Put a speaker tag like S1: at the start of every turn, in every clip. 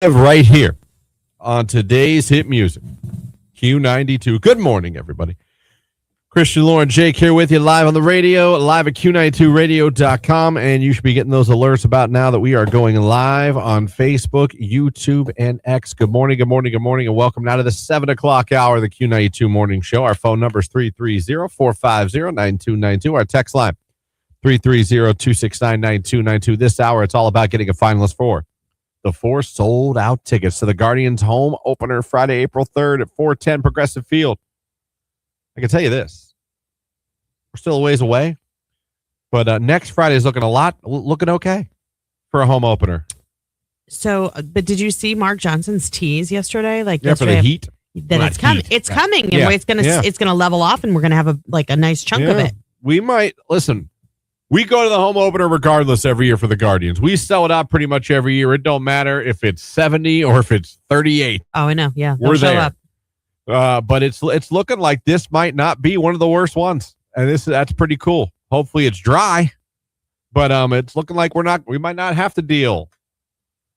S1: right here on today's hit music, Q92. Good morning, everybody. Christian, Lauren, Jake here with you live on the radio, live at Q92radio.com, and you should be getting those alerts about now that we are going live on Facebook, YouTube, and X. Good morning, and welcome now to the 7 o'clock hour of the Q92 Morning Show. Our phone number is 330-450-9292. Our text line, 330-269-9292. This hour, it's all about getting a finalist for the 4 sold-out tickets to the Guardians home opener Friday, April 3rd at 410 Progressive Field. I can tell you this. We're still a ways away, but next Friday is looking okay for a home opener.
S2: So, but did you see Mark Johnson's tease yesterday?
S1: For the Heat?
S2: That it's coming. It's coming, and it's gonna level off, and we're gonna have a nice chunk of it.
S1: We might listen. We go to the home opener regardless every year for the Guardians. We sell it out pretty much every year. It don't matter if it's 70 or if it's 38.
S2: Oh, I know. Yeah,
S1: we're there.
S2: Up.
S1: But it's looking like this might not be one of the worst ones, and that's pretty cool. Hopefully it's dry, but it's looking like we might not have to deal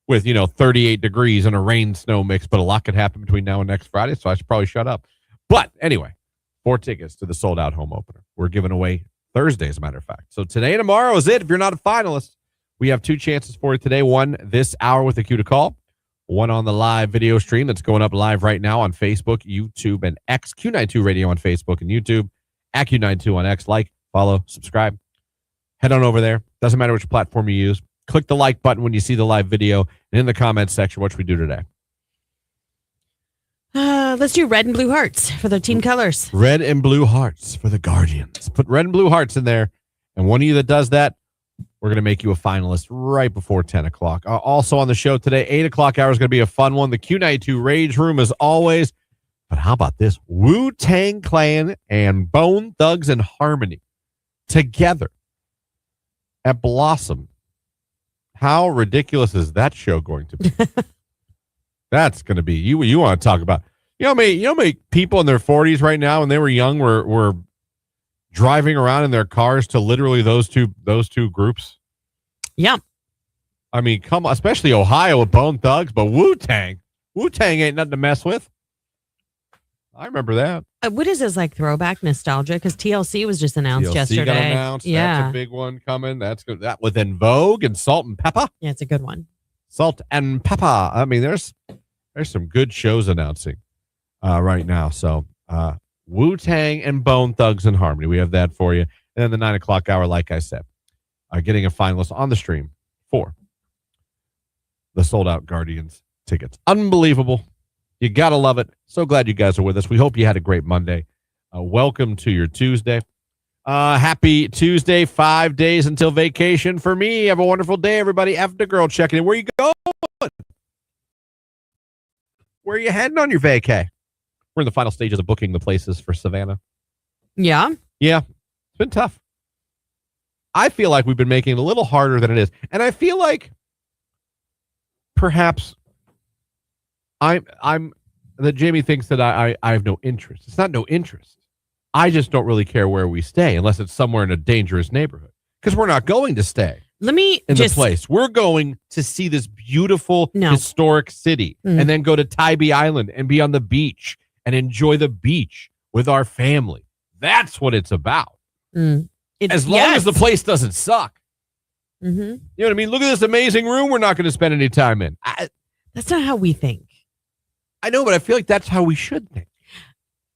S1: with 38 degrees and a rain snow mix. But a lot could happen between now and next Friday, so I should probably shut up. But anyway, 4 tickets to the sold out home opener. We're giving away Thursday, as a matter of fact. So today and tomorrow is it. If you're not a finalist, we have 2 chances for you today. One this hour with a cue to call. One on the live video stream that's going up live right now on Facebook, YouTube, and X. Q92 Radio on Facebook and YouTube. At Q92 on X. Like, follow, subscribe. Head on over there. Doesn't matter which platform you use. Click the like button when you see the live video. And in the comments section, what should we do today?
S2: Let's do red and blue hearts for the team colors.
S1: Red and blue hearts for the Guardians. Put red and blue hearts in there. And one of you that does that, we're going to make you a finalist right before 10 o'clock. Also on the show today, 8 o'clock hour is going to be a fun one. The Q92 Rage Room as always. But how about this? Wu-Tang Clan and Bone Thugs and Harmony together at Blossom. How ridiculous is that show going to be? That's going to be, you want to talk about. You know how many people in their 40s right now when they were young were driving around in their cars to literally those two groups?
S2: Yeah.
S1: I mean, come on, especially Ohio with Bone Thugs, but Wu-Tang ain't nothing to mess with. I remember that.
S2: What is this, like throwback nostalgia? Because TLC was just announced yesterday.
S1: Got announced.
S2: Yeah.
S1: That's a big one coming. That's good. That within Vogue and Salt and Pepper.
S2: Yeah, it's a good one.
S1: Salt and Pepper. I mean, there's some good shows announcing right now. So Wu-Tang and Bone Thugs and Harmony. We have that for you. And then the 9 o'clock hour, like I said, getting a finalist on the stream for the sold-out Guardians tickets. Unbelievable. You got to love it. So glad you guys are with us. We hope you had a great Monday. Welcome to your Tuesday. Happy Tuesday, 5 days until vacation for me. Have a wonderful day, everybody. After girl checking in. Where you going? Where are you heading on your vacay? We're in the final stages of booking the places for Savannah.
S2: Yeah?
S1: Yeah. It's been tough. I feel like we've been making it a little harder than it is. And I feel like perhaps that Jamie thinks that I have no interest. It's not no interest. I just don't really care where we stay unless it's somewhere in a dangerous neighborhood. Because we're not going to stay the place. We're going to see this beautiful historic city and then go to Tybee Island and be on the beach and enjoy the beach with our family. That's what it's about. As long as the place doesn't suck.
S2: Mm-hmm.
S1: You know what I mean? Look at this amazing room we're not going to spend any time in.
S2: That's not how we think.
S1: I know, but I feel like that's how we should think.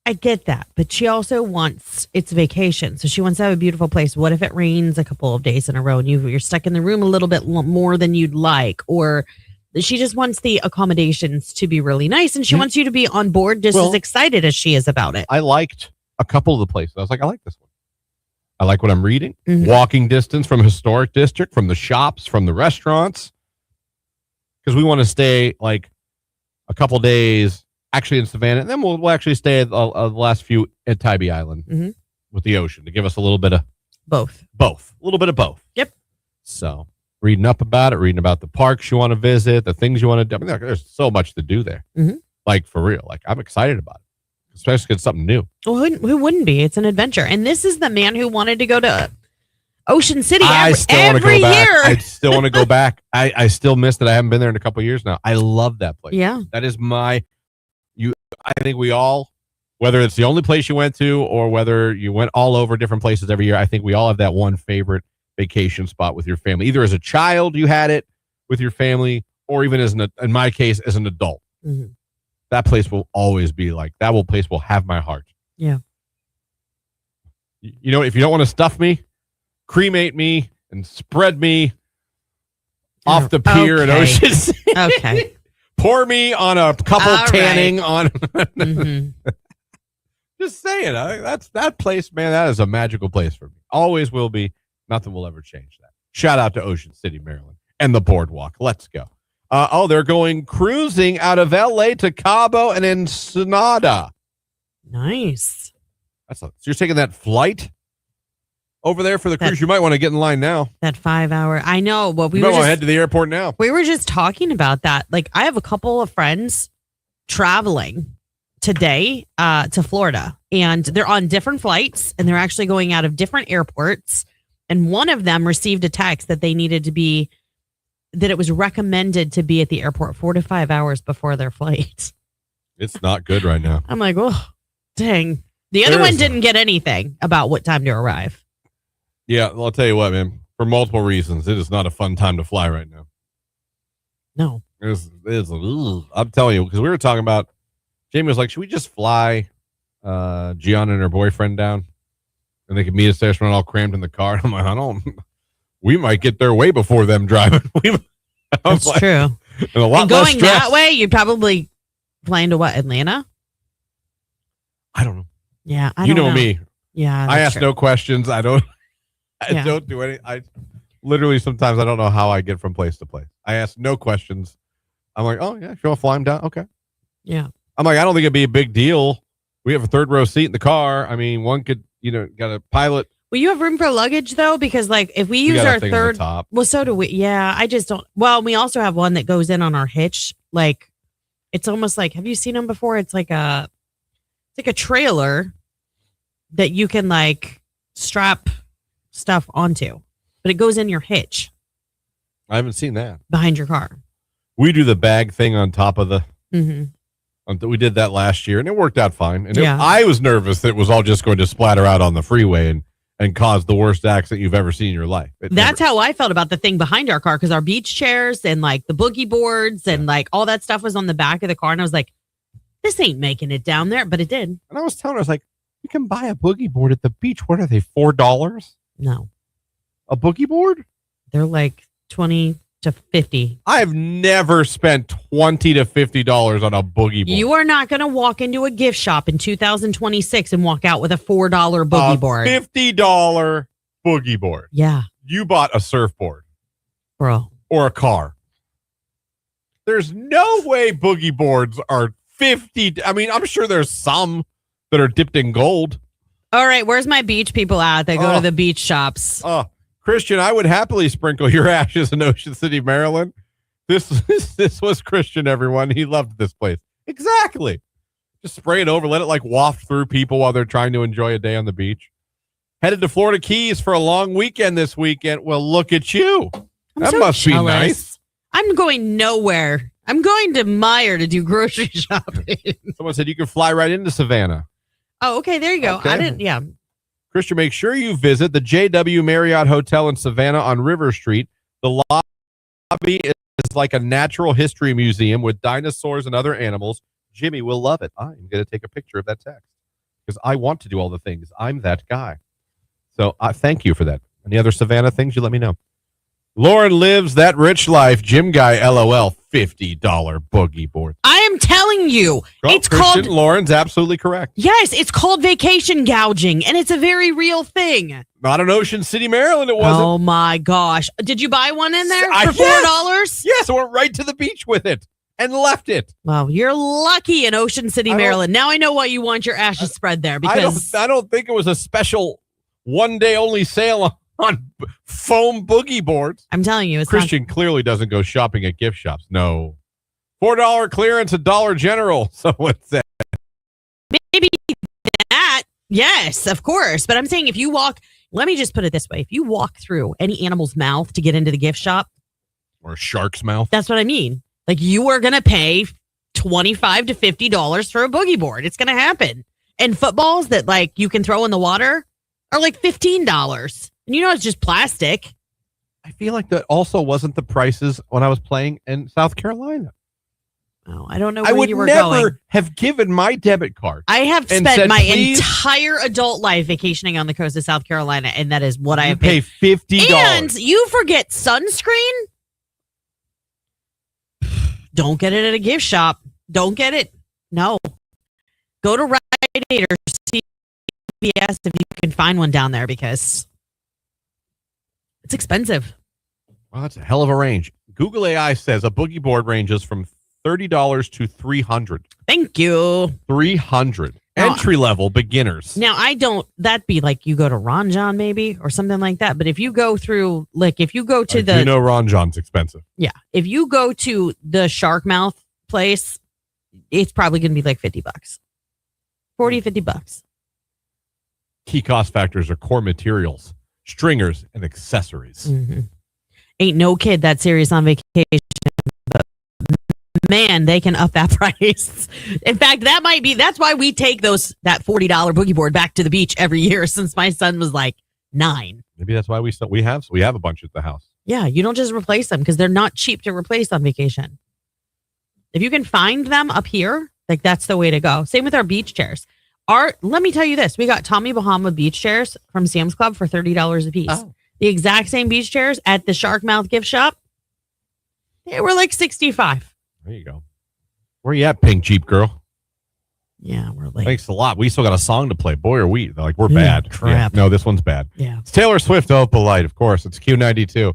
S2: I get that, but she also wants it's vacation, so she wants to have a beautiful place. What if it rains a couple of days in a row and you're stuck in the room a little bit more than you'd like? Or she just wants the accommodations to be really nice, and she wants you to be on board just as excited as she is about it.
S1: I liked a couple of the places. I was like, I like this one. I like what I'm reading. Walking distance from historic district, from the shops, from the restaurants, because we want to stay like a couple days actually in Savannah, and then we'll actually stay the last few at Tybee Island with the ocean to give us a little bit of both. A little bit of both.
S2: Yep.
S1: So reading up about it, reading about the parks you want to visit, the things you want to do. I mean, there's so much to do there. Like, for real. Like, I'm excited about it, especially because it's something new.
S2: Well, who wouldn't be? It's an adventure. And this is the man who wanted to go to Ocean City
S1: I still want to
S2: every
S1: go back.
S2: year.
S1: I still want to go back. I still miss that. I haven't been there in a couple of years now. I love that place.
S2: Yeah.
S1: That is I think we all, whether it's the only place you went to or whether you went all over different places every year, I think we all have that one favorite vacation spot with your family. Either as a child you had it with your family, or even in my case, as an adult.
S2: Mm-hmm.
S1: That place will always be like, place will have my heart.
S2: Yeah.
S1: You know, if you don't want to stuff me, cremate me and spread me off the pier in Ocean City.
S2: Okay.
S1: Pour me on a couple tanning on.
S2: Mm-hmm.
S1: Just saying, that's that place, man. That is a magical place for me. Always will be. Nothing will ever change that. Shout out to Ocean City, Maryland, and the boardwalk. Let's go. They're going cruising out of L.A. to Cabo and Ensenada.
S2: Nice.
S1: So you're taking that flight over there for the cruise? You might want to get in line now.
S2: That 5 hour. I know. Well,
S1: we might want to head to the airport now.
S2: We were just talking about that. Like, I have a couple of friends traveling today to Florida, and they're on different flights, and they're actually going out of different airports. And one of them received a text that they needed to be, that it was recommended to be at the airport 4 to 5 hours before their flight.
S1: It's not good right now.
S2: I'm like, oh, dang. The other one didn't get anything about what time to arrive.
S1: Yeah, well, I'll tell you what, man. For multiple reasons, it is not a fun time to fly right now.
S2: No.
S1: I'm telling you, because we were talking about, Jamie was like, should we just fly Gianna and her boyfriend down? And they could meet us there, so we're not all crammed in the car. I'm like, we might get there way before them driving.
S2: That's true.
S1: And a lot
S2: and
S1: less
S2: going
S1: stress.
S2: that way, you'd probably flying to what, Atlanta?
S1: I don't know.
S2: Yeah, I
S1: don't
S2: know.
S1: Me.
S2: Yeah,
S1: I ask no questions. I don't
S2: Yeah.
S1: don't do any. I literally sometimes I don't know how I get from place to place. I ask no questions. I'm like, oh yeah, if you want to fly them down, okay.
S2: Yeah.
S1: I'm like, I don't think it'd be a big deal. We have a third row seat in the car. I mean, one could, got a pilot.
S2: Will you have room for luggage though? Because like if we use our third,
S1: top.
S2: Well, so do we. Yeah, I just don't. Well, we also have one that goes in on our hitch. Like, it's almost like, have you seen them before? It's like a trailer that you can like strap stuff onto, but it goes in your hitch.
S1: I haven't seen that
S2: behind your car.
S1: We do the bag thing on top of the.
S2: Mm-hmm.
S1: We did that last year, and it worked out fine. And
S2: yeah.
S1: I was nervous that it was all just going to splatter out on the freeway and cause the worst accident you've ever seen in your life.
S2: That's how I felt about the thing behind our car, because our beach chairs and like the boogie boards and like all that stuff was on the back of the car. And I was like, this ain't making it down there, but it did.
S1: And I was telling her, I was like, you can buy a boogie board at the beach. What are they, $4?
S2: No.
S1: A boogie board?
S2: They're like 20 to 50.
S1: I've never spent $20 to $50 on a boogie board.
S2: You are not going to walk into a gift shop in 2026 and walk out with a $4 boogie board.
S1: $50 boogie board.
S2: Yeah.
S1: You bought a surfboard.
S2: Bro.
S1: Or a car. There's no way boogie boards are 50. I mean, I'm sure there's some that are dipped in gold.
S2: All right. Where's my beach people at? They go to the beach shops.
S1: Christian, I would happily sprinkle your ashes in Ocean City, Maryland. This was Christian, everyone. He loved this place. Exactly. Just spray it over, let it like waft through people while they're trying to enjoy a day on the beach. Headed to Florida Keys for a long weekend this weekend. Well, look at you. That must be nice.
S2: I'm going nowhere. I'm going to Meijer to do grocery shopping.
S1: Someone said you can fly right into Savannah.
S2: Oh, okay. There you go.
S1: Okay.
S2: I didn't. Yeah.
S1: Christian, make sure you visit the JW Marriott Hotel in Savannah on River Street. The lobby is like a natural history museum with dinosaurs and other animals. Jimmy will love it. I'm going to take a picture of that text because I want to do all the things. I'm that guy. So thank you for that. Any other Savannah things, you let me know. Lauren lives that rich life. Jim Guy, LOL, $50 boogie board.
S2: I am telling you, it's
S1: Christian,
S2: called.
S1: Lauren's absolutely correct.
S2: Yes, it's called vacation gouging, and it's a very real thing.
S1: Not in Ocean City, Maryland, it wasn't.
S2: Oh my gosh. Did you buy one in there for $4?
S1: Yes, I went right to the beach with it and left it.
S2: Well, you're lucky in Ocean City, Maryland. Now I know why you want your ashes spread there. Because
S1: I don't think it was a special one-day only sale on foam boogie boards.
S2: I'm telling you,
S1: Christian clearly doesn't go shopping at gift shops. No. $4 clearance at Dollar General. So what's that?
S2: Maybe that. Yes, of course. But I'm saying if you walk Let me just put it this way. If you walk through any animal's mouth to get into the gift shop,
S1: or a shark's mouth.
S2: that's what I mean. Like, you are going to pay $25 to $50 for a boogie board. It's going to happen. And footballs that like you can throw in the water are like $15. And it's just plastic.
S1: I feel like that also wasn't the prices when I was playing in South Carolina.
S2: Oh, I don't know
S1: I
S2: where
S1: would
S2: you were
S1: never
S2: going.
S1: have given my debit card.
S2: I have
S1: and
S2: spent
S1: said,
S2: my
S1: "Please."
S2: entire adult life vacationing on the coast of South Carolina, and that is what I
S1: You
S2: have
S1: pay
S2: paid.
S1: $50.
S2: And you forget sunscreen? Don't get it at a gift shop. Don't get it. No. Go to Rite Aid or CVS if you can find one down there, because it's expensive.
S1: Well, that's a hell of a range. Google AI says a boogie board ranges from $30 to $300.
S2: Thank you.
S1: $300.
S2: Now-
S1: Entry level beginners.
S2: Now, that'd be like you go to Ron John maybe or something like that. But if you go through, like, if you go to
S1: Ron John's expensive.
S2: Yeah. If you go to the shark mouth place, it's probably going to be like $50, $40, $50.
S1: Key cost factors are core materials, stringers, and accessories.
S2: Mm-hmm. Ain't no kid that serious on vacation, but man, they can up that price. In fact, that's why we take that $40 boogie board back to the beach every year since my son was like 9.
S1: Maybe that's why we have a bunch at the house.
S2: Yeah, you don't just replace them because they're not cheap to replace on vacation. If you can find them up here, like, that's the way to go. Same with our beach chairs. Let me tell you this. We got Tommy Bahama beach chairs from Sam's Club for $30 a piece.
S1: Oh.
S2: The exact same beach chairs at the Shark Mouth gift shop, they were like $65.
S1: There you go. Where you at, Pink Jeep Girl?
S2: Yeah, we're late.
S1: Thanks a lot. We still got a song to play. Boy, are we. Like, we're bad.
S2: Crap.
S1: Yeah, no, this one's bad.
S2: Yeah.
S1: It's Taylor Swift, Opal Light, of course. It's Q92.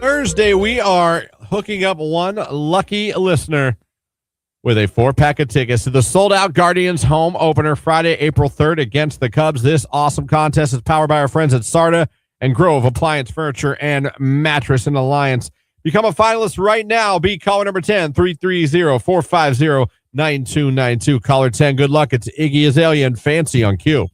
S1: Thursday, we are hooking up one lucky listener with a 4-pack of tickets to the sold-out Guardians home opener Friday, April 3rd against the Cubs. This awesome contest is powered by our friends at Sarda and Grove Appliance Furniture and Mattress and Alliance. Become a finalist right now. Be caller number 10, 330-450-9292. Caller 10, good luck. It's Iggy Azalea and Fancy on Q.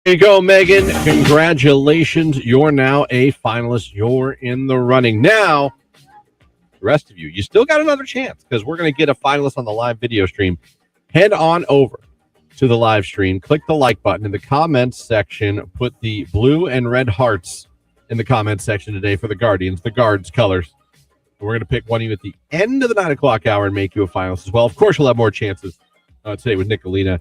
S1: There you go, Megan. Congratulations. You're now a finalist. You're in the running. Now, the rest of you, you still got another chance because we're going to get a finalist on the live video stream. Head on over to the live stream. Click the like button in the comments section. Put the blue and red hearts in the comments section today for the Guardians, the Guards colors. We're going to pick one of you at the end of the 9 o'clock hour and make you a finalist as well. Of course, you'll have more chances today with Nicolina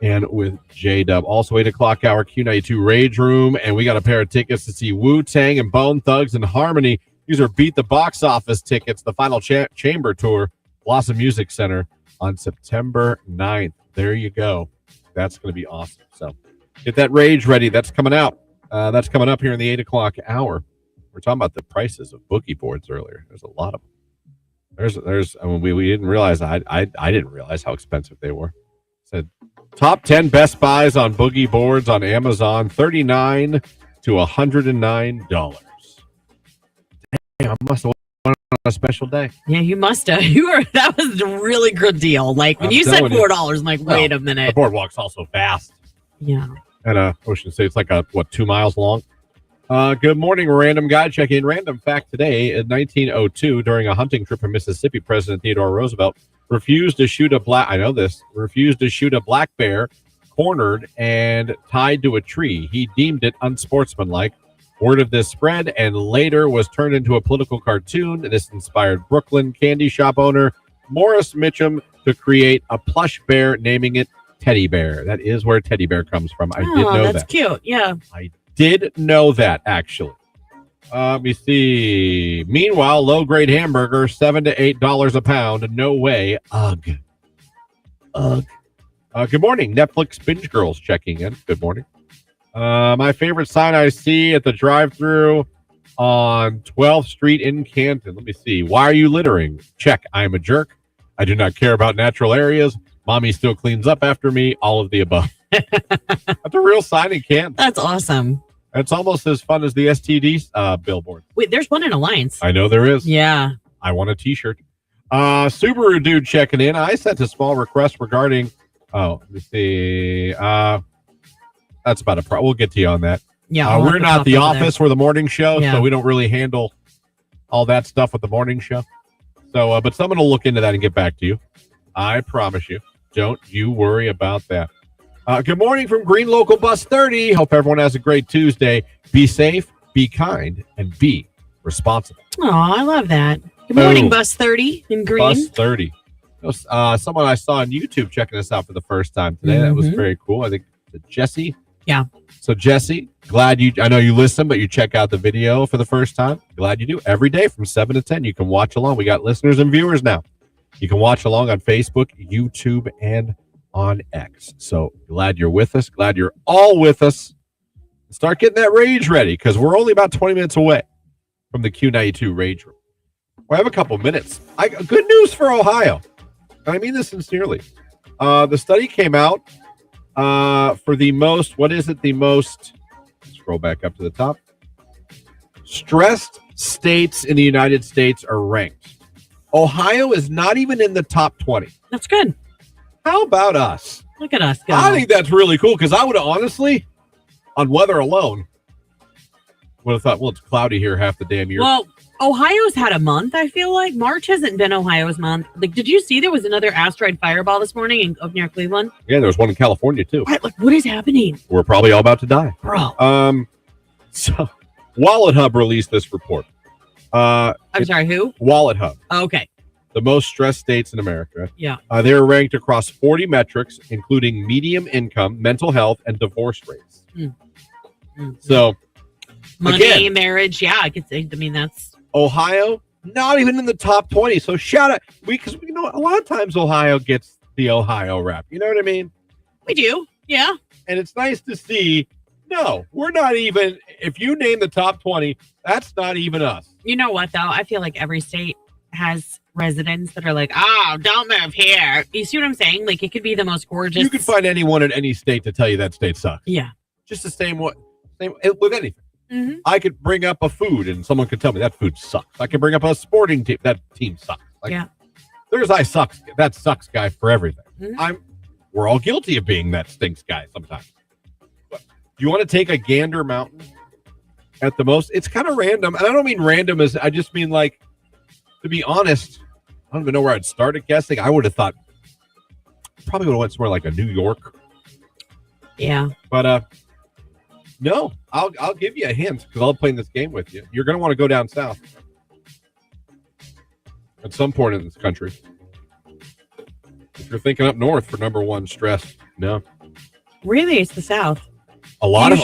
S1: and with J-Dub. Also, 8 o'clock hour, Q92 Rage Room. And we got a pair of tickets to see Wu-Tang and Bone Thugs and Harmony. These are Beat the Box Office tickets, the final chamber tour, Blossom Music Center on September 9th. There you go. That's going to be awesome. So get that Rage ready. That's coming out. That's coming up here in the 8 o'clock hour. We're talking about the prices of boogie boards earlier. There's a lot of them. There's. I mean, we didn't realize. I didn't realize how expensive they were. Said top 10 best buys on boogie boards on Amazon: $39 to $109. Damn, I must have won on a special day.
S2: Yeah, you must have. That was a really good deal. Like when you said $4, I'm like, wait a minute.
S1: The boardwalk's also fast.
S2: Yeah.
S1: At Ocean State, it's like 2 miles long. Good morning, random guy. Check in. Random fact today: in 1902, during a hunting trip in Mississippi, President Theodore Roosevelt refused to shoot a black bear cornered and tied to a tree. He deemed it unsportsmanlike. Word of this spread and later was turned into a political cartoon. This inspired Brooklyn candy shop owner Morris Mitchum to create a plush bear, naming it Teddy Bear. That is where Teddy Bear comes from. I did know that.
S2: That's cute. Yeah.
S1: I did know that, actually. Let me see. Meanwhile, low-grade hamburger, $7 to $8 a pound. No way. Ugh. Good morning. Netflix binge girls checking in. Good morning. My favorite sign I see at the drive-thru on 12th Street in Canton. Let me see. Why are you littering? Check. I'm a jerk. I do not care about natural areas. Mommy still cleans up after me. All of the above. That's a real sign in Canton.
S2: That's awesome.
S1: It's almost as fun as the STD billboard.
S2: Wait, there's one in Alliance.
S1: I know there is.
S2: Yeah.
S1: I want a T-shirt. Subaru dude checking in. I sent a small request regarding. Oh, let me see. That's about a problem. We'll get to you on that.
S2: Yeah.
S1: We're not the office. We're the morning show,
S2: Yeah.
S1: so we don't really handle all that stuff with the morning show. So, but someone will look into that and get back to you. I promise you. Don't you worry about that. Good morning from Green Local Bus 30. Hope everyone has a great Tuesday. Be safe, be kind, and be responsible.
S2: Oh, I love that. Good morning, Bus 30 in Green.
S1: Bus 30. Someone I saw on YouTube checking us out for the first time today. That was very cool. I think Jesse.
S2: Yeah.
S1: So Jesse, I know you listen, but you check out the video for the first time. Glad you do. Every day from 7 to 10, you can watch along. We got listeners and viewers now. You can watch along on Facebook, YouTube, and on X. So glad you're with us. Glad you're all with us. Start getting that rage ready because we're only about 20 minutes away from the Q92 Rage Room. We have a couple minutes. Good news for Ohio. I mean this sincerely. The study came out for the most, scroll back up to the top. Stressed states in the United States are ranked. Ohio is not even in the top 20.
S2: That's good.
S1: How about us?
S2: Look at us go.
S1: I think that's really cool because I would have honestly, on weather alone, would have thought, well, it's cloudy here half the damn year.
S2: Well, Ohio's had a month, I feel like. March hasn't been Ohio's month. Like, did you see there was another asteroid fireball this morning up near Cleveland?
S1: Yeah, there was one in California, too.
S2: Right, like, what is happening?
S1: We're probably all about to die.
S2: Bro.
S1: So, Wallet Hub released this report.
S2: I'm sorry, who?
S1: Wallet Hub.
S2: Oh, okay.
S1: The most stressed states in America.
S2: Yeah.
S1: They are ranked across 40 metrics, including medium income, mental health, and divorce rates. So,
S2: money,
S1: again,
S2: marriage. Yeah, I could say. I mean, that's
S1: Ohio, not even in the top 20. So shout out, because we know a lot of times Ohio gets the Ohio rap. You know what I mean?
S2: we do. Yeah.
S1: And it's nice to see. No, we're not even. If you name the top 20, that's not even us.
S2: You know what, though? I feel like every state has residents that are like, oh, don't move here. You see what I'm saying? Like, it could be the most gorgeous.
S1: You could find anyone in any state to tell you that state sucks.
S2: Yeah.
S1: Just the same with anything.
S2: Mm-hmm.
S1: I could bring up a food and someone could tell me that food sucks. I could bring up a sporting team. That team sucks. Like,
S2: yeah.
S1: There's that sucks guy for everything.
S2: Mm-hmm.
S1: We're all guilty of being that stinks guy sometimes. But you want to take a gander mountain at the most? It's kind of random. And I don't mean random as I just mean like, to be honest, I don't even know where I'd started guessing. I would have thought probably would have went somewhere like a New York.
S2: Yeah.
S1: But no, I'll give you a hint because I'll play this game with you. You're going to want to go down south at some point in this country. If you're thinking up north for number one stress, no.
S2: Really, it's the South.
S1: A lot of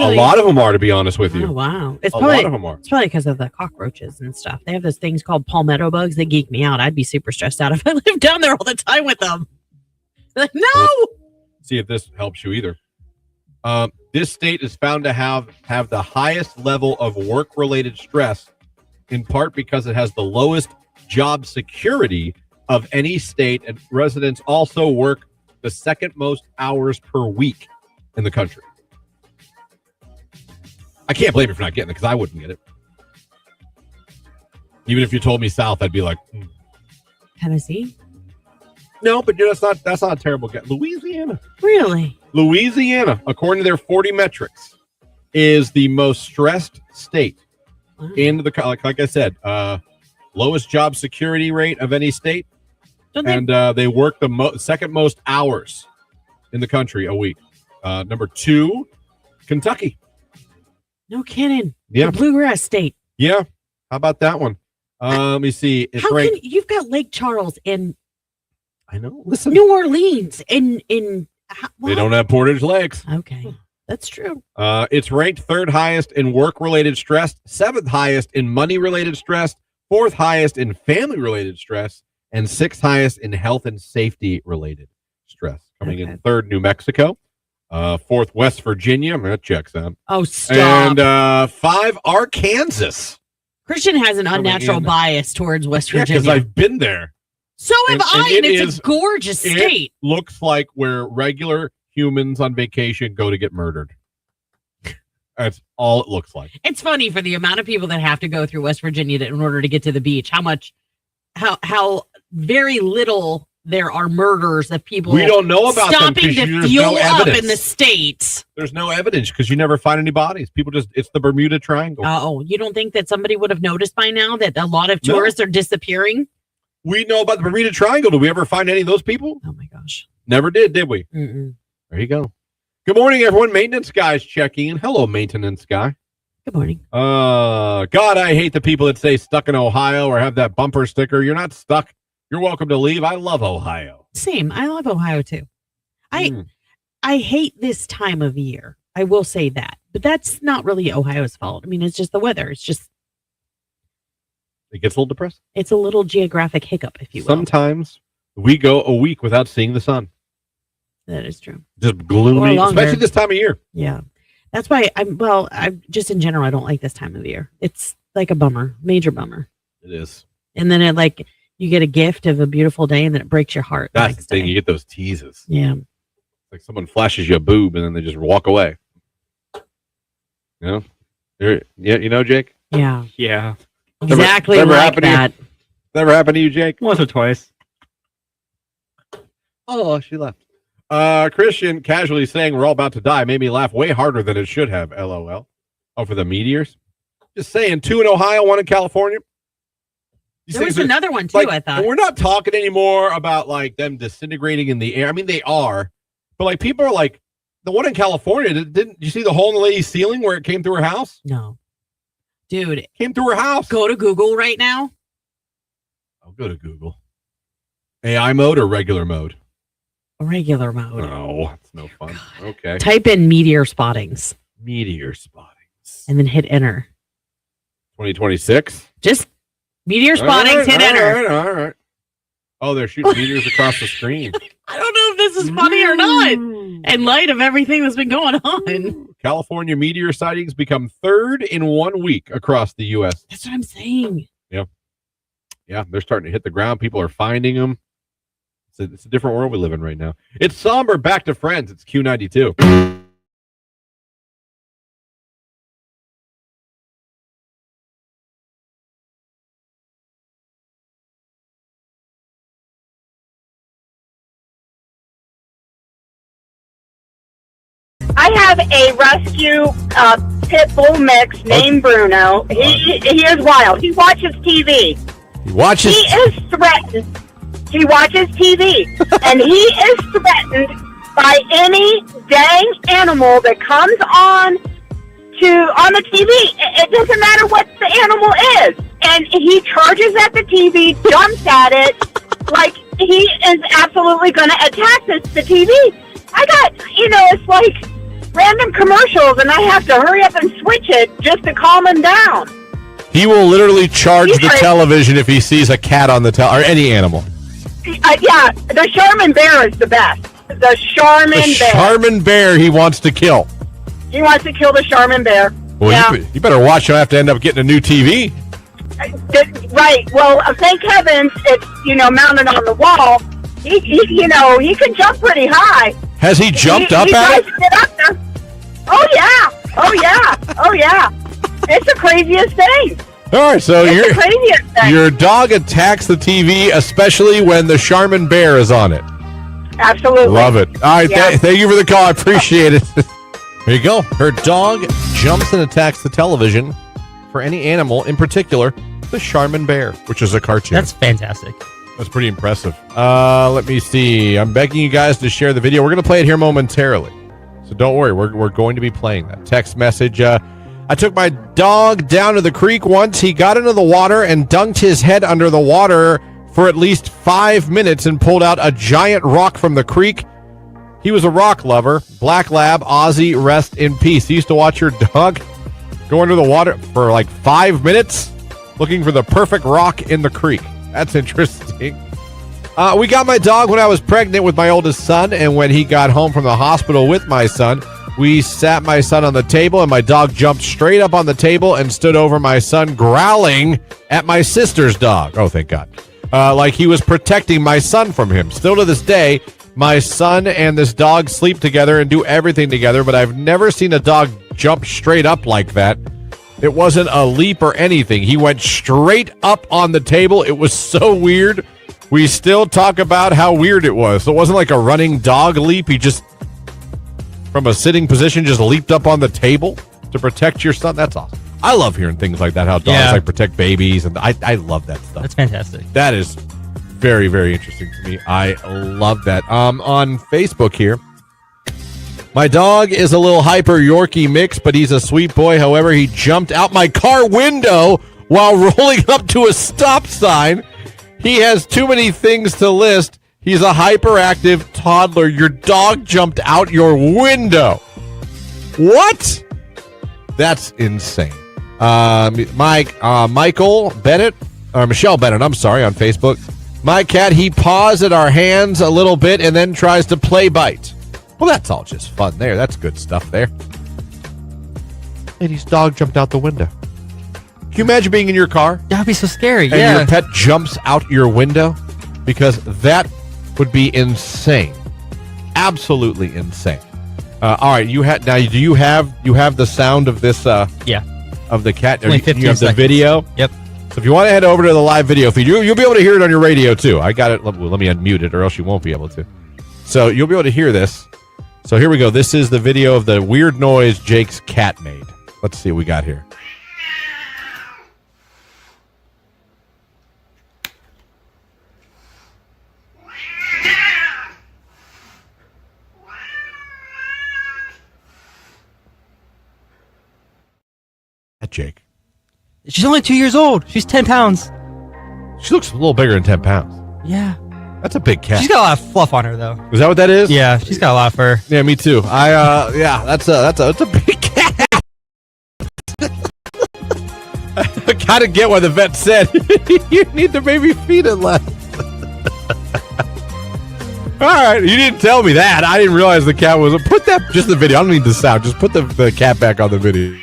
S1: them are, to be honest with you.
S2: Oh wow,
S1: A lot of them are.
S2: It's probably because of the cockroaches and stuff. They have those things called palmetto bugs. They geek me out. I'd be super stressed out if I lived down there all the time with them. Like, no.
S1: See if this helps you either. This state is found to have the highest level of work-related stress, in part because it has the lowest job security of any state, and residents also work the second most hours per week in the country. I can't blame you for not getting it because I wouldn't get it. Even if you told me South, I'd be like,
S2: Tennessee?
S1: no, but that's not a terrible guess. Louisiana.
S2: Really?
S1: Louisiana, according to their 40 metrics, is the most stressed state in the like I said, lowest job security rate of any state. They work the second most hours in the country a week. Number 2, Kentucky.
S2: No kidding.
S1: Yeah.
S2: The bluegrass state.
S1: Yeah. How about that one? Let me see. It's ranked.
S2: You've got Lake Charles in
S1: I know. Listen.
S2: New Orleans in
S1: they don't have Portage Lakes.
S2: Okay. That's true.
S1: It's ranked 3rd highest in work-related stress, 7th highest in money-related stress, 4th highest in family-related stress, and 6th highest in health and safety-related stress. Coming in 3rd, New Mexico. 4th, West Virginia. That checks out.
S2: Oh, stop.
S1: And 5, Arkansas.
S2: Christian has an unnatural bias towards West Virginia.
S1: Because I've been there.
S2: So have I, and it's a gorgeous state.
S1: It looks like where regular humans on vacation go to get murdered. That's all it looks like.
S2: It's funny for the amount of people that have to go through West Virginia in order to get to the beach. How very little there are murders of people.
S1: We don't know about
S2: stopping
S1: them
S2: to fuel up in the States.
S1: There's no evidence because you never find any bodies. People it's the Bermuda Triangle.
S2: Oh, you don't think that somebody would have noticed by now that a lot of tourists are disappearing?
S1: We know about the Bermuda Triangle. Did we ever find any of those people?
S2: Oh my gosh.
S1: Never did we?
S2: Mm-mm.
S1: There you go. Good morning, everyone. Maintenance guy's checking in. Hello, maintenance guy.
S2: Good morning.
S1: God, I hate the people that say stuck in Ohio or have that bumper sticker. You're not stuck. You're welcome to leave. I love Ohio.
S2: Same. I love Ohio too. I hate this time of year. I will say that. But that's not really Ohio's fault. I mean, it's just the weather. It's just
S1: it gets a little depressing.
S2: It's a little geographic hiccup, if you will.
S1: Sometimes we go a week without seeing the sun.
S2: That is true.
S1: Just gloomy, especially this time of year.
S2: Yeah. That's why I just in general, I don't like this time of year. It's like a bummer, major bummer.
S1: It is.
S2: And then you get a gift of a beautiful day and then it breaks your heart.
S1: That's the thing. You get those teases.
S2: Yeah.
S1: Like someone flashes you a boob and then they just walk away. You know, Jake?
S2: Yeah.
S3: Yeah.
S2: Exactly like that.
S1: Never happened to you, Jake?
S3: Once or twice.
S1: Oh, she left. Christian casually saying we're all about to die made me laugh way harder than it should have. LOL. Oh, for the meteors? Just saying, 2 in Ohio, 1 in California.
S2: There was another one too, I thought.
S1: We're not talking anymore about like them disintegrating in the air. I mean, they are. But like people are like, the one in California, didn't you see the hole in the lady's ceiling where it came through her house?
S2: No. Dude.
S1: It came through her house.
S2: Go to Google right now.
S1: I'll go to Google. AI mode or regular mode?
S2: Regular mode.
S1: No, it's no fun. God. Okay.
S2: Type in meteor spottings.
S1: Meteor spottings.
S2: And then hit enter.
S1: 2026?
S2: Just meteor spottings, hit enter.
S1: All right. Oh, they're shooting meteors across the screen.
S2: I don't know if this is funny or not in light of everything that's been going on.
S1: California meteor sightings become 3rd in 1 week across the U.S.
S2: That's what I'm saying.
S1: Yeah. Yeah, they're starting to hit the ground. People are finding them. It's a different world we live in right now. It's somber. Back to Friends. It's Q92.
S3: I have a rescue pit bull mix named Bruno. He is wild. He watches TV.
S1: He watches.
S3: He is threatened. He watches TV, and he is threatened by any dang animal that comes on the TV. It doesn't matter what the animal is, and he charges at the TV, jumps at it, like he is absolutely going to attack the TV. I got, it's like random commercials, and I have to hurry up and switch it just to calm him down.
S1: He will literally charge the television if he sees a cat on the or any animal.
S3: Yeah, the Charmin bear is the best. The Charmin bear.
S1: Charmin bear he wants to kill.
S3: He wants to kill the Charmin bear.
S1: Well,
S3: yeah.
S1: you better watch. You'll have to end up getting a new TV.
S3: Right. Well, thank heavens it's, mounted on the wall. He can jump pretty high.
S1: Has he jumped up at it?
S3: To get up there. Oh, yeah. Oh, yeah. Oh, yeah. It's the craziest thing.
S1: All right, so
S3: your
S1: dog attacks the TV, especially when the Charmin bear is on it.
S3: Absolutely.
S1: Love it. All right,
S3: yeah.
S1: Thank you for the call. I appreciate it. There you go. Her dog jumps and attacks the television for any animal, in particular, the Charmin bear, which is a cartoon.
S4: That's fantastic.
S1: That's pretty impressive. Let me see. I'm begging you guys to share the video. We're going to play it here momentarily. So don't worry. We're going to be playing that. Text message. I took my dog down to the creek once. He got into the water and dunked his head under the water for at least 5 minutes and pulled out a giant rock from the creek. He was a rock lover. Black Lab, Aussie, rest in peace. He used to watch your dog go under the water for like 5 minutes looking for the perfect rock in the creek. That's interesting. We got my dog when I was pregnant with my oldest son, and when he got home from the hospital with my son, we sat my son on the table, and my dog jumped straight up on the table and stood over my son, growling at my sister's dog. Oh, thank God. Like he was protecting my son from him. Still to this day, my son and this dog sleep together and do everything together, but I've never seen a dog jump straight up like that. It wasn't a leap or anything. He went straight up on the table. It was so weird. We still talk about how weird it was. So it wasn't like a running dog leap. He just, from a sitting position, just leaped up on the table to protect your son. That's awesome. I love hearing things like that, how dogs like protect babies, and I love that stuff.
S4: That's fantastic.
S1: That is very, very interesting to me. I love that. On Facebook here, my dog is a little hyper Yorkie mix, but he's a sweet boy. However, he jumped out my car window while rolling up to a stop sign. He has too many things to list. He's a hyperactive toddler. Your dog jumped out your window. What? That's insane. Michael Bennett, or Michelle Bennett, I'm sorry, on Facebook. My cat, he paws at our hands a little bit and then tries to play bite. Well, that's all just fun there. That's good stuff there. Lady's dog jumped out the window. Can you imagine being in your car?
S4: That'd be so scary.
S1: And your pet jumps out your window? Because that would be insane. Absolutely insane. All right, do you have the sound of this? Of the cat.
S4: Only
S1: you
S4: 15
S1: have the
S4: seconds.
S1: video.
S4: Yep.
S1: So if you want to head over to the live video feed, you'll be able to hear it on your radio too. I got it. Let me unmute it, or else you won't be able to. So you'll be able to hear this. So here we go. This is the video of the weird noise Jake's cat made. Let's see what we got here. Jake.
S4: She's only 2 years old. She's 10 pounds.
S1: She looks a little bigger than 10 pounds.
S4: Yeah.
S1: That's a big cat.
S4: She's got a lot of fluff on her, though.
S1: Is that what that is?
S4: Yeah, she's got a lot of fur.
S1: Yeah, me too. That's a big cat. I gotta get why the vet said you need the baby feed it less. All right, you didn't tell me that. I didn't realize the cat was. Put that just the video. I don't need the sound. Just put the cat back on the video.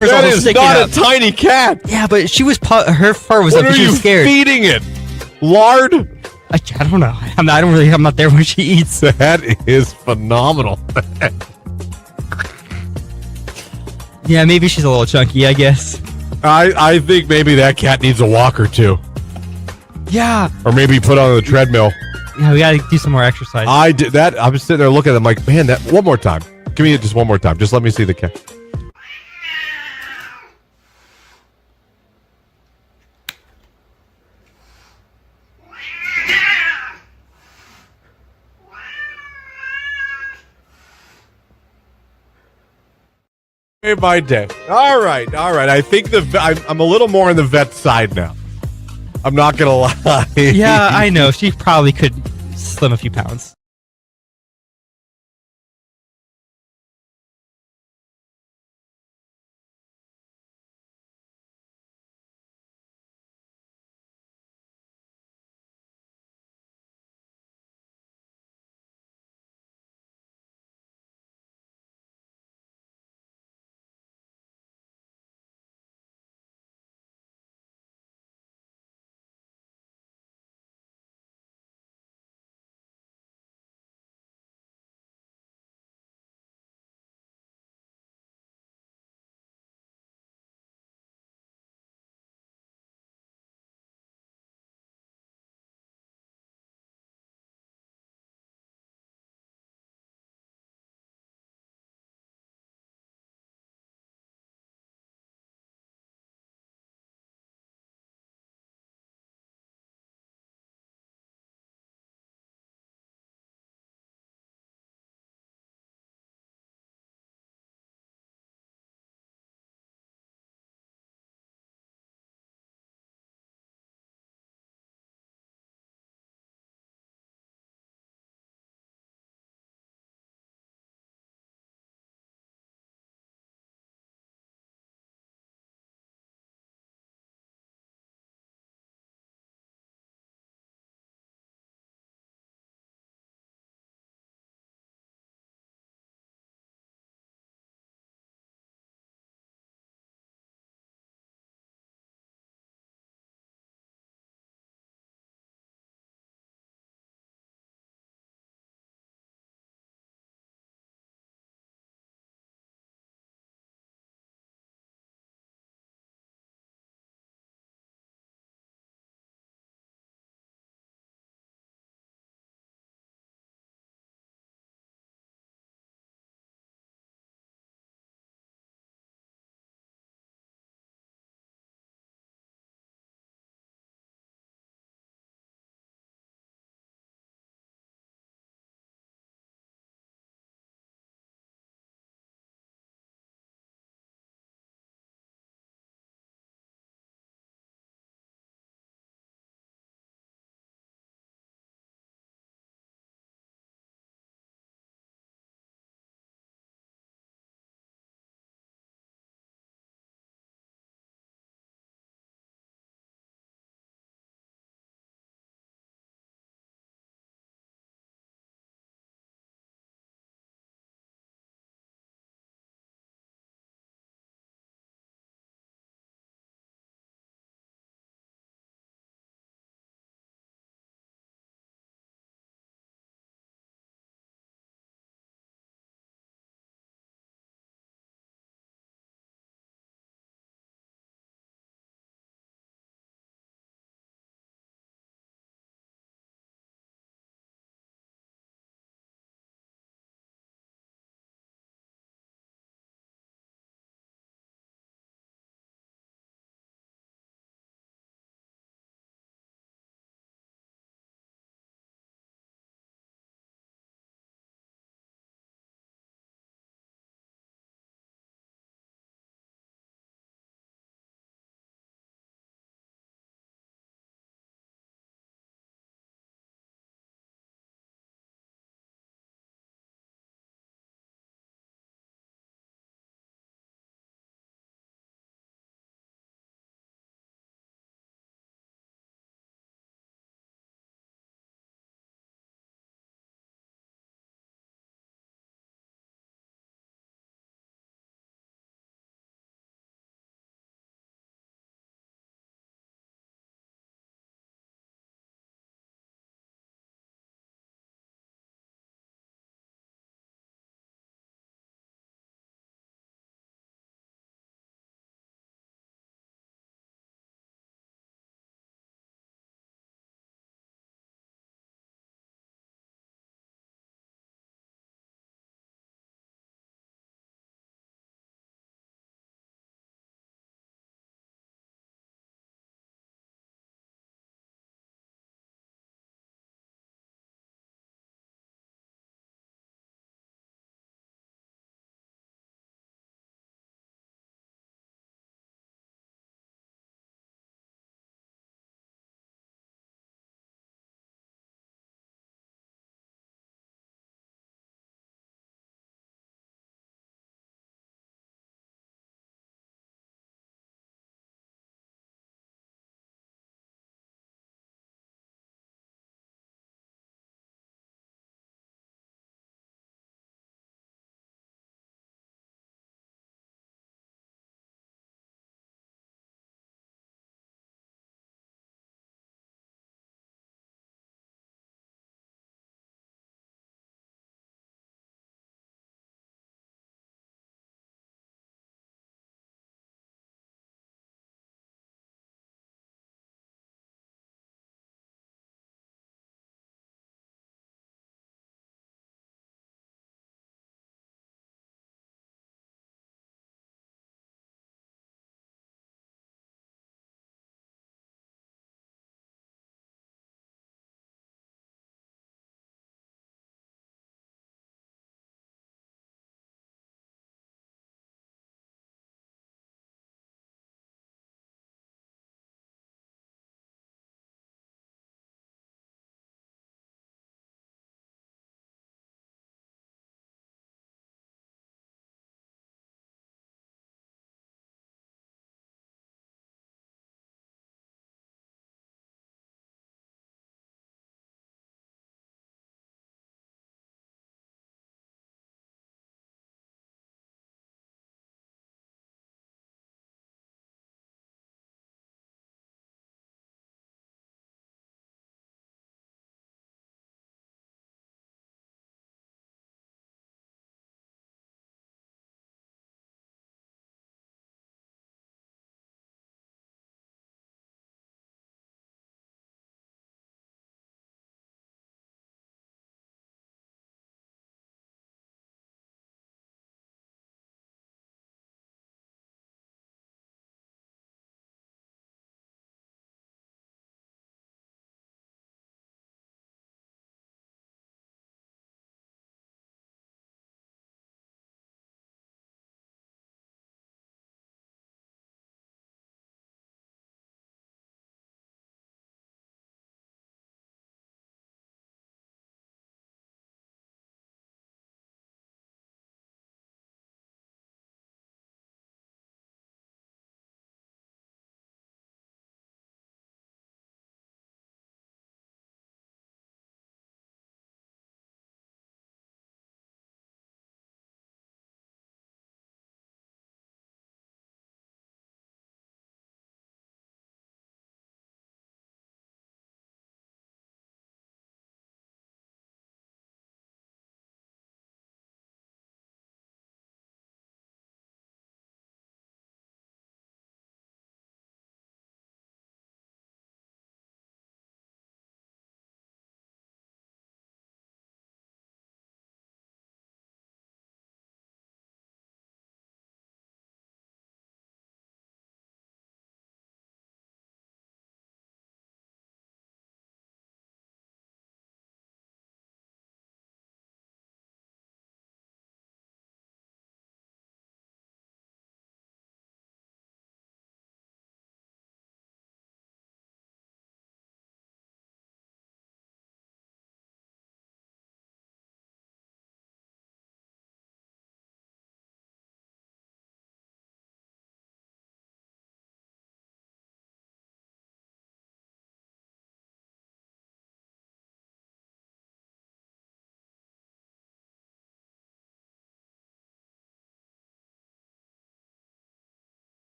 S1: That is not a tiny cat.
S4: Yeah, but she was her fur was
S1: What
S4: up.
S1: are
S4: She
S1: you
S4: was scared.
S1: feeding it? Lard?
S4: I don't know. I'm not there when she eats.
S1: That is phenomenal.
S4: Yeah, maybe she's a little chunky, I guess.
S1: I think maybe that cat needs a walker too,
S4: Yeah.
S1: or maybe put on the treadmill.
S4: Yeah, we gotta do some more exercise.
S1: I did that. I was sitting there looking at them like, man, that one more time. Give me it just one more time. Just let me see the cat. Made my day. All right. I think I'm a little more on the vet side now. I'm not gonna lie.
S4: Yeah, I know. She probably could slim a few pounds.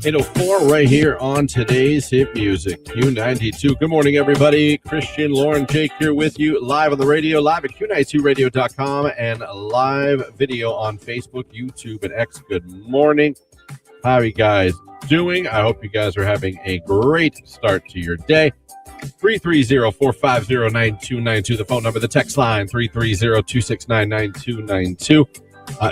S1: .804 right here on today's hit music, Q92. Good morning, everybody. Christian, Lauren, Jake here with you live on the radio, live at Q92radio.com, and live video on Facebook, YouTube, and X. Good morning. How are you guys doing? I hope you guys are having a great start to your day. 330-450-9292, the phone number, the text line, 330-269-9292.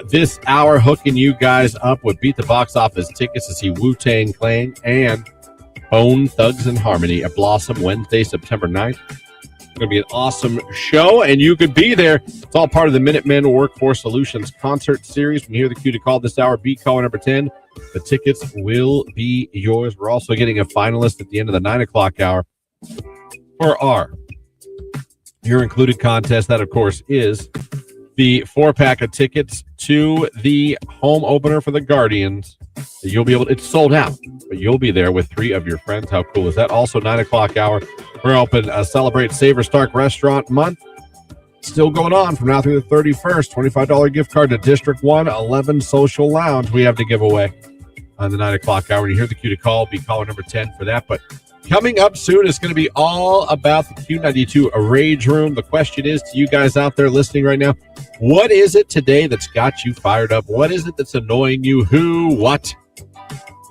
S1: This hour, hooking you guys up with Beat the Box Office tickets to see Wu-Tang Clan and Bone Thugs and Harmony at Blossom Wednesday, September 9th. It's going to be an awesome show, and you could be there. It's all part of the Minutemen Workforce Solutions concert series. When you hear the cue to call this hour, beat caller number 10. The tickets will be yours. We're also getting a finalist at the end of the 9 o'clock hour for our Your Included contest. That, of course, is the 4-pack of tickets to the home opener for the Guardians. You'll be able to, it's sold out, but you'll be there with 3 of your friends. How cool is that? Also, 9 o'clock hour, we're open Celebrate Savor Stark Restaurant Month. Still going on from now through the 31st. $25 gift card to District 1, 11 Social Lounge we have to give away on the 9 o'clock hour. When you hear the cue to call, be caller number 10 for that. But coming up soon is going to be all about the Q92 Rage Room. The question is to you guys out there listening right now, what is it today that's got you fired up? What is it that's annoying you? Who? What?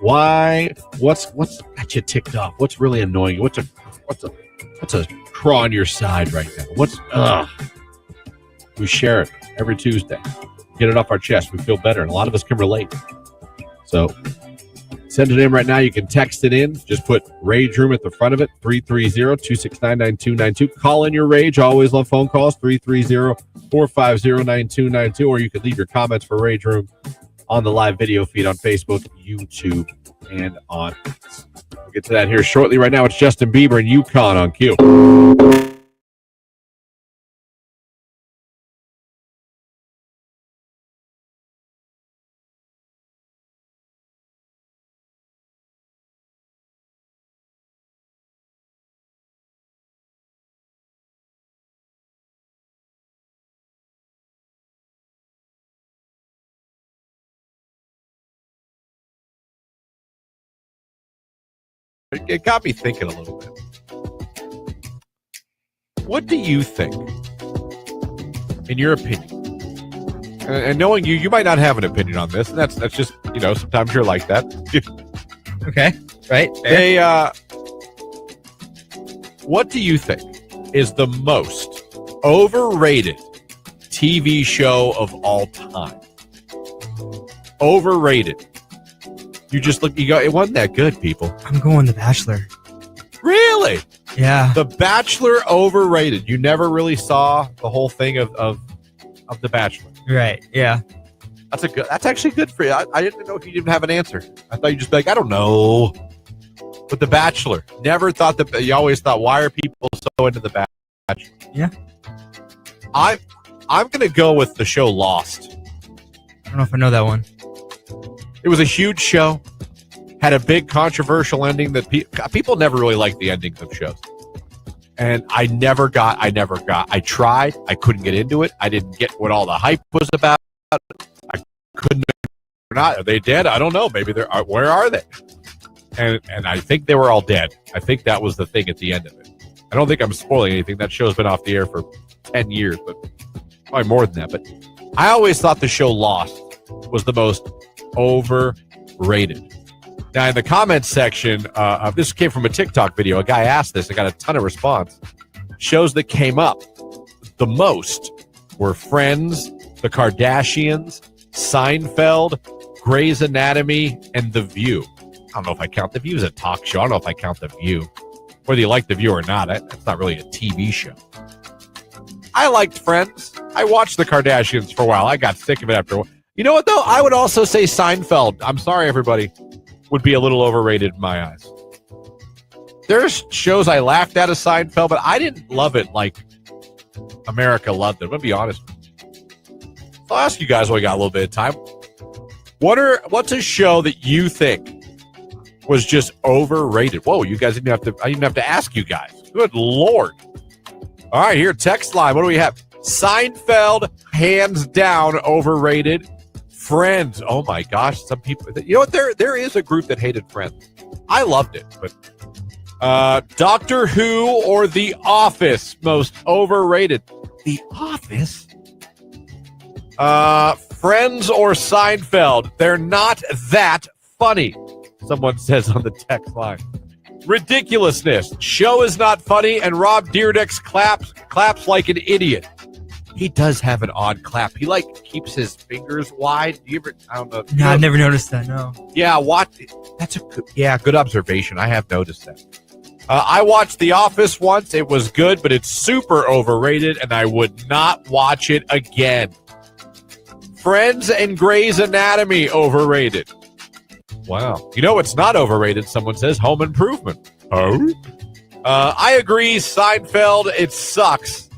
S1: Why? What's got you ticked off? What's really annoying you? What's a craw on your side right now? We share it every Tuesday. Get it off our chest. We feel better, and a lot of us can relate. So send it in right now. You can text it in. Just put Rage Room at the front of it, 330-269-9292. Call in your rage. I always love phone calls, 330-450-9292. Or you can leave your comments for Rage Room on the live video feed on Facebook, YouTube, and on X. We'll get to that here shortly. Right now, it's Justin Bieber and Yukon on Q. It got me thinking a little bit. What do you think, in your opinion? And knowing you, you might not have an opinion on this, and that's just, sometimes you're like that.
S4: Okay, right.
S1: What do you think is the most overrated TV show of all time? Overrated. You just look, it wasn't that good, people.
S4: I'm going The Bachelor.
S1: Really?
S4: Yeah.
S1: The Bachelor overrated. You never really saw the whole thing of The Bachelor.
S4: Right. Yeah.
S1: That's actually good for you. I didn't know if you didn't have an answer. I thought you'd just be like, I don't know. But The Bachelor. Never thought that. You always thought, why are people so into The Bachelor?
S4: Yeah.
S1: I'm going to go with the show Lost.
S4: I don't know if I know that one.
S1: It was a huge show, had a big controversial ending that people never really liked the endings of shows. And I tried. I couldn't get into it. I didn't get what all the hype was about. I couldn't, are they dead? I don't know. Maybe where are they? And I think they were all dead. I think that was the thing at the end of it. I don't think I'm spoiling anything. That show's been off the air for 10 years, but probably more than that. But I always thought the show Lost was the most overrated. Now, in the comments section, this came from a TikTok video. A guy asked this. I got a ton of response. Shows that came up the most were Friends, The Kardashians, Seinfeld, Grey's Anatomy, and The View. I don't know if I count The View as a talk show. I don't know if I count The View. Whether you like The View or not, it's not really a TV show. I liked Friends. I watched The Kardashians for a while. I got sick of it after a while. You know what, though? I would also say Seinfeld. I'm sorry, everybody. Would be a little overrated in my eyes. There's shows I laughed at of Seinfeld, but I didn't love it like America loved it. I'm going to be honest. I'll ask you guys while we got a little bit of time. What's a show that you think was just overrated? Whoa, you guys I didn't have to ask you guys. Good Lord. All right, here, text line. What do we have? Seinfeld, hands down, overrated. Friends. Oh my gosh, some people. You know what? There is a group that hated Friends. I loved it, but Doctor Who or The Office, most overrated. The Office. Friends or Seinfeld. They're not that funny. Someone says on the text line. Ridiculousness. Show is not funny, and Rob Dyrdek's claps like an idiot. He does have an odd clap. He keeps his fingers wide. Do you ever? I don't know.
S4: No, I've never noticed that. No.
S1: Yeah, that's good observation. I have noticed that. I watched The Office once. It was good, but it's super overrated, and I would not watch it again. Friends and Grey's Anatomy overrated. Wow. You know what's not overrated? Someone says Home Improvement. Oh? I agree. Seinfeld. It sucks.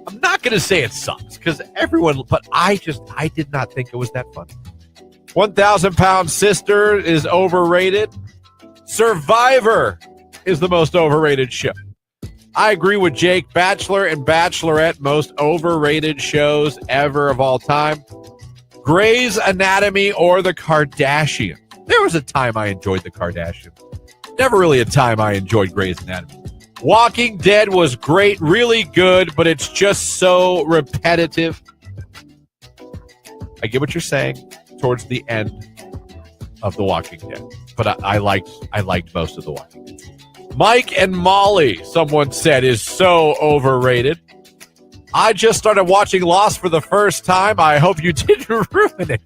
S1: I'm not going to say it sucks because but I did not think it was that funny. 1,000 Pound Sister is overrated. Survivor is the most overrated show. I agree with Jake. Bachelor and Bachelorette, most overrated shows ever of all time. Grey's Anatomy or The Kardashians. There was a time I enjoyed The Kardashians. Never really a time I enjoyed Grey's Anatomy. Walking Dead was great, really good, but it's just so repetitive. I get what you're saying towards the end of The Walking Dead, but I liked most of The Walking Dead. Mike and Molly, someone said, is so overrated. I just started watching Lost for the first time. I hope you didn't ruin it.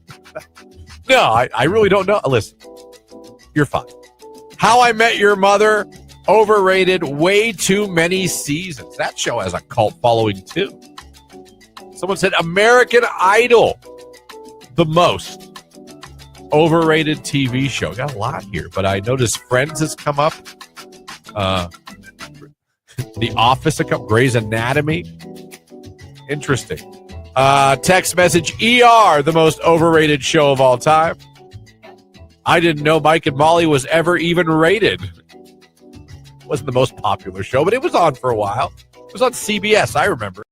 S1: No, I really don't know. Listen, you're fine. How I Met Your Mother, overrated, way too many seasons. That show has a cult following, too. Someone said American Idol, the most overrated TV show. Got a lot here, but I noticed Friends has come up. The Office, Grey's Anatomy. Interesting. Text message, ER, the most overrated show of all time. I didn't know Mike and Molly was ever even rated. Wasn't the most popular show, but it was on for a while. It was on CBS, I remember.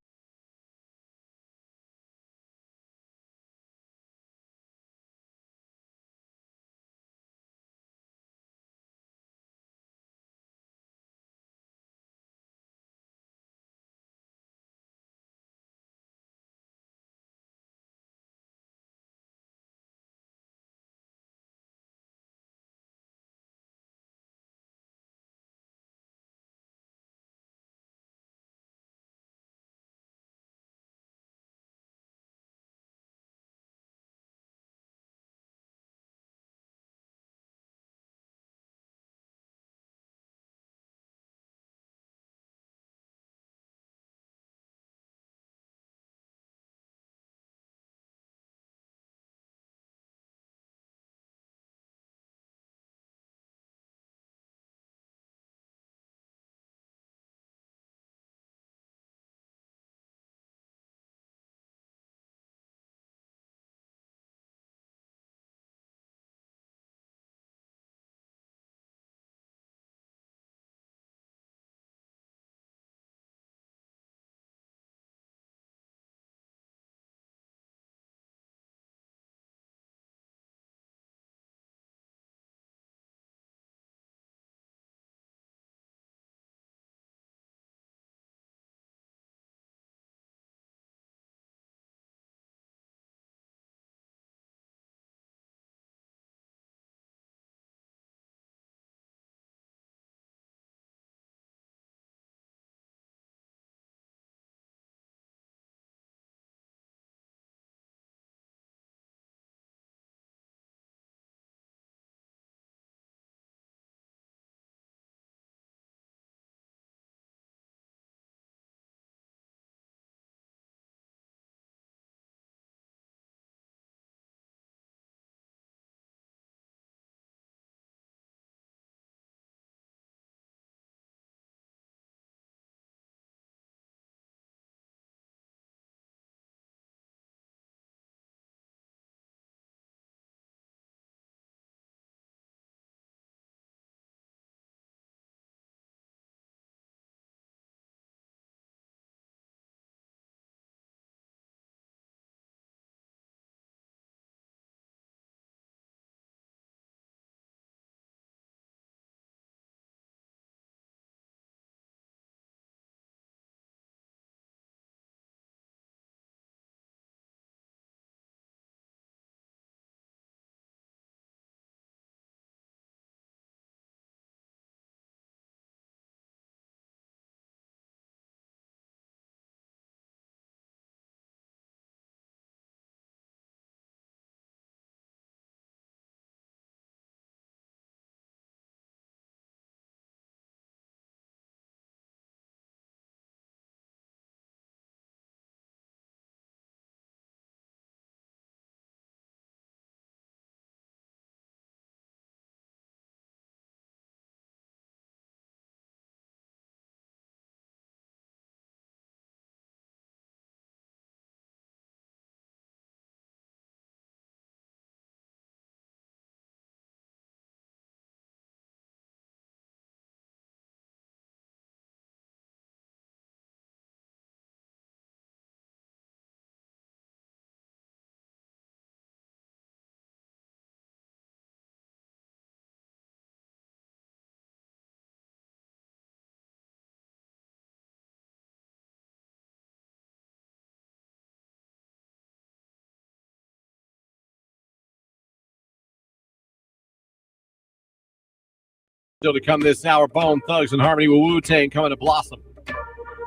S1: Still to come this hour, Bone Thugs and Harmony with Wu-Tang coming to Blossom.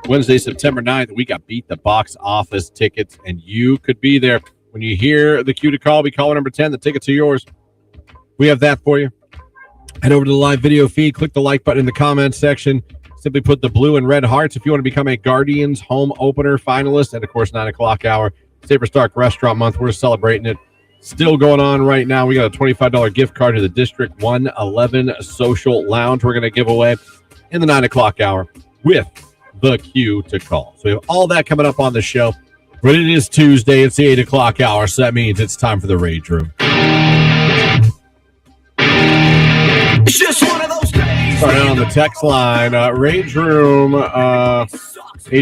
S1: Wednesday, September 9th, we got Beat the Box Office tickets, and you could be there. When you hear the cue to call, be caller number 10. The tickets are yours. We have that for you. Head over to the live video feed. Click the like button in the comments section. Simply put the blue and red hearts if you want to become a Guardians home opener finalist. And, of course, 9 o'clock hour, Saber Stark Restaurant Month. We're celebrating it. Still going on right now. We got a $25 gift card to the District 111 Social Lounge we're going to give away in the 9 o'clock hour with the cue to call. So we have all that coming up on the show. But it is Tuesday. It's the 8 o'clock hour, so that means it's time for the Rage Room. It's just one of those days. Starting on the text line, Rage Room, a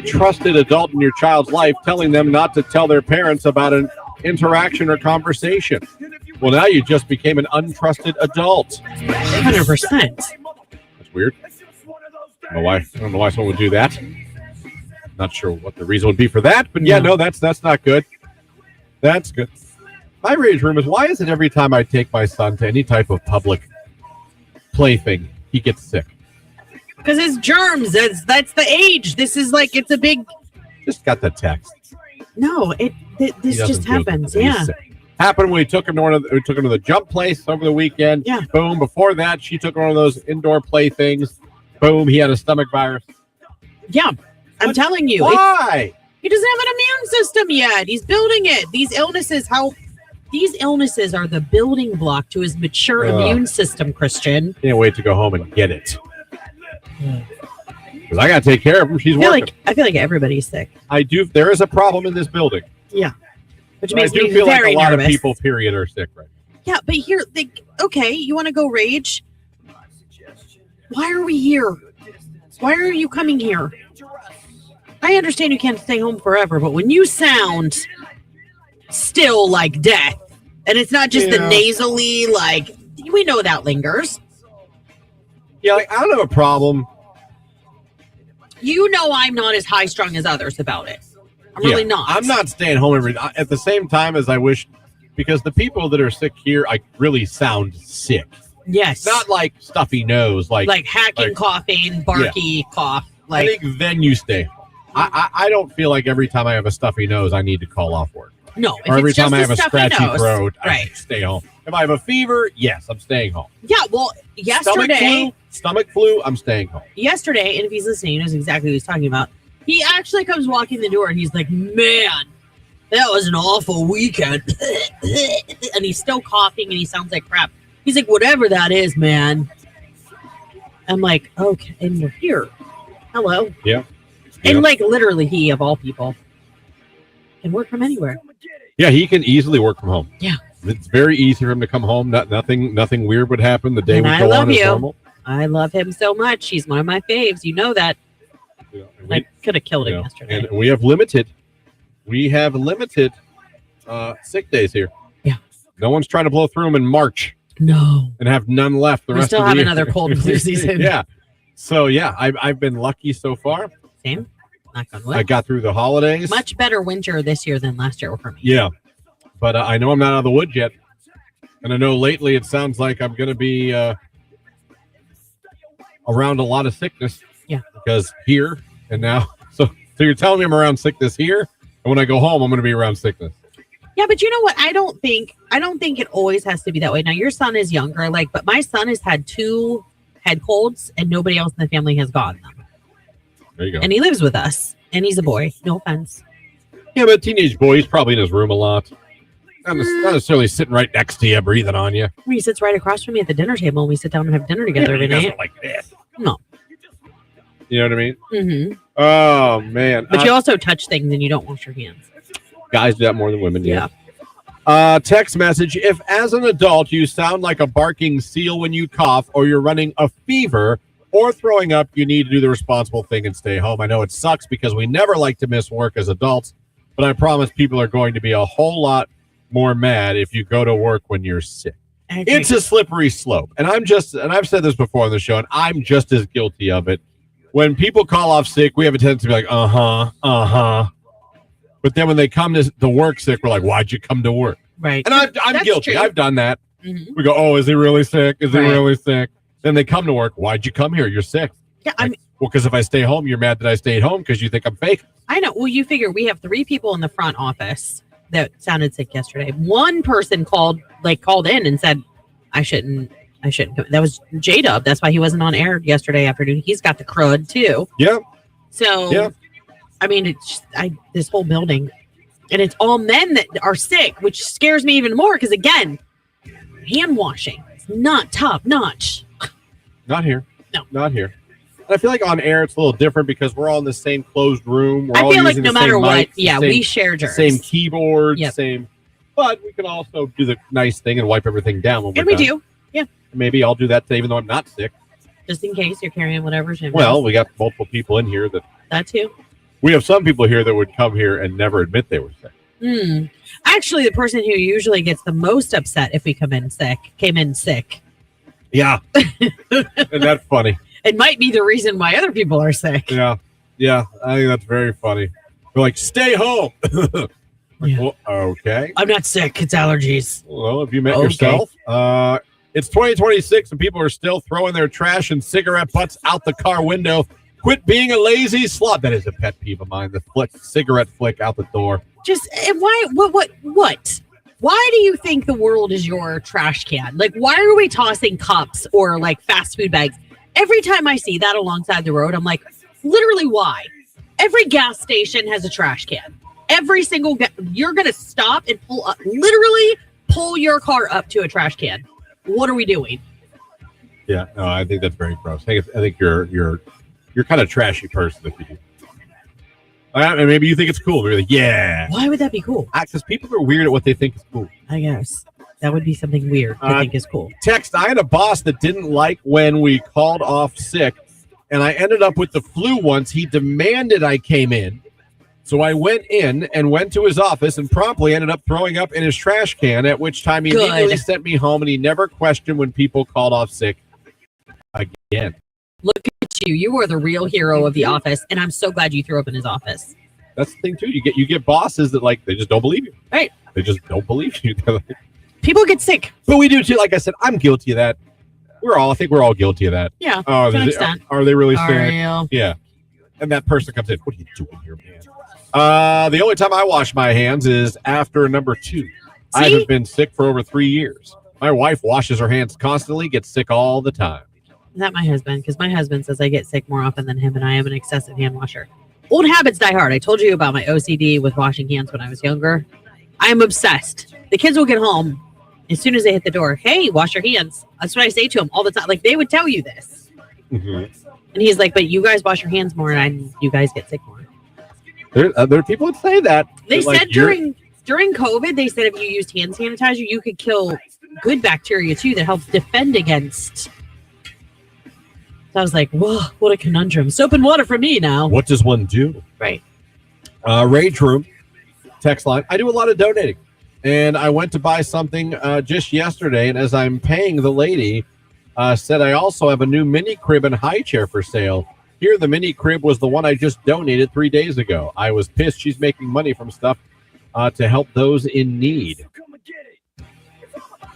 S1: trusted adult in your child's life telling them not to tell their parents about an interaction or conversation. Well, now you just became an untrusted adult.
S2: 100%.
S1: That's weird. I don't know why someone would do that. Not sure what the reason would be for that, but no, that's not good. That's good. My Rage Room is, why is it every time I take my son to any type of public plaything, he gets sick?
S2: Because it's germs. That's the age. This is like, it's a big...
S1: Just got the text.
S2: No, this just happens. Yeah.
S1: Happened when we took him to the jump place over the weekend.
S2: Yeah.
S1: Boom. Before that, she took one of those indoor playthings. Boom. He had a stomach virus.
S2: Yeah. I'm telling you.
S1: Why?
S2: He doesn't have an immune system yet. He's building it. These illnesses are the building block to his mature immune system, Christian.
S1: Can't wait to go home and get it. Because I got to take care of him. She's working.
S2: I feel like everybody's sick.
S1: I do. There is a problem in this building.
S2: Yeah. Which
S1: makes me feel like a lot of people, period, are sick right now.
S2: Yeah, but here, okay, you want to go rage? Why are we here? Why are you coming here? I understand you can't stay home forever, but when you sound still like death, and it's not just the nasally, like, we know that lingers.
S1: Yeah, like, I don't have a problem.
S2: You know I'm not as high-strung as others about it. I'm really not.
S1: I'm not staying home at the same time as I wish, because the people that are sick here, I really sound sick.
S2: Yes.
S1: Not like stuffy nose, like
S2: hacking, coughing, barky cough.
S1: I think then you stay home. I don't feel like every time I have a stuffy nose, I need to call off work.
S2: No.
S1: Or every time I have a scratchy throat,
S2: right.
S1: I stay home. If I have a fever, yes, I'm staying home.
S2: Yeah, well, yesterday.
S1: Stomach flu, I'm staying home.
S2: Yesterday, and if he's listening, he knows exactly what he's talking about. He actually comes walking the door and he's like, man, that was an awful weekend. And he's still coughing and he sounds like crap. He's like, whatever that is, man. I'm like, okay, and we're here. Hello.
S1: Yeah.
S2: And like literally he, of all people, can work from anywhere.
S1: Yeah, he can easily work from home.
S2: Yeah.
S1: It's very easy for him to come home. Nothing weird would happen. The day would go on as normal.
S2: I love him so much. He's one of my faves. You know that. I could have killed him yesterday.
S1: And we have limited sick days here.
S2: Yeah.
S1: No one's trying to blow through them in March.
S2: No.
S1: And have none left the rest of the year.
S2: We still have another cold and flu season.
S1: Yeah. So, yeah, I've been lucky so far.
S2: Same. Knock on wood.
S1: I got through the holidays.
S2: Much better winter this year than last year for me.
S1: Yeah. But I know I'm not out of the woods yet. And I know lately it sounds like I'm going to be around a lot of sickness.
S2: Yeah.
S1: Because here and now. So you're telling me I'm around sickness here? And when I go home, I'm going to be around sickness.
S2: Yeah, but you know what? I don't think it always has to be that way. Now, your son is younger, but my son has had 2 head colds and nobody else in the family has gotten them.
S1: There you go.
S2: And he lives with us and he's a boy. No offense.
S1: Yeah, but a teenage boy, he's probably in his room a lot. Not necessarily sitting right next to you, breathing on you.
S2: He sits right across from me at the dinner table and we sit down and have dinner together every night.
S1: Like this.
S2: No.
S1: You know what I mean?
S2: Mm-hmm.
S1: Oh, man.
S2: But you also touch things and you don't wash your hands.
S1: Guys do that more than women do.
S2: Yeah.
S1: Text message. If as an adult you sound like a barking seal when you cough or you're running a fever or throwing up, you need to do the responsible thing and stay home. I know it sucks because we never like to miss work as adults, but I promise people are going to be a whole lot more mad if you go to work when you're sick. It's a slippery slope. And I've said this before on the show, and I'm just as guilty of it. When people call off sick, we have a tendency to be like, uh-huh. But then when they come to work sick, we're like, why'd you come to work?
S2: Right.
S1: And I'm guilty.
S2: True.
S1: I've done that.
S2: Mm-hmm.
S1: We go, oh, is he really sick? Is he really sick? Then they come to work. Why'd you come here? You're sick.
S2: Yeah, I mean,
S1: well, because if I stay home, you're mad that I stayed home because you think I'm fake.
S2: I know. Well, you figure we have 3 people in the front office that sounded sick yesterday. One person called in and said, I shouldn't come. That was J-Dub. That's why he wasn't on air yesterday afternoon. He's got the crud too.
S1: Yeah.
S2: So,
S1: yeah.
S2: I mean, this whole building, and it's all men that are sick, which scares me even more because, again, hand washing is not top notch.
S1: Not here.
S2: No.
S1: Not here. And I feel like on air it's a little different because we're all in the same closed room.
S2: I feel like no matter what, we share germs.
S1: Same keyboard,
S2: Yep.
S1: same. But we can also do the nice thing and wipe everything down when we're
S2: And we
S1: done.
S2: do. Yeah.
S1: Maybe I'll do that today, even though I'm not sick.
S2: Just in case you're carrying whatever.
S1: Well, we got multiple people in here
S2: that too.
S1: we have some people here that would come here and never admit they were sick.
S2: Actually, the person who usually gets the most upset if we came in sick.
S1: Yeah. Isn't that funny?
S2: It might be the reason why other people are sick.
S1: Yeah. Yeah. I think that's very funny. They're like, stay home.
S2: Yeah.
S1: Well, okay.
S2: I'm not sick. It's allergies.
S1: Well, have you met
S2: Okay.
S1: yourself? It's 2026 and people are still throwing their trash and cigarette butts out the car window. Quit being a lazy slut. That is a pet peeve of mine. The cigarette flick out the door.
S2: Just why? What? Why do you think the world is your trash can? Like, why are we tossing cups or like fast food bags? Every time I see that alongside the road, I'm like, literally, why? Every gas station has a trash can. Every single you're gonna stop and pull your car up to a trash can. What are we doing?
S1: Yeah, no, I think that's very gross. I think you're kind of trashy person if you do. And maybe you think it's cool. You're like, yeah.
S2: Why would that be cool?
S1: Because people are weird at what they think is cool.
S2: I guess that would be something weird to think is cool.
S1: Text, I had a boss that didn't like when we called off sick, and I ended up with the flu once. He demanded I came in. So I went in and went to his office and promptly ended up throwing up in his trash can, at which time he immediately sent me home, and he never questioned when people called off sick again.
S2: Look at you. You are the real hero of the office, and I'm so glad you threw up in his office.
S1: That's the thing, too. You get bosses that, like, they just don't believe you.
S2: Right.
S1: They just don't believe you.
S2: People get sick.
S1: But we do, too. Like I said, I'm guilty of that. I think we're all guilty of that.
S2: Yeah,
S1: to an extent. Are they really sick?
S2: You?
S1: Yeah. And that person comes in, what are you doing here, man? The only time I wash my hands is after number 2. I have been sick for over 3 years. My wife washes her hands constantly, gets sick all the time.
S2: Not my husband, because my husband says I get sick more often than him, and I am an excessive hand washer. Old habits die hard. I told you about my OCD with washing hands when I was younger. I am obsessed. The kids will get home as soon as they hit the door. Hey, wash your hands. That's what I say to them all the time. Like, they would tell you this.
S1: Mm-hmm.
S2: And he's like, but you guys wash your hands more, and you guys get sick more.
S1: There are people that say that.
S2: They
S1: said
S2: like, during COVID, they said if you used hand sanitizer, you could kill good bacteria, too, that helps defend against. So I was like, whoa, what a conundrum. Soap and water for me now.
S1: What does one do?
S2: Right.
S1: Rage Room, text line. I do a lot of donating. And I went to buy something just yesterday, and as I'm paying the lady, said I also have a new mini crib and high chair for sale. Here, the mini crib was the one I just donated 3 days ago. I was pissed she's making money from stuff to help those in need.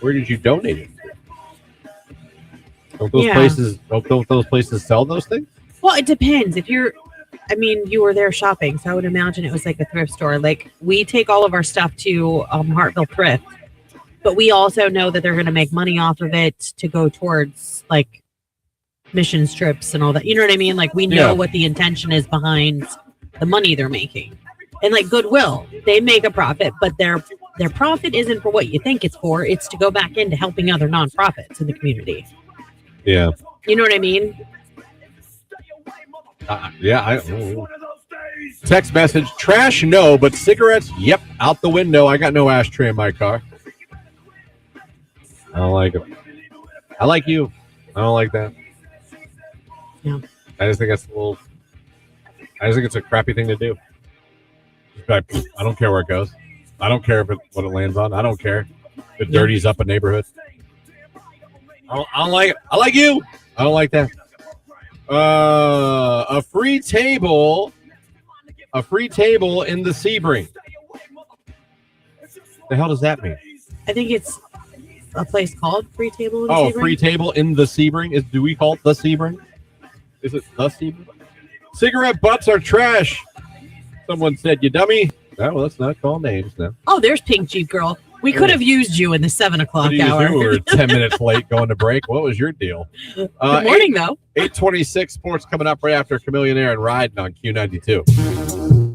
S1: Where did you donate it? Don't those places sell those things?
S2: Well, it depends. You were there shopping, so I would imagine it was like a thrift store. Like, we take all of our stuff to Hartville Thrift, but we also know that they're going to make money off of it to go towards like mission trips and all that. You know what I mean? Like, we know what the intention is behind the money they're making. And like Goodwill, they make a profit, but their profit isn't for what you think it's for. It's to go back into helping other nonprofits in the community.
S1: Yeah.
S2: You know what I mean?
S1: Text message, trash, no, but cigarettes, yep, out the window. I got no ashtray in my car. I don't like it. I like you. I don't like that.
S2: Yeah.
S1: I just think it's a crappy thing to do. Like, I don't care where it goes. I don't care what it lands on. I don't care if it dirties up a neighborhood. I don't like it. I like you. I don't like that. A free table in the Sebring. The hell does that mean?
S2: I think it's a place called Free Table in
S1: Oh,
S2: Sebring?
S1: free table in the Sebring. Do we call it the Sebring? Is it the Sebring? Cigarette butts are trash. Someone said, "You dummy." Oh, well, let's not call names now.
S2: Oh, there's Pink Jeep Girl. We could have used you in the 7
S1: What
S2: o'clock
S1: do you
S2: hour.
S1: do? We were 10 minutes late going to break. What was your deal?
S2: Good morning, though.
S1: 8:26 sports coming up right after Chameleonaire and Riding on Q92.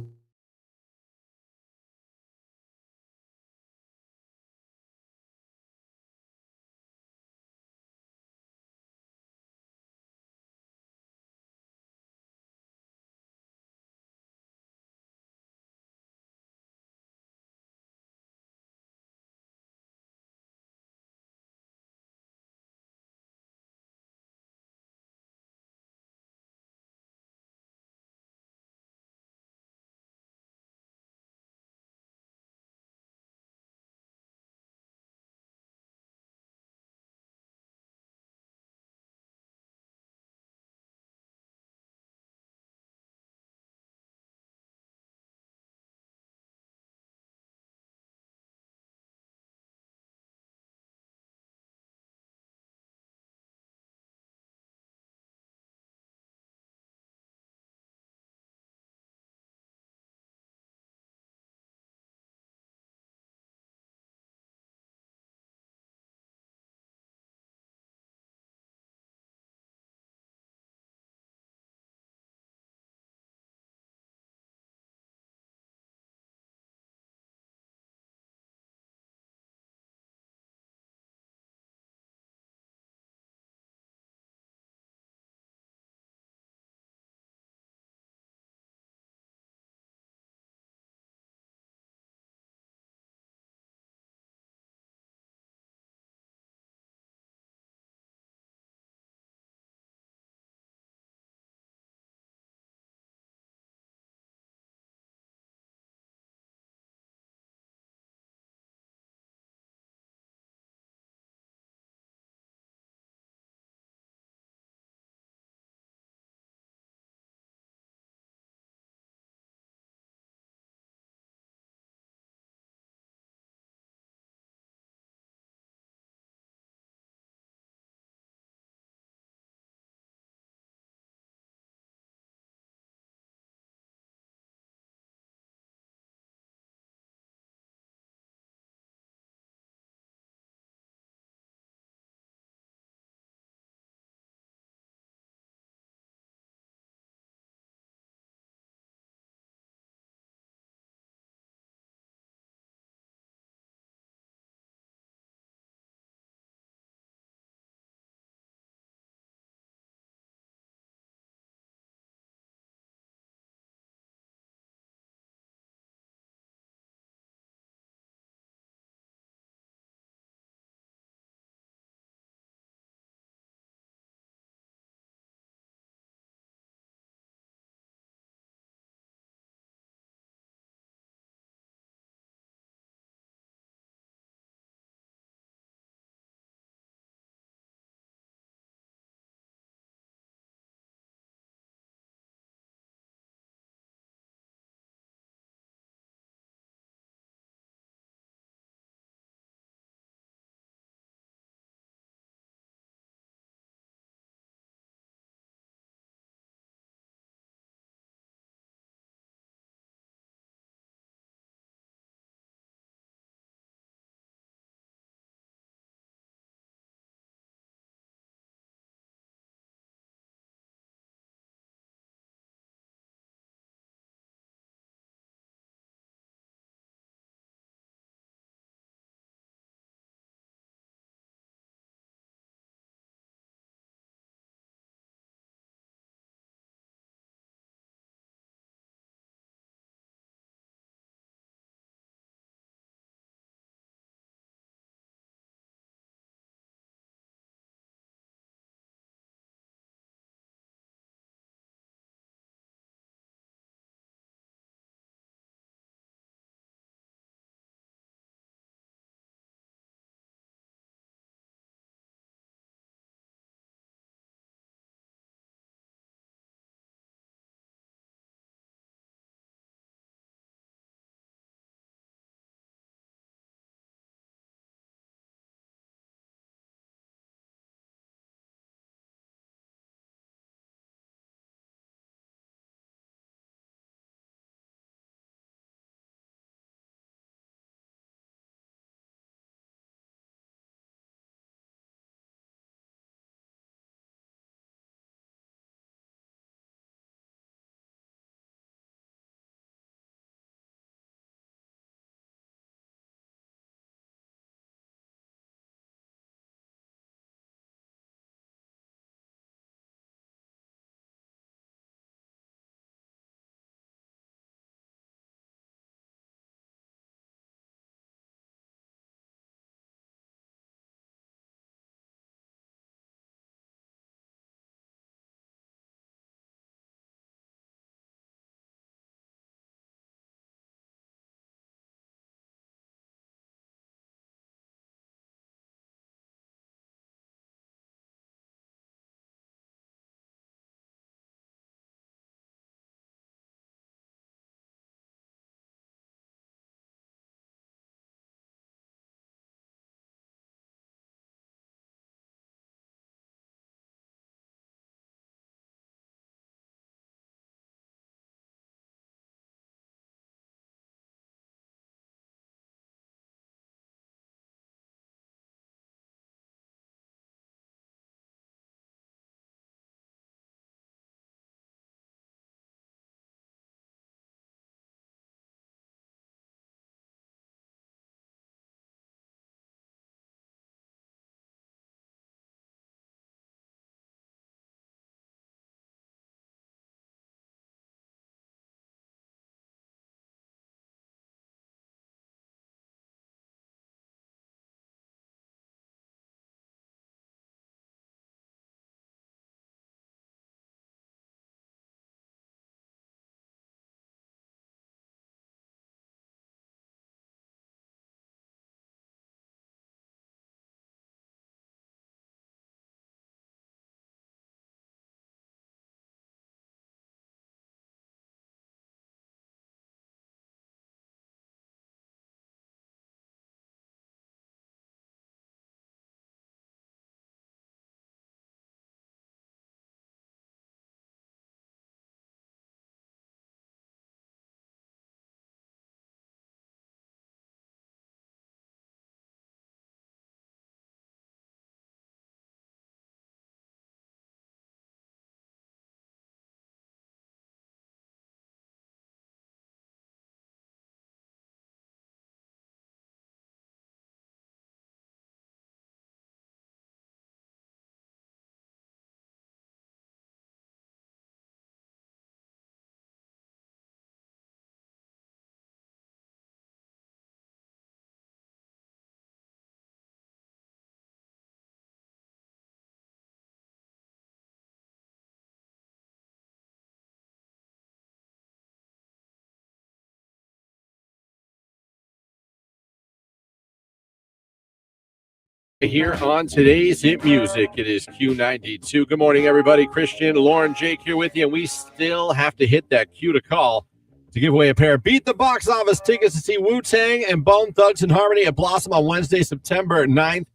S1: Here on today's Hit Music, it is Q92. Good morning, everybody. Christian, Lauren, Jake here with you, and we still have to hit that Q to call to give away a pair of Beat the Box Office tickets to see Wu-Tang and Bone Thugs and Harmony at Blossom on Wednesday, September 9th,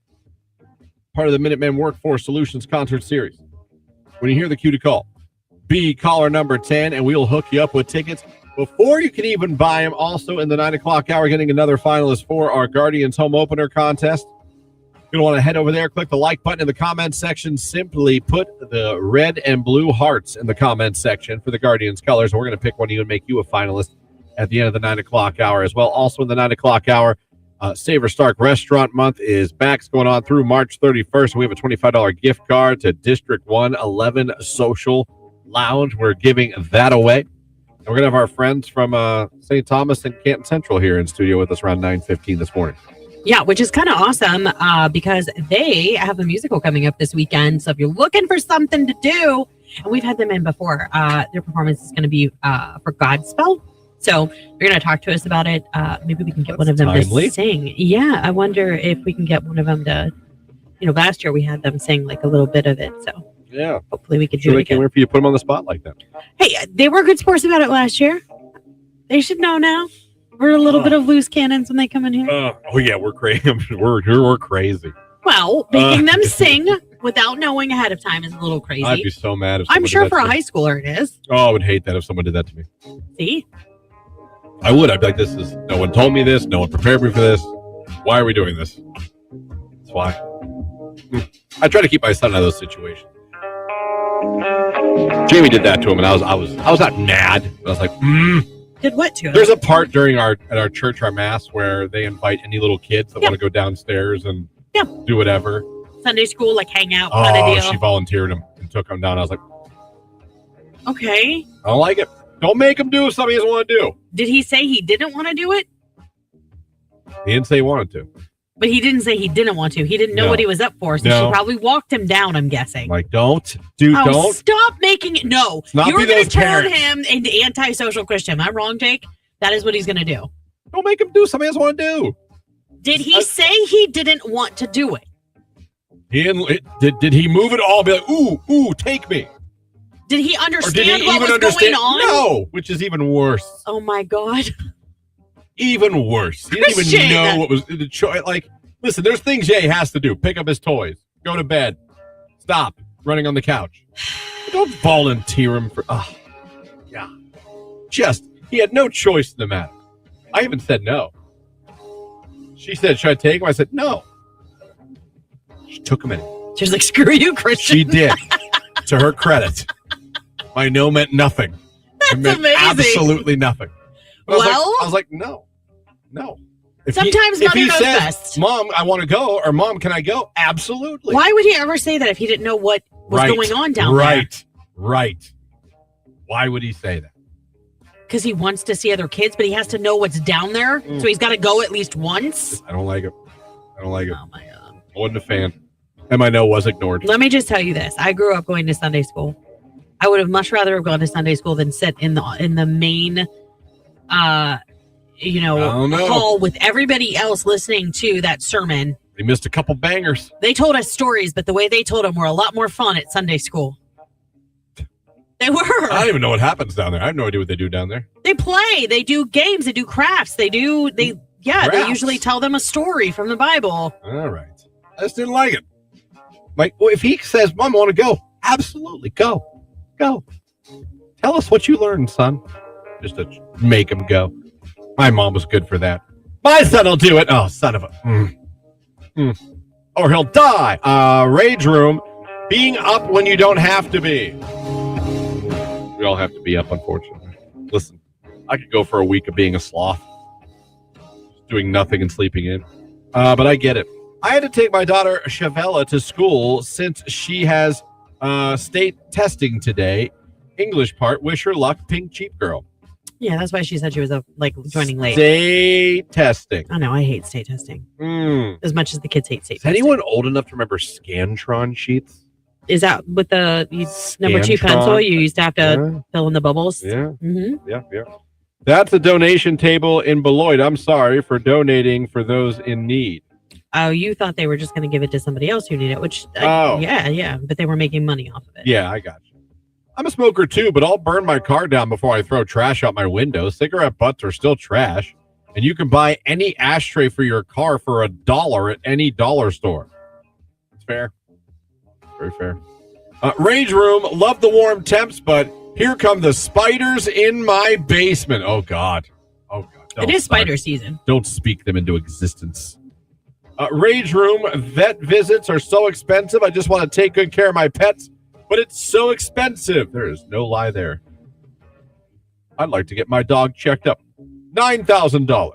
S1: part of the Minutemen Workforce Solutions Concert Series. When you hear the Q to call, be caller number 10, and we'll hook you up with tickets before you can even buy them. Also, in the 9 o'clock hour, getting another finalist for our Guardians Home Opener contest. You're going to want to head over there, click the like button in the comments section. Simply put the red and blue hearts in the comments section for the Guardians colors. We're going to pick one of you and make you a finalist at the end of the 9 o'clock hour as well. Also in the 9 o'clock hour, Savor Stark Restaurant Month is back. It's going on through March 31st. We have a $25 gift card to District 111 Social Lounge. We're giving that away. And we're going to have our friends from St. Thomas and Canton Central here in studio with us around 9:15 this morning.
S2: Yeah, which is kind of awesome because they have a musical coming up this weekend. So if you're looking for something to do, and we've had them in before, their performance is going to be for Godspell. So they're going to talk to us about it. Maybe we can get one of them to sing. Yeah, I wonder if we can get one of them to, last year we had them sing like a little bit of it. So
S1: yeah,
S2: hopefully we could do it again.
S1: Can't wait for you to put them on the spot like that.
S2: Hey, they were good sports about it last year. They should know now. We're a little bit of loose cannons when they come in here.
S1: Oh yeah, we're crazy. we're crazy.
S2: Well, making them sing without knowing ahead of time is a little crazy.
S1: I'd be so mad if
S2: I'm sure for a high schooler it is.
S1: Oh, I would hate that if someone did that to me.
S2: See?
S1: I would. I'd be like, no one told me this. No one prepared me for this. Why are we doing this? That's why. I try to keep my son out of those situations. Jamie did that to him, and I was not mad. But I was like,
S2: Did what to him?
S1: There's a part at our church, our mass, where they invite any little kids that want to go downstairs and do whatever.
S2: Sunday school, like hang out kind of deal.
S1: She volunteered him and took him down. I was like,
S2: okay.
S1: I don't like it. Don't make him do something he doesn't want to do.
S2: Did he say he didn't want to do it?
S1: He didn't say he wanted to.
S2: But he didn't say he didn't want to. He didn't know what he was up for, so she probably walked him down, I'm guessing.
S1: Like, don't.
S2: Stop making it. No. You're going to turn him into antisocial Christian. Am I wrong, Jake? That is what he's going to do.
S1: Don't make him do something he doesn't want to do.
S2: Did he say he didn't want to do it?
S1: Did he move at all? Be like, ooh, take me.
S2: Did he understand what was going on?
S1: No, which is even worse.
S2: Oh, my God.
S1: Even worse. He didn't even know what was the choice. Like, listen, there's things Jay has to do. Pick up his toys. Go to bed. Stop running on the couch. Don't volunteer him for... yeah. He had no choice in the matter. I even said no. She said, should I take him? I said, no. She took him in.
S2: She was like, screw you, Christian.
S1: She did. To her credit. My no meant nothing.
S2: That's
S1: it meant
S2: amazing.
S1: Absolutely nothing. But I was like, no.
S2: Sometimes mother knows best.
S1: Mom, I want to go, or Mom, can I go? Absolutely.
S2: Why would he ever say that if he didn't know what was going on down there?
S1: Right. Why would he say that?
S2: Because he wants to see other kids, but he has to know what's down there, so he's got to go at least once.
S1: I don't like it. Oh my God. I wasn't a fan. And my no was ignored.
S2: Let me just tell you this. I grew up going to Sunday school. I would have much rather have gone to Sunday school than sit in the main hall with everybody else listening to that sermon.
S1: They missed a couple bangers.
S2: They told us stories, but the way they told them were a lot more fun at Sunday school. They were.
S1: I don't even know what happens down there. I have no idea what they do down there.
S2: They play. They do games. They do crafts. They usually tell them a story from the Bible.
S1: All right. I just didn't like it. Like, well, if he says, Mom, I want to go. Absolutely. Go. Tell us what you learned, son. Just to make him go. My mom was good for that. My son will do it. Oh, son of a... Or he'll die. Rage room. Being up when you don't have to be. We all have to be up, unfortunately. Listen, I could go for a week of being a sloth. Doing nothing and sleeping in. But I get it. I had to take my daughter, Shavella, to school since she has state testing today. English part. Wish her luck, pink cheap girl.
S2: Yeah, that's why she said she was joining late.
S1: State testing.
S2: I know, I hate state testing. As much as the kids hate state testing.
S1: Is anyone old enough to remember Scantron sheets?
S2: Is that with the number 2 pencil? You used to have to fill in the bubbles?
S1: Yeah. Yeah. That's a donation table in Beloit. I'm sorry for donating for those in need.
S2: Oh, you thought they were just going to give it to somebody else who needed it, which, yeah, but they were making money off of it.
S1: Yeah, I got you. I'm a smoker too, but I'll burn my car down before I throw trash out my window. Cigarette butts are still trash, and you can buy any ashtray for your car for $1 at any dollar store. It's fair. Very fair. Rage room, love the warm temps, but here come the spiders in my basement. Oh, God. Oh, God.
S2: It is spider season.
S1: Don't speak them into existence. Rage room, vet visits are so expensive. I just want to take good care of my pets, but it's so expensive. There is no lie there. I'd like to get my dog checked up. $9,000.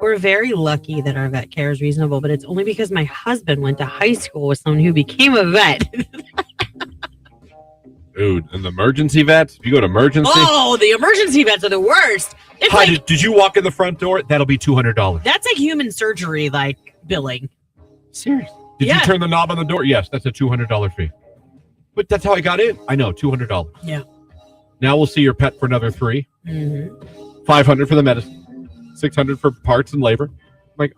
S2: We're very lucky that our vet care is reasonable, but it's only because my husband went to high school with someone who became a vet.
S1: Dude, an emergency vet? If you go to emergency?
S2: Oh, the emergency vets are the worst. It's
S1: Hi,
S2: like,
S1: did you walk in the front door? That'll be $200.
S2: that's like human surgery, like billing.
S1: Serious? Did you turn the knob on the door? Yes, that's a $200 fee. But that's how I got in. I know, $200.
S2: Yeah.
S1: Now we'll see your pet for another $3.
S2: Mm-hmm.
S1: $500 for the medicine. $600 for parts and labor. I'm like,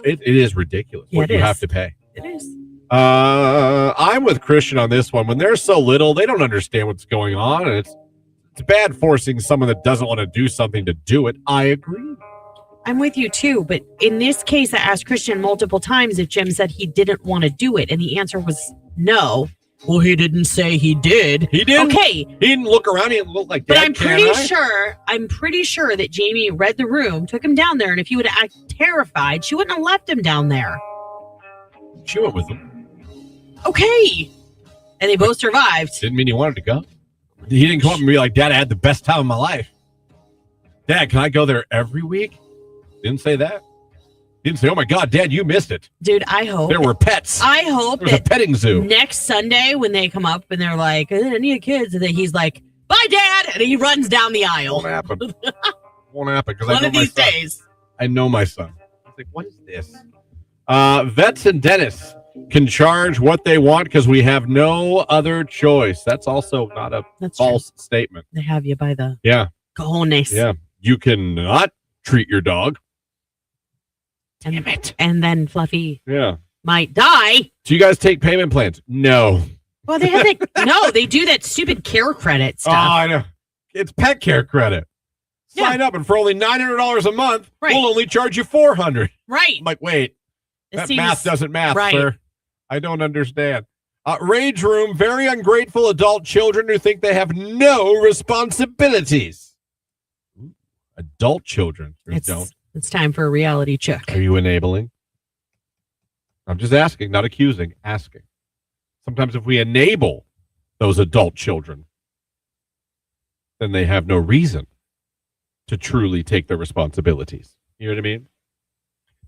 S1: it is ridiculous what you have to pay.
S2: It is.
S1: I'm with Christian on this one. When they're so little, they don't understand what's going on, and it's bad forcing someone that doesn't want to do something to do it. I agree.
S2: I'm with you too, but in this case, I asked Christian multiple times if Jim said he didn't want to do it, and the answer was no. Well, he didn't say he did.
S1: He didn't.
S2: Okay.
S1: He didn't look around. He didn't look like that.
S2: But I'm pretty sure that Jamie read the room, took him down there, and if he would have acted terrified, she wouldn't have left him down there.
S1: She went with him.
S2: Okay. And they both survived.
S1: Didn't mean he wanted to go. He didn't come up and be like, Dad, I had the best time of my life. Dad, can I go there every week? Didn't say that. Didn't say, oh my God, Dad, you missed it.
S2: Dude, I hope.
S1: There were pets.
S2: I hope
S1: there was a petting zoo.
S2: Next Sunday when they come up and they're like, I need kids, and then he's like, bye, Dad. And he runs down the aisle.
S1: Won't happen. Won't happen. Because
S2: One of these days.
S1: I know my son. I was like, what is this? Vets and dentists can charge what they want because we have no other choice. That's also not a false statement.
S2: They have you by the cojones.
S1: Yeah. You cannot treat your dog.
S2: Damn it. And then Fluffy might die.
S1: Do you guys take payment plans? No.
S2: Well, they have they do that stupid care credit stuff.
S1: Oh, I know. It's pet care credit. Sign up, and for only $900 a month, we'll only charge you $400.
S2: Right.
S1: I'm like, wait, math doesn't math, sir. I don't understand. Rage room, very ungrateful adult children who think they have no responsibilities. Adult children who don't.
S2: It's time for a reality check.
S1: Are you enabling? I'm just asking, not accusing, asking. Sometimes if we enable those adult children, then they have no reason to truly take their responsibilities. You know what I mean?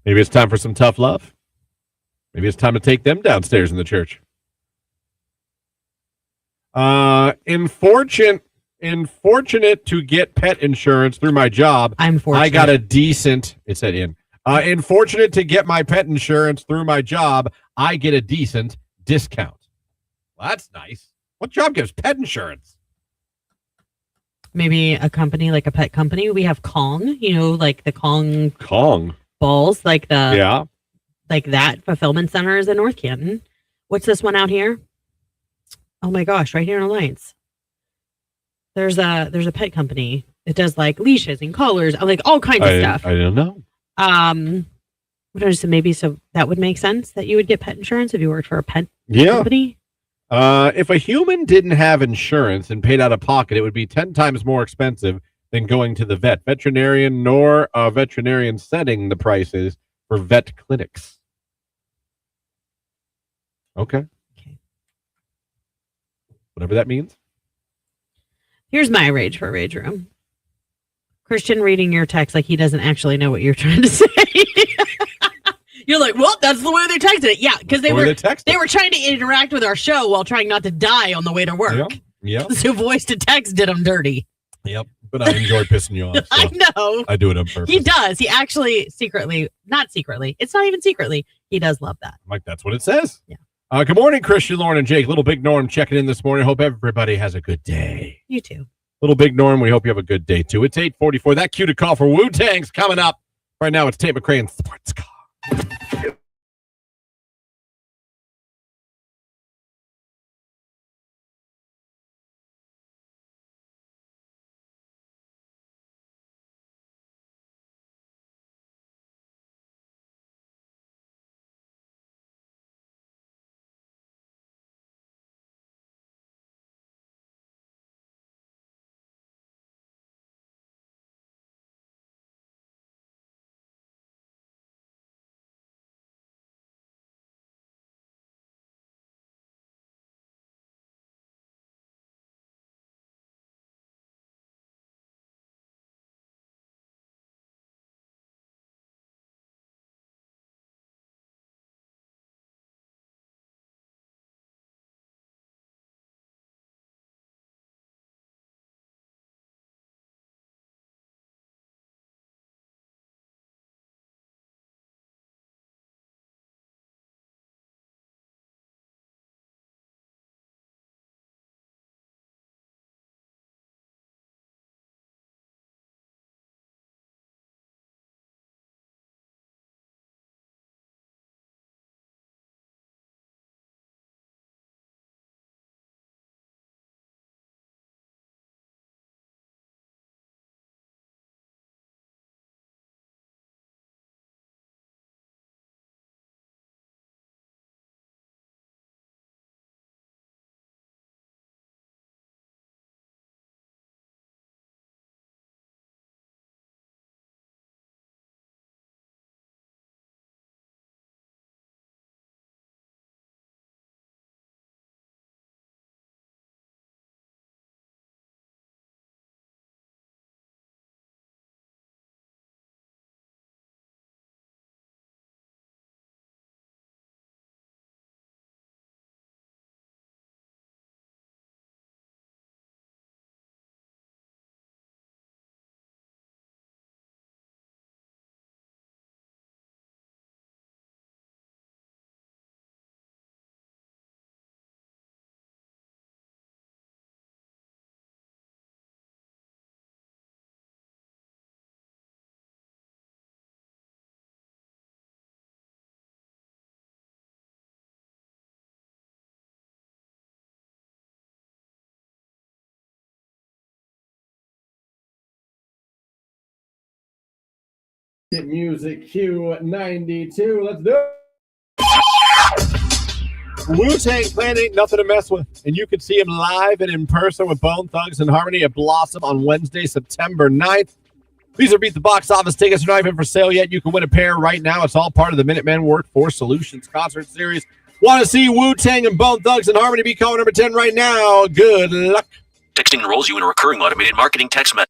S1: Maybe it's time for some tough love. Maybe it's time to take them downstairs in the church. Unfortunate to get pet insurance through my job.
S2: I'm fortunate.
S1: I got a decent, it said in. Unfortunate to get my pet insurance through my job. I get a decent discount. Well, that's nice. What job gives pet insurance?
S2: Maybe a company, like a pet company. We have Kong, like the Kong balls, like like that fulfillment center is in North Canton. What's this one out here? Oh my gosh, right here in Alliance. There's a pet company. It does like leashes and collars, like all kinds of stuff.
S1: I don't know.
S2: Maybe so that would make sense that you would get pet insurance if you worked for a pet company.
S1: If a human didn't have insurance and paid out of pocket, it would be 10 times more expensive than going to the veterinarian, nor a veterinarian setting the prices for vet clinics. Okay. Whatever that means.
S2: Here's my rage for Rage Room. Christian reading your text like he doesn't actually know what you're trying to say. You're like, well, that's the way they texted it. Yeah, because they were trying to interact with our show while trying not to die on the way to work.
S1: Yep.
S2: So voice to text did them dirty.
S1: Yep. But I enjoy pissing you off. So
S2: I know.
S1: I do it on purpose.
S2: He does. He actually not secretly. It's not even secretly. He does love that.
S1: I'm like, that's what it says.
S2: Yeah.
S1: Good morning, Christian, Lauren, and Jake. Little Big Norm checking in this morning. Hope everybody has a good day.
S2: You too.
S1: Little Big Norm, we hope you have a good day, too. It's 8:44. That cue to call for Wu-Tang's coming up. Right now, it's Tate McRae and Sports Car. Get music Q92. Let's do it. Wu-Tang Clan ain't nothing to mess with. And you can see him live and in person with Bone Thugs and Harmony at Blossom on Wednesday, September 9th. These are Beat the Box Office tickets. They're not even for sale yet. You can win a pair right now. It's all part of the Minutemen Workforce Solutions concert series. Want to see Wu-Tang and Bone Thugs and Harmony be caller number 10 right now? Good luck.
S5: Texting enrolls you in a recurring automated marketing text message.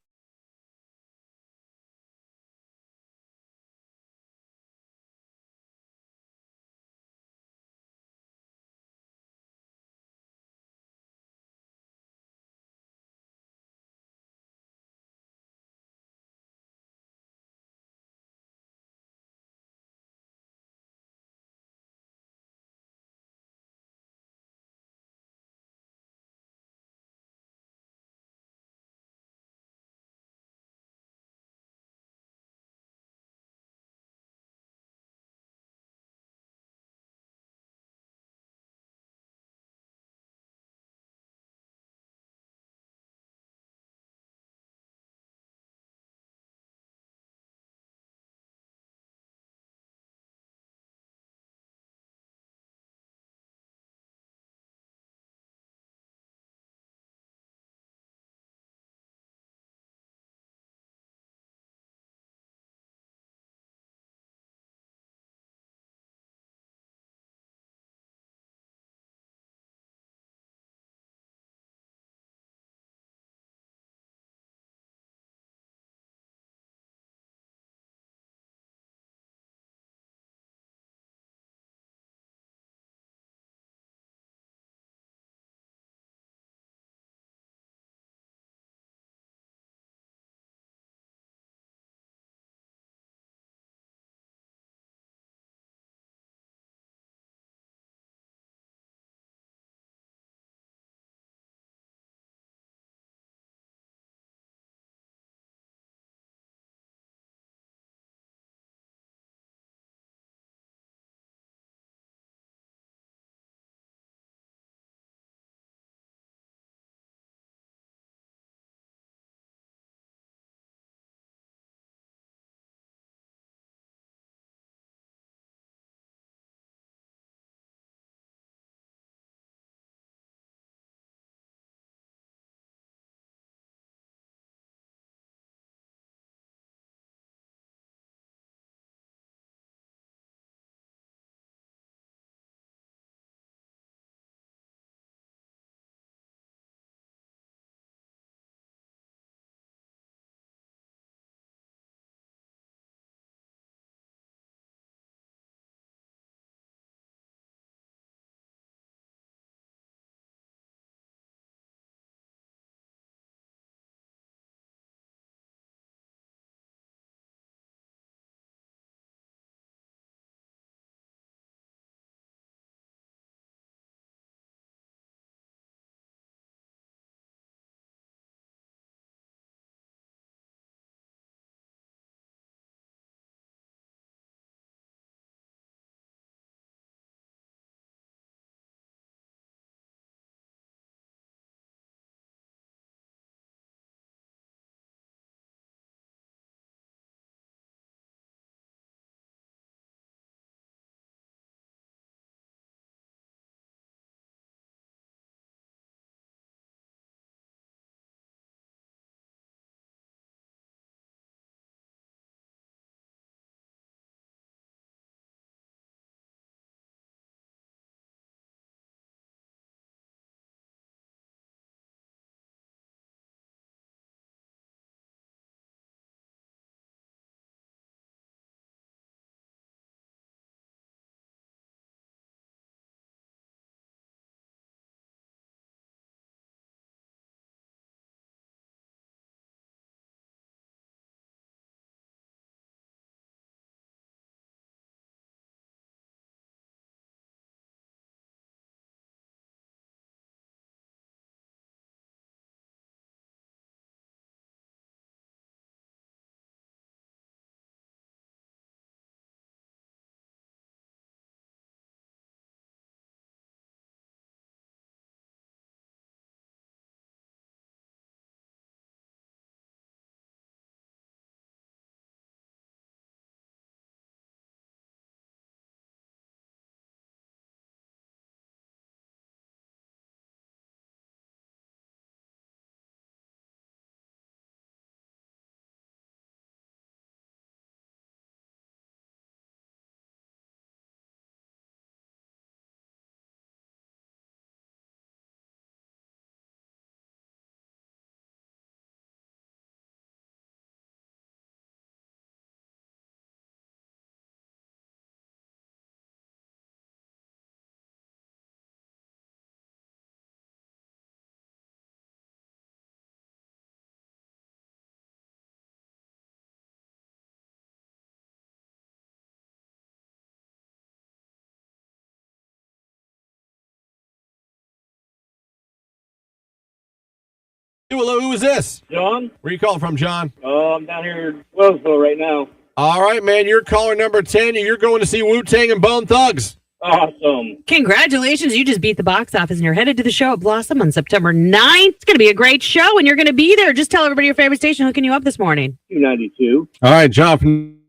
S1: Hello, who is this?
S6: John?
S1: Where you calling from, John?
S6: I'm down here in Wellsville right now.
S1: All right, man. You're caller number 10, and you're going to see Wu-Tang and Bone Thugs.
S6: Awesome.
S2: Congratulations. You just beat the box office and you're headed to the show at Blossom on September 9th. It's going to be a great show and you're going to be there. Just tell everybody your favorite station hooking you up this morning.
S6: Q92.
S1: All right, John.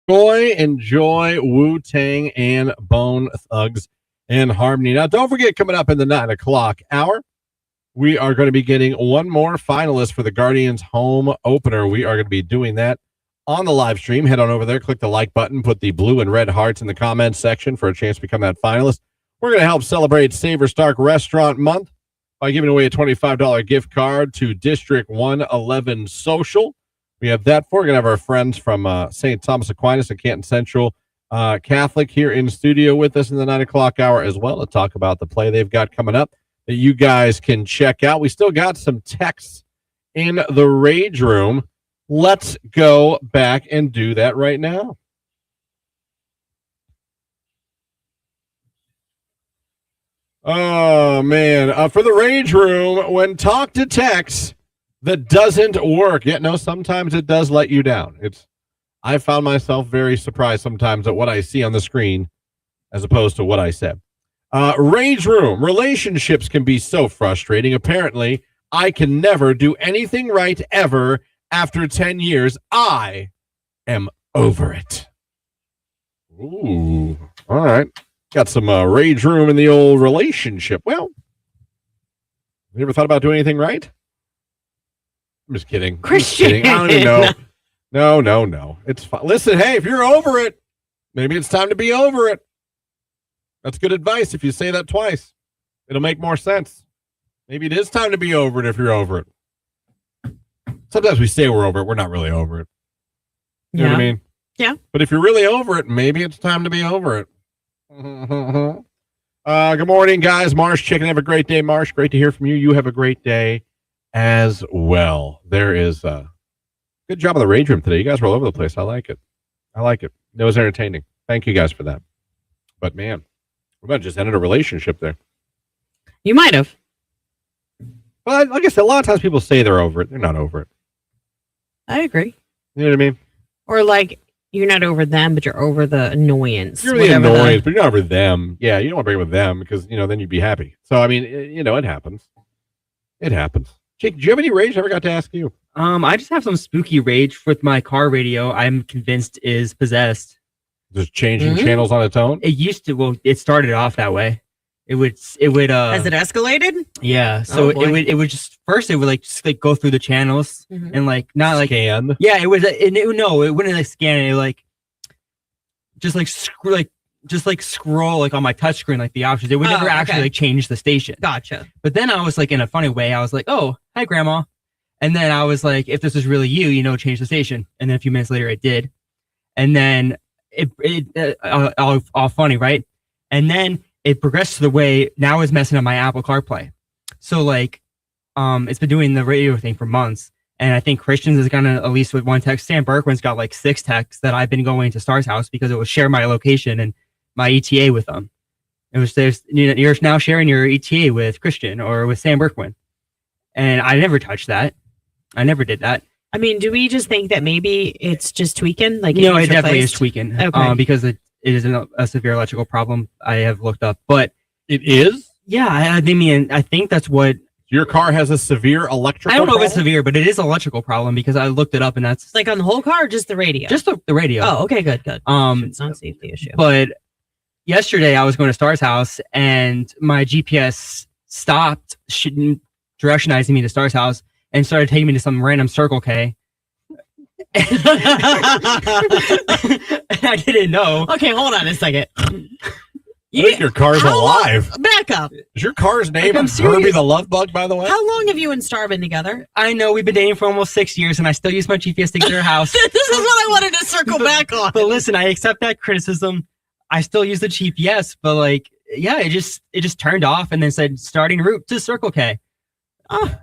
S1: Enjoy Wu-Tang and Bone Thugs in harmony. Now, don't forget, coming up in the 9 o'clock hour, we are going to be getting one more finalist for the Guardians home opener. We are going to be doing that on the live stream. Head on over there, click the like button, put the blue and red hearts in the comments section for a chance to become that finalist. We're going to help celebrate Savor Stark Restaurant Month by giving away a $25 gift card to District 111 Social. We have that for. We're going to have our friends from St. Thomas Aquinas and Canton Central Catholic here in studio with us in the 9 o'clock hour as well to talk about the play they've got coming up that you guys can check out. We still got some texts in the Rage Room. Let's go back and do that right now. Oh, man. For the Rage Room, when talk to text, that doesn't work. Yet, no, sometimes it does let you down. I found myself very surprised sometimes at what I see on the screen as opposed to what I said. Rage Room, relationships can be so frustrating. Apparently, I can never do anything right ever. After 10 years, I am over it. Ooh, all right. Got some rage room in the old relationship. Well, you ever thought about doing anything right? I'm just kidding.
S2: Christian.
S1: I don't even know. No. It's fine. Listen, hey, if you're over it, maybe it's time to be over it. That's good advice. If you say that twice, it'll make more sense. Maybe it is time to be over it if you're over it. Sometimes we say we're over it. We're not really over it. You know what I mean?
S2: Yeah.
S1: But if you're really over it, maybe it's time to be over it. Good morning, guys. Marsh, chicken. Have a great day, Marsh. Great to hear from you. You have a great day as well. There is good job on the Rage Room today. You guys were all over the place. I like it. It was entertaining. Thank you guys for that. But, man, we might have just ended a relationship there.
S2: You might have.
S1: Well, like I said, a lot of times people say they're over it. They're not over it.
S2: I agree.
S1: You know what I mean?
S2: Or like you're not over them, but you're over the annoyance.
S1: You're the annoyance, but you're not over them. Yeah, you don't want to break up with them because, then you'd be happy. So, I mean, it happens. It happens. Jake, do you have any rage? I never got to ask you.
S4: I just have some spooky rage with my car radio. I'm convinced is possessed.
S1: Just changing channels on its own?
S4: It used to. Well, it started off that way. It would.
S2: Has it escalated?
S4: Yeah. So it would just first it would just go through the channels and not like
S1: scan.
S4: Yeah, it was. No, it wouldn't scan it. Just scroll on my touchscreen the options. It would never actually change the station.
S2: Gotcha.
S4: But then I was in a funny way. I was like, oh, hi, Grandma. And then I was like, if this is really you, change the station. And then a few minutes later, it did. And then all funny, right? And then it progressed to the way now it's messing up my Apple CarPlay. So it's been doing the radio thing for months. And I think Christians is gonna, at least with one text. Sam Berkman's got 6 texts that I've been going to Star's house because it will share my location and my ETA with them. It was you're now sharing your ETA with Christian or with Sam Berkman. And I never touched that. I never did that.
S2: I mean, do we just think that maybe it's just tweaking?
S4: No, it definitely is tweaking.
S2: Okay.
S4: Because it isn't a severe electrical problem. I have looked up, but
S1: it is.
S4: Yeah, I mean, I think that's what
S1: your car has a severe electrical.
S4: I don't know
S1: problem?
S4: if it's severe, but it is an electrical problem because I looked it up, and that's
S2: on the whole car, or just the radio.
S4: Just the radio.
S2: Oh, okay, good. It's not a safety issue.
S4: But yesterday, I was going to Star's house, and my GPS stopped directionizing me to Star's house and started taking me to some random Circle K. And I didn't know.
S2: Okay, hold on a second.
S1: I think your car's alive.
S2: Back up.
S1: Is your car's name Herbie the Love Bug, by the way?
S2: How long have you and Star been together?
S4: I know we've been dating for almost 6 years, and I still use my GPS to get to her house.
S2: This is what I wanted to circle back on.
S4: But listen, I accept that criticism. I still use the GPS, but it just turned off and then said starting route to Circle K. Oh.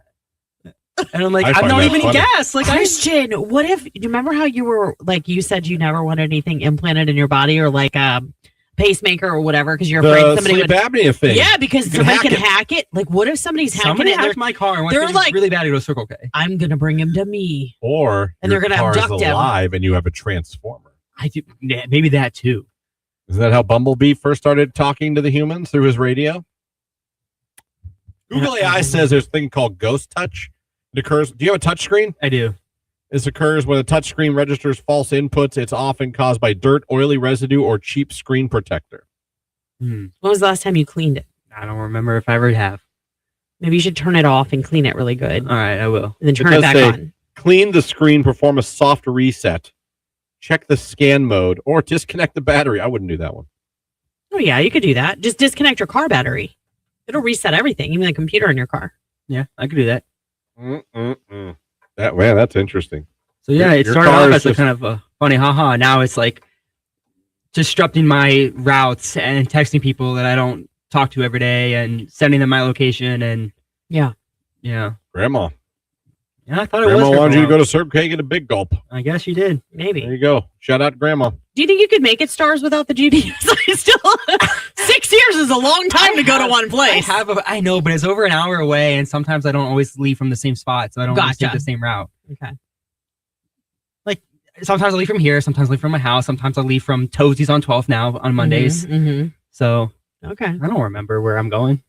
S4: And I'm like, I'm not even in gas.
S2: Christian, what if, do you remember how you were, you said you never wanted anything implanted in your body or pacemaker or whatever because you're afraid
S1: The
S2: somebody
S1: sleep
S2: would.
S1: apnea thing.
S2: Yeah, because
S1: You can
S2: somebody
S1: hack
S2: can
S1: it.
S2: hack it. Like, what if somebody's hacking
S4: Somebody
S2: it?
S4: hacked my car and went
S2: they're like-
S4: really bad to go Circle K.
S2: I'm gonna bring him to me.
S1: Or
S2: And
S1: your
S2: they're gonna
S1: car is
S2: abduct him.
S1: alive and you have a transformer.
S4: I do, yeah, maybe that too.
S1: Is that how Bumblebee first started talking to the humans through his radio? Google AI says there's a thing called ghost touch. It occurs. Do you have a touch screen?
S4: I do.
S1: This occurs when a touch screen registers false inputs. It's often caused by dirt, oily residue, or cheap screen protector.
S2: When was the last time you cleaned it?
S4: I don't remember if I ever have.
S2: Maybe you should turn it off and clean it really good,
S4: All right, I will.
S2: and then turn
S1: does
S2: it back
S1: say-
S2: on.
S1: Clean the screen, perform a soft reset, check the scan mode, or disconnect the battery. I wouldn't do that one.
S2: Oh yeah, you could do that. Just disconnect your car battery. It'll reset everything, even the computer in your car.
S4: Yeah, I could do that.
S1: That's interesting.
S4: So yeah, it
S1: Your
S4: started
S1: car
S4: off
S1: is
S4: as a
S1: just-
S4: kind of a funny haha. Now it's like disrupting my routes and texting people that I don't talk to every day and sending them my location and
S2: Yeah.
S1: Grandma.
S4: Yeah, I thought it
S1: Grandma
S4: was.
S1: wanted you to go to Circle K, get a big gulp.
S4: I guess you did.
S1: There
S2: Maybe.
S1: you go. Shout out to Grandma.
S2: Do you think you could make it stars without the GPS? I still 6 years is a long time to go to one place.
S4: I know, but it's over an hour away, and sometimes I don't always leave from the same spot, so I don't always take
S2: Gotcha.
S4: the same route.
S2: Okay.
S4: Like sometimes I leave from here, sometimes I leave from my house, sometimes I leave from Toesies on 12th now on Mondays.
S2: Mm-hmm.
S4: So
S2: Okay.
S4: I don't remember where I'm going.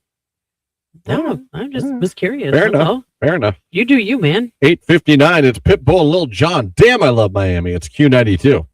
S2: No, I just was curious.
S1: Fair
S2: That's
S1: enough.
S2: all.
S1: Fair enough.
S2: You do you, man.
S1: 8:59. It's Pitbull and Lil Jon. Damn, I love Miami. It's Q92.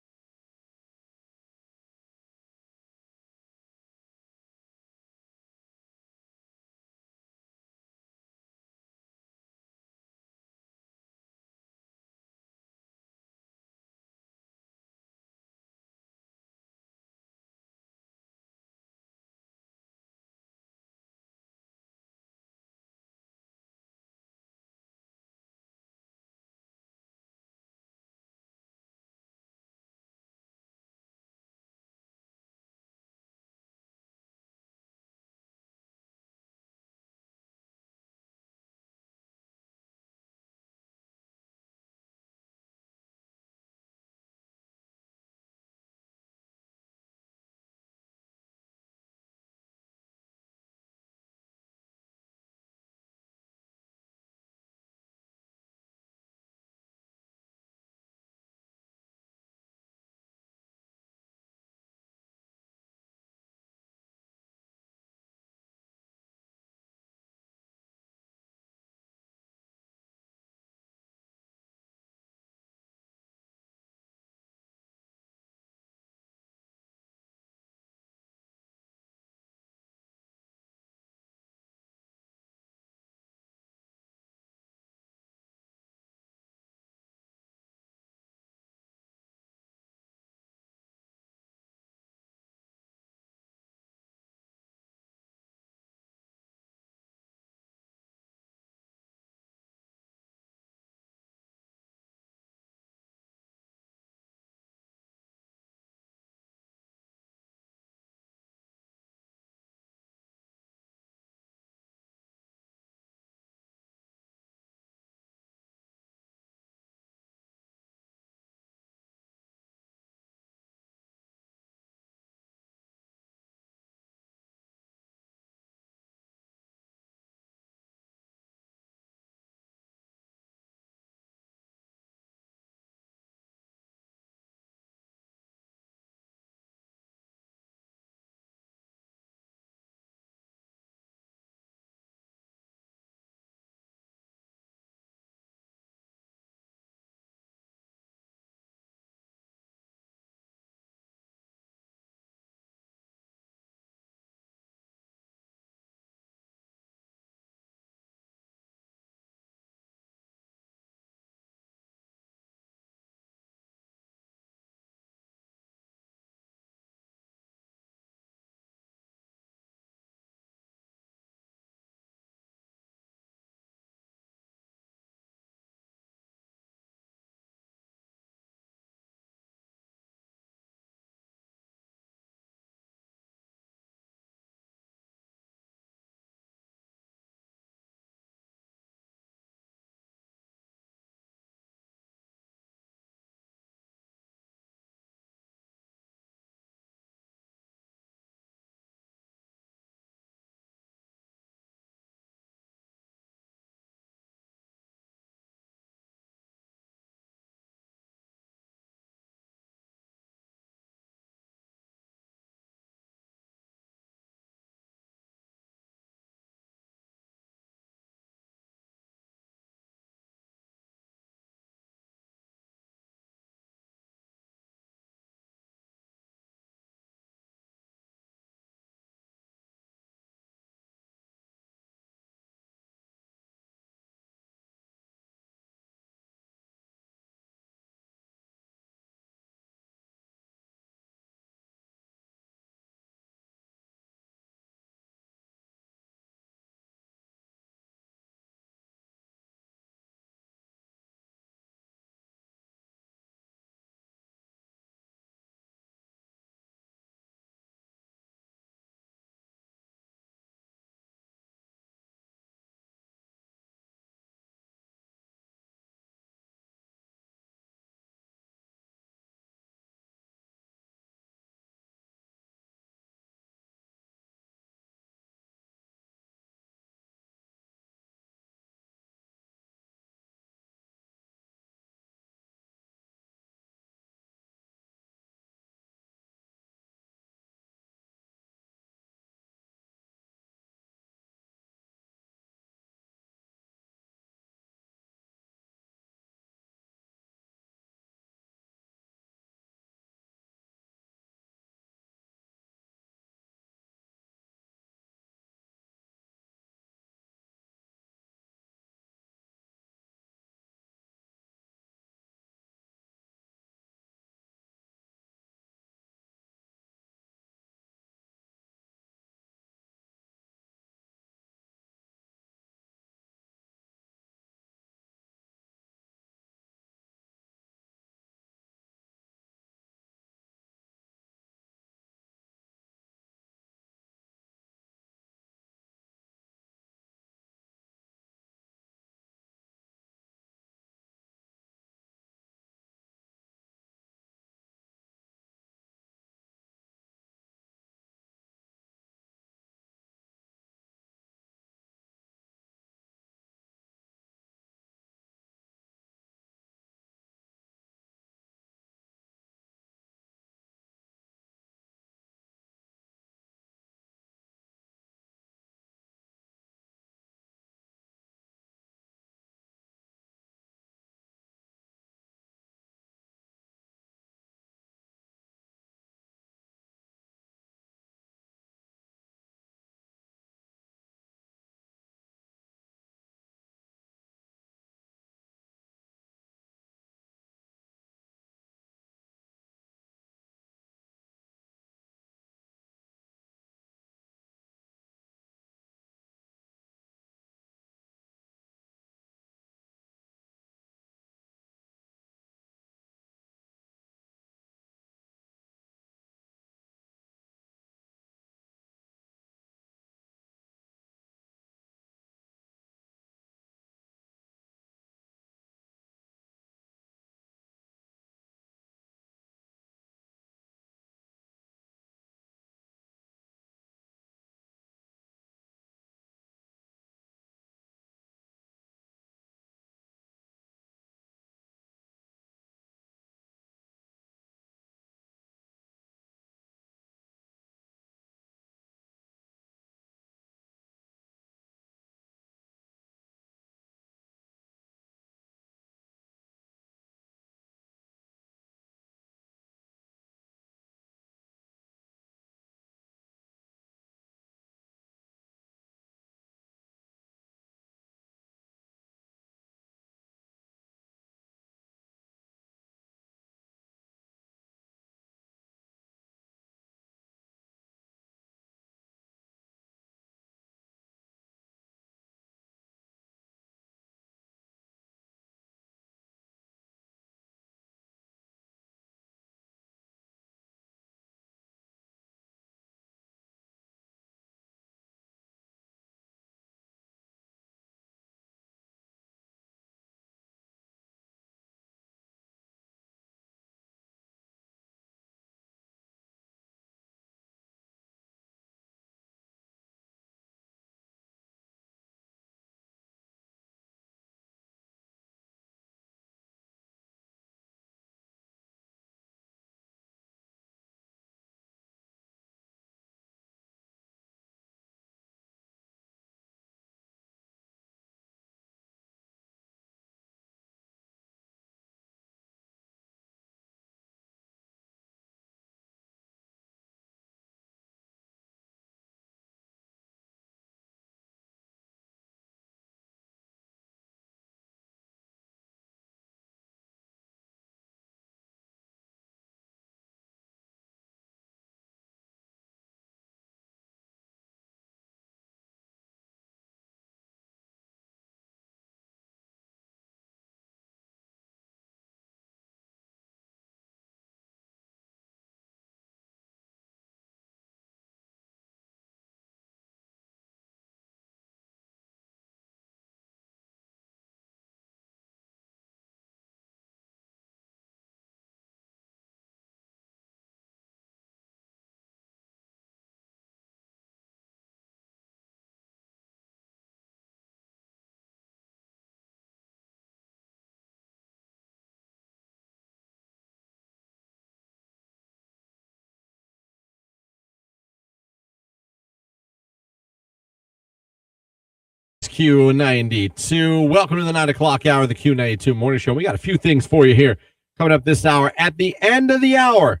S1: Q92. Welcome to the 9 o'clock hour of the Q92 Morning Show. We got a few things for you here coming up this hour. At the end of the hour,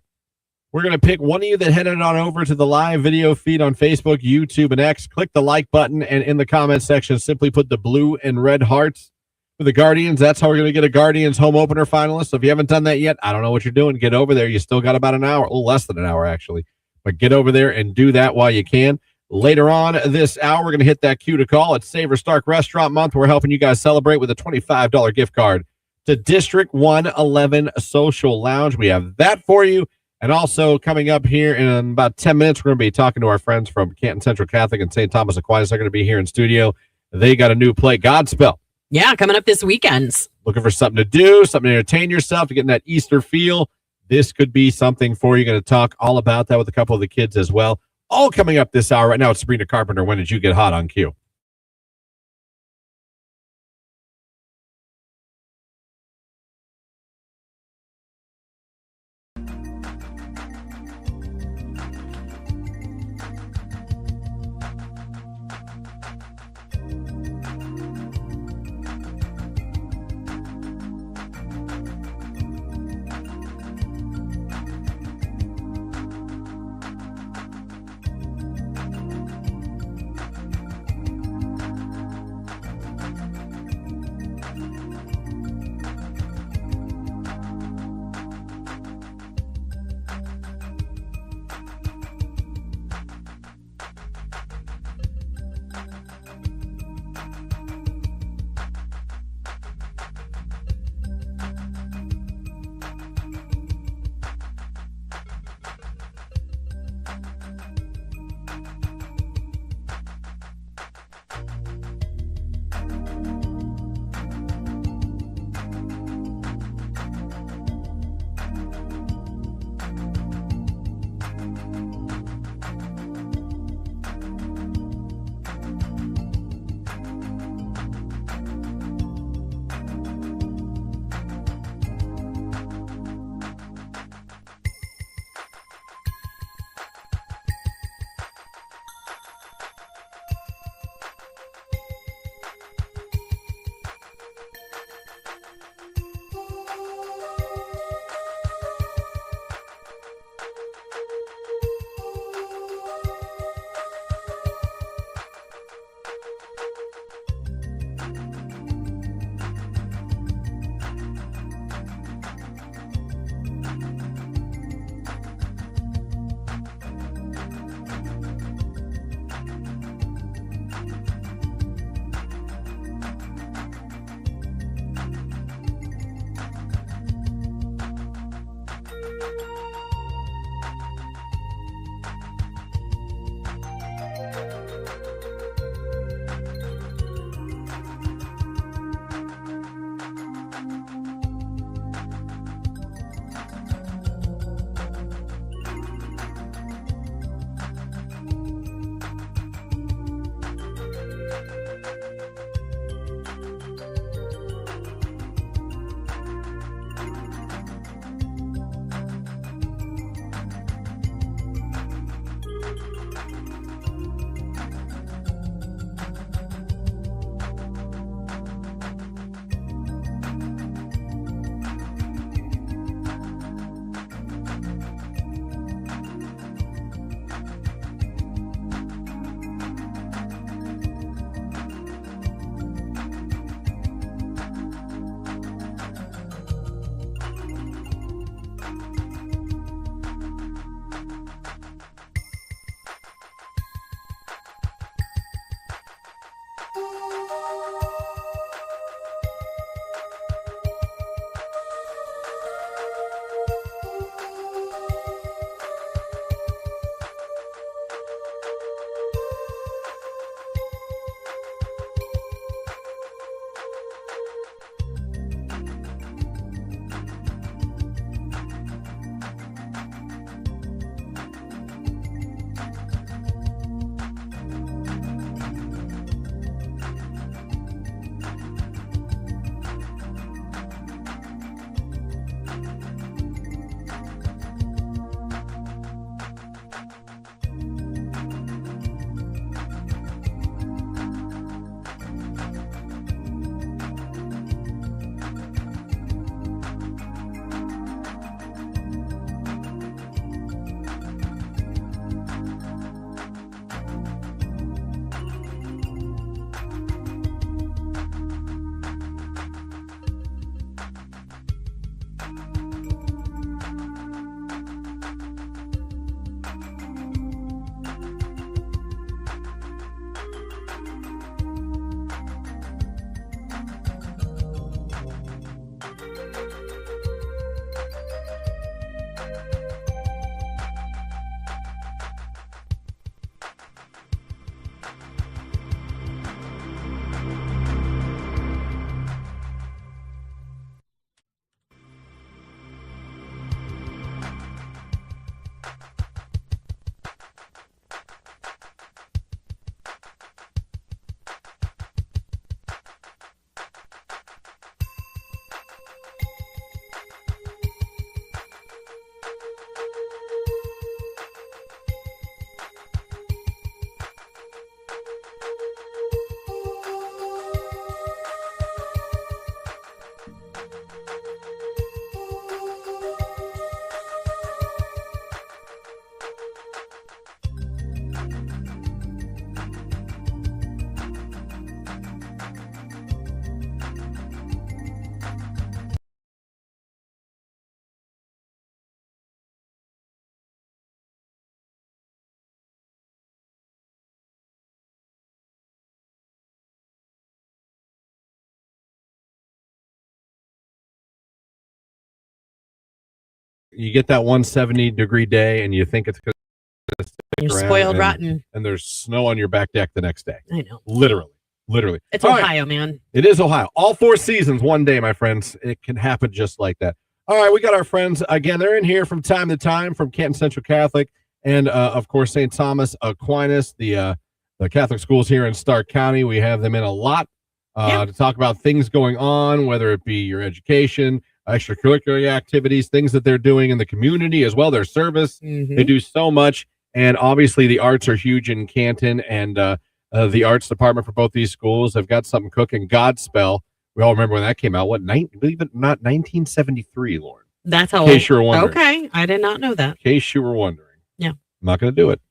S1: we're going to pick one of you that headed on over to the live video feed on Facebook, YouTube, and X. Click the like button, and in the comment section, simply put the blue and red hearts for the Guardians. That's how we're going to get a Guardians home opener finalist. So if you haven't done that yet, I don't know what you're doing. Get over there. You still got about an hour, a little less than an hour, actually. But get over there and do that while you can. Later on this hour, we're going to hit that cue to call. It's Savor Stark Restaurant Month. We're helping you guys celebrate with a $25 gift card to District 111 Social Lounge. We have that for you. And also coming up here in about 10 minutes, we're going to be talking to our friends from Canton Central Catholic and St. Thomas Aquinas. They're going to be here in studio. They got a new play, Godspell.
S2: Yeah, coming up this weekend.
S1: Looking for something to do, something to entertain yourself, to get in that Easter feel. This could be something for you. Going to talk all about that with a couple of the kids as well. All coming up this hour. Right now, it's Sabrina Carpenter. When did you get hot on Q? You get that 170-degree day, and you think it's going to stick
S2: You're
S1: around,
S2: spoiled rotten.
S1: and there's snow on your back deck the next day.
S2: I know.
S1: Literally.
S2: It's
S1: All
S2: Ohio,
S1: right.
S2: man.
S1: It is Ohio. All 4 seasons, one day, my friends. It can happen just like that. All right, we got our friends. Again, they're in here from time to time from Canton Central Catholic and, of course, St. Thomas Aquinas, the Catholic schools here in Stark County. We have them in a lot to talk about things going on, whether it be your education, extracurricular activities, things that they're doing in the community as well, their service.
S2: Mm-hmm.
S1: They do so much. And obviously the arts are huge in Canton, and the arts department for both these schools have got something cooking. Godspell. We all remember when that came out. Believe it or not, 1973, Lauren.
S2: That's how
S1: In case you were wondering.
S2: Okay. I did not know that.
S1: In case you were wondering.
S2: Yeah.
S1: I'm not going to do it.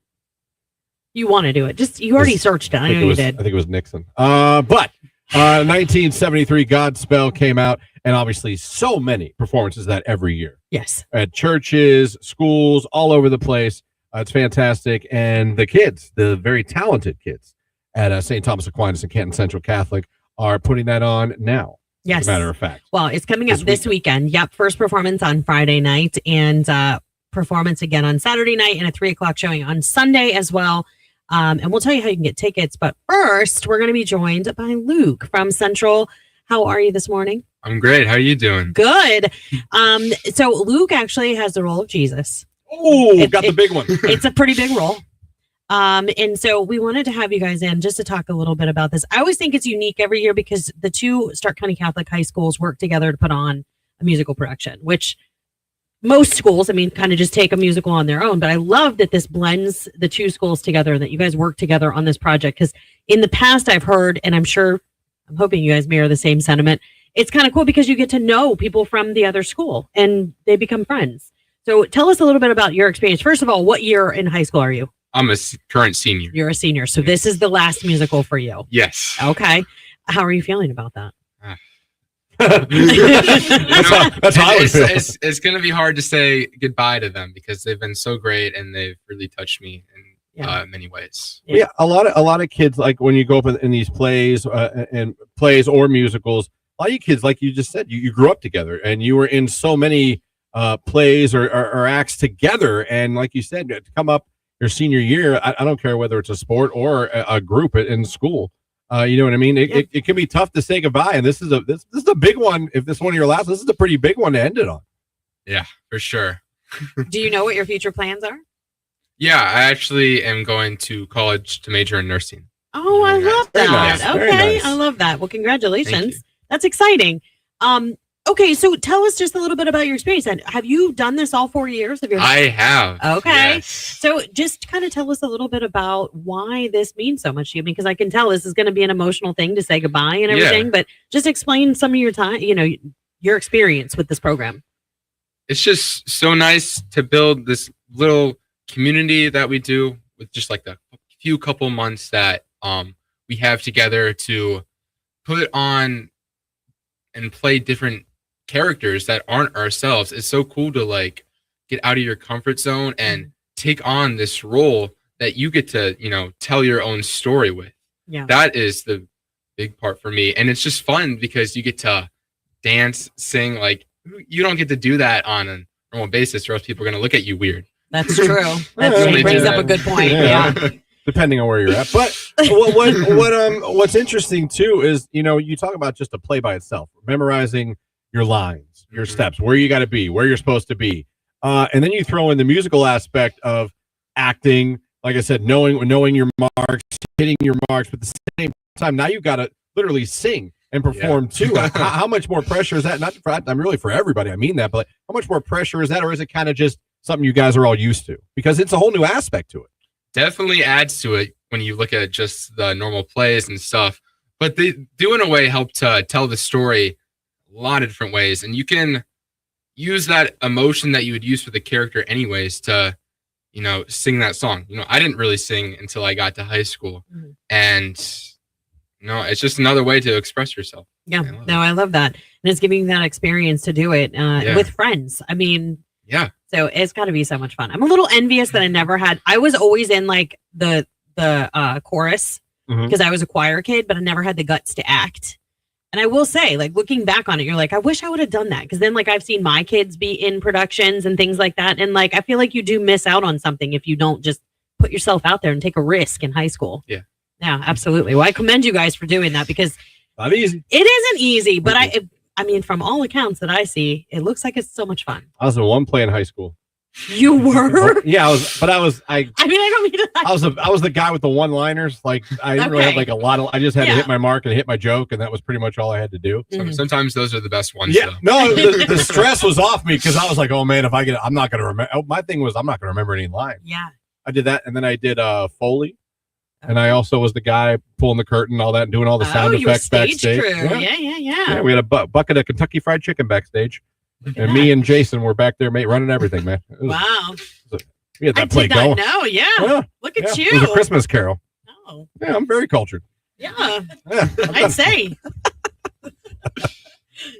S2: You want to do it. You already searched it. I know you did.
S1: I think it was Nixon. But 1973, Godspell came out, and obviously so many performances that every year.
S2: Yes.
S1: At churches, schools, all over the place. It's fantastic. And the kids, the very talented kids at St. Thomas Aquinas and Canton Central Catholic are putting that on now.
S2: Yes.
S1: As a matter of fact.
S2: Well, it's coming up this weekend. Yep. First performance on Friday night and performance again on Saturday night and a 3:00 showing on Sunday as well. And we'll tell you how you can get tickets. But first, we're going to be joined by Luke from Central. How are you this morning?
S7: I'm great. How are you doing?
S2: Good. So Luke actually has the role of Jesus.
S1: Oh, got the big one.
S2: It's a pretty big role. And so we wanted to have you guys in just to talk a little bit about this. I always think it's unique every year because the two Stark County Catholic high schools work together to put on a musical production, which most schools, kind of just take a musical on their own. But I love that this blends the two schools together and that you guys work together on this project. Because in the past, I've heard, and I'm hoping you guys mirror the same sentiment. It's kind of cool because you get to know people from the other school and they become friends. So tell us a little bit about your experience. First of all, what year in high school are you?
S7: I'm a current senior.
S2: You're a senior. So this is the last musical for you.
S7: Yes.
S2: Okay. How are you feeling about that?
S1: That's how I would feel.
S7: It's going to be hard to say goodbye to them because they've been so great and they've really touched me in many ways.
S1: Yeah, a lot of kids, like when you go up in these plays and plays or musicals, a lot of you kids, like you just said, you grew up together and you were in so many plays or acts together. And like you said, to come up your senior year, I don't care whether it's a sport or a group in school. You know what I mean? It can be tough to say goodbye, and this is a big one. If this is one of your last, this is a pretty big one to end it on.
S7: Yeah, for sure.
S2: Do you know what your future plans are?
S7: Yeah, I actually am going to college to major in nursing.
S2: Oh, I love
S1: Very
S2: that.
S1: nice. Very
S2: Okay,
S1: nice.
S2: I love that. Well,
S7: Thank
S2: congratulations.
S7: you.
S2: That's exciting. Okay, so tell us just a little bit about your experience. And have you done this all 4 years of your life?
S7: I have.
S2: Okay.
S7: Yes.
S2: So just kind of tell us a little bit about why this means so much to you, because I can tell this is going to be an emotional thing to say goodbye and everything, but just explain some of your time, your experience with this program.
S7: It's just so nice to build this little community that we do with just like the few couple months that we have together to put on and play different characters that aren't ourselves. It's so cool to like get out of your comfort zone and take on this role that you get to, tell your own story with.
S2: Yeah.
S7: That is the big part for me. And it's just fun because you get to dance, sing. Like you don't get to do that on a normal basis or else people are going to look at you weird.
S2: That's true. That
S7: They
S2: brings
S7: do
S2: up a
S7: that.
S2: good point. Yeah.
S1: Depending on where you're at. But what's interesting too is, you talk about just a play by itself, memorizing your lines, your steps, where you got to be, where you're supposed to be. And then you throw in the musical aspect of acting, like I said, knowing your marks, hitting your marks, but at the same time, now you've got to literally sing and perform too. How much more pressure is that? I'm really for everybody. I mean that, but how much more pressure is that? Or is it kind of just something you guys are all used to? Because it's a whole new aspect to it.
S7: Definitely adds to it when you look at just the normal plays and stuff. But they do in a way help to tell the story a lot of different ways. And you can use that emotion that you would use for the character anyways to sing that song. I didn't really sing until I got to high school. And, it's just another way to express yourself.
S2: Yeah. I love that. And it's giving you that experience to do it with friends. I mean,
S7: yeah.
S2: So it's got to be so much fun. I'm a little envious that I never had. I was always in like the chorus because I was a choir kid, but I never had the guts to act. And I will say, like, looking back on it, you're like, I wish I would have done that. Because then, like, I've seen my kids be in productions and things like that. And, like, I feel like you do miss out on something if you don't just put yourself out there and take a risk in high school.
S7: Yeah.
S2: Yeah, absolutely. Well, I commend you guys for doing that because
S1: not easy.
S2: It isn't easy, but I mean, from all accounts that I see, it looks like it's so much fun.
S1: I was in one play in high school.
S2: You were?
S1: Yeah, I was. I don't mean to. I was the guy with the one-liners. Like I didn't really have like a lot of. I just had to hit my mark and hit my joke, and that was pretty much all I had to do.
S7: Sometimes those are the best ones.
S1: Yeah, no, the stress was off me because I was like, oh man, if I get, I'm not gonna remember. My thing was I'm not gonna remember any lines.
S2: Yeah,
S1: I did that, and then I did Foley, and I also was the guy pulling the curtain, all that, and doing all the sound effects backstage.
S2: Crew. Yeah.
S1: We had a bucket of Kentucky Fried Chicken backstage. And me and Jason were back there, mate, running everything, man.
S2: Wow.
S1: We had that play going.
S2: No, yeah. Look at you.
S1: It was a Christmas Carol.
S2: Oh.
S1: Yeah, I'm very cultured.
S2: Yeah. I'd say.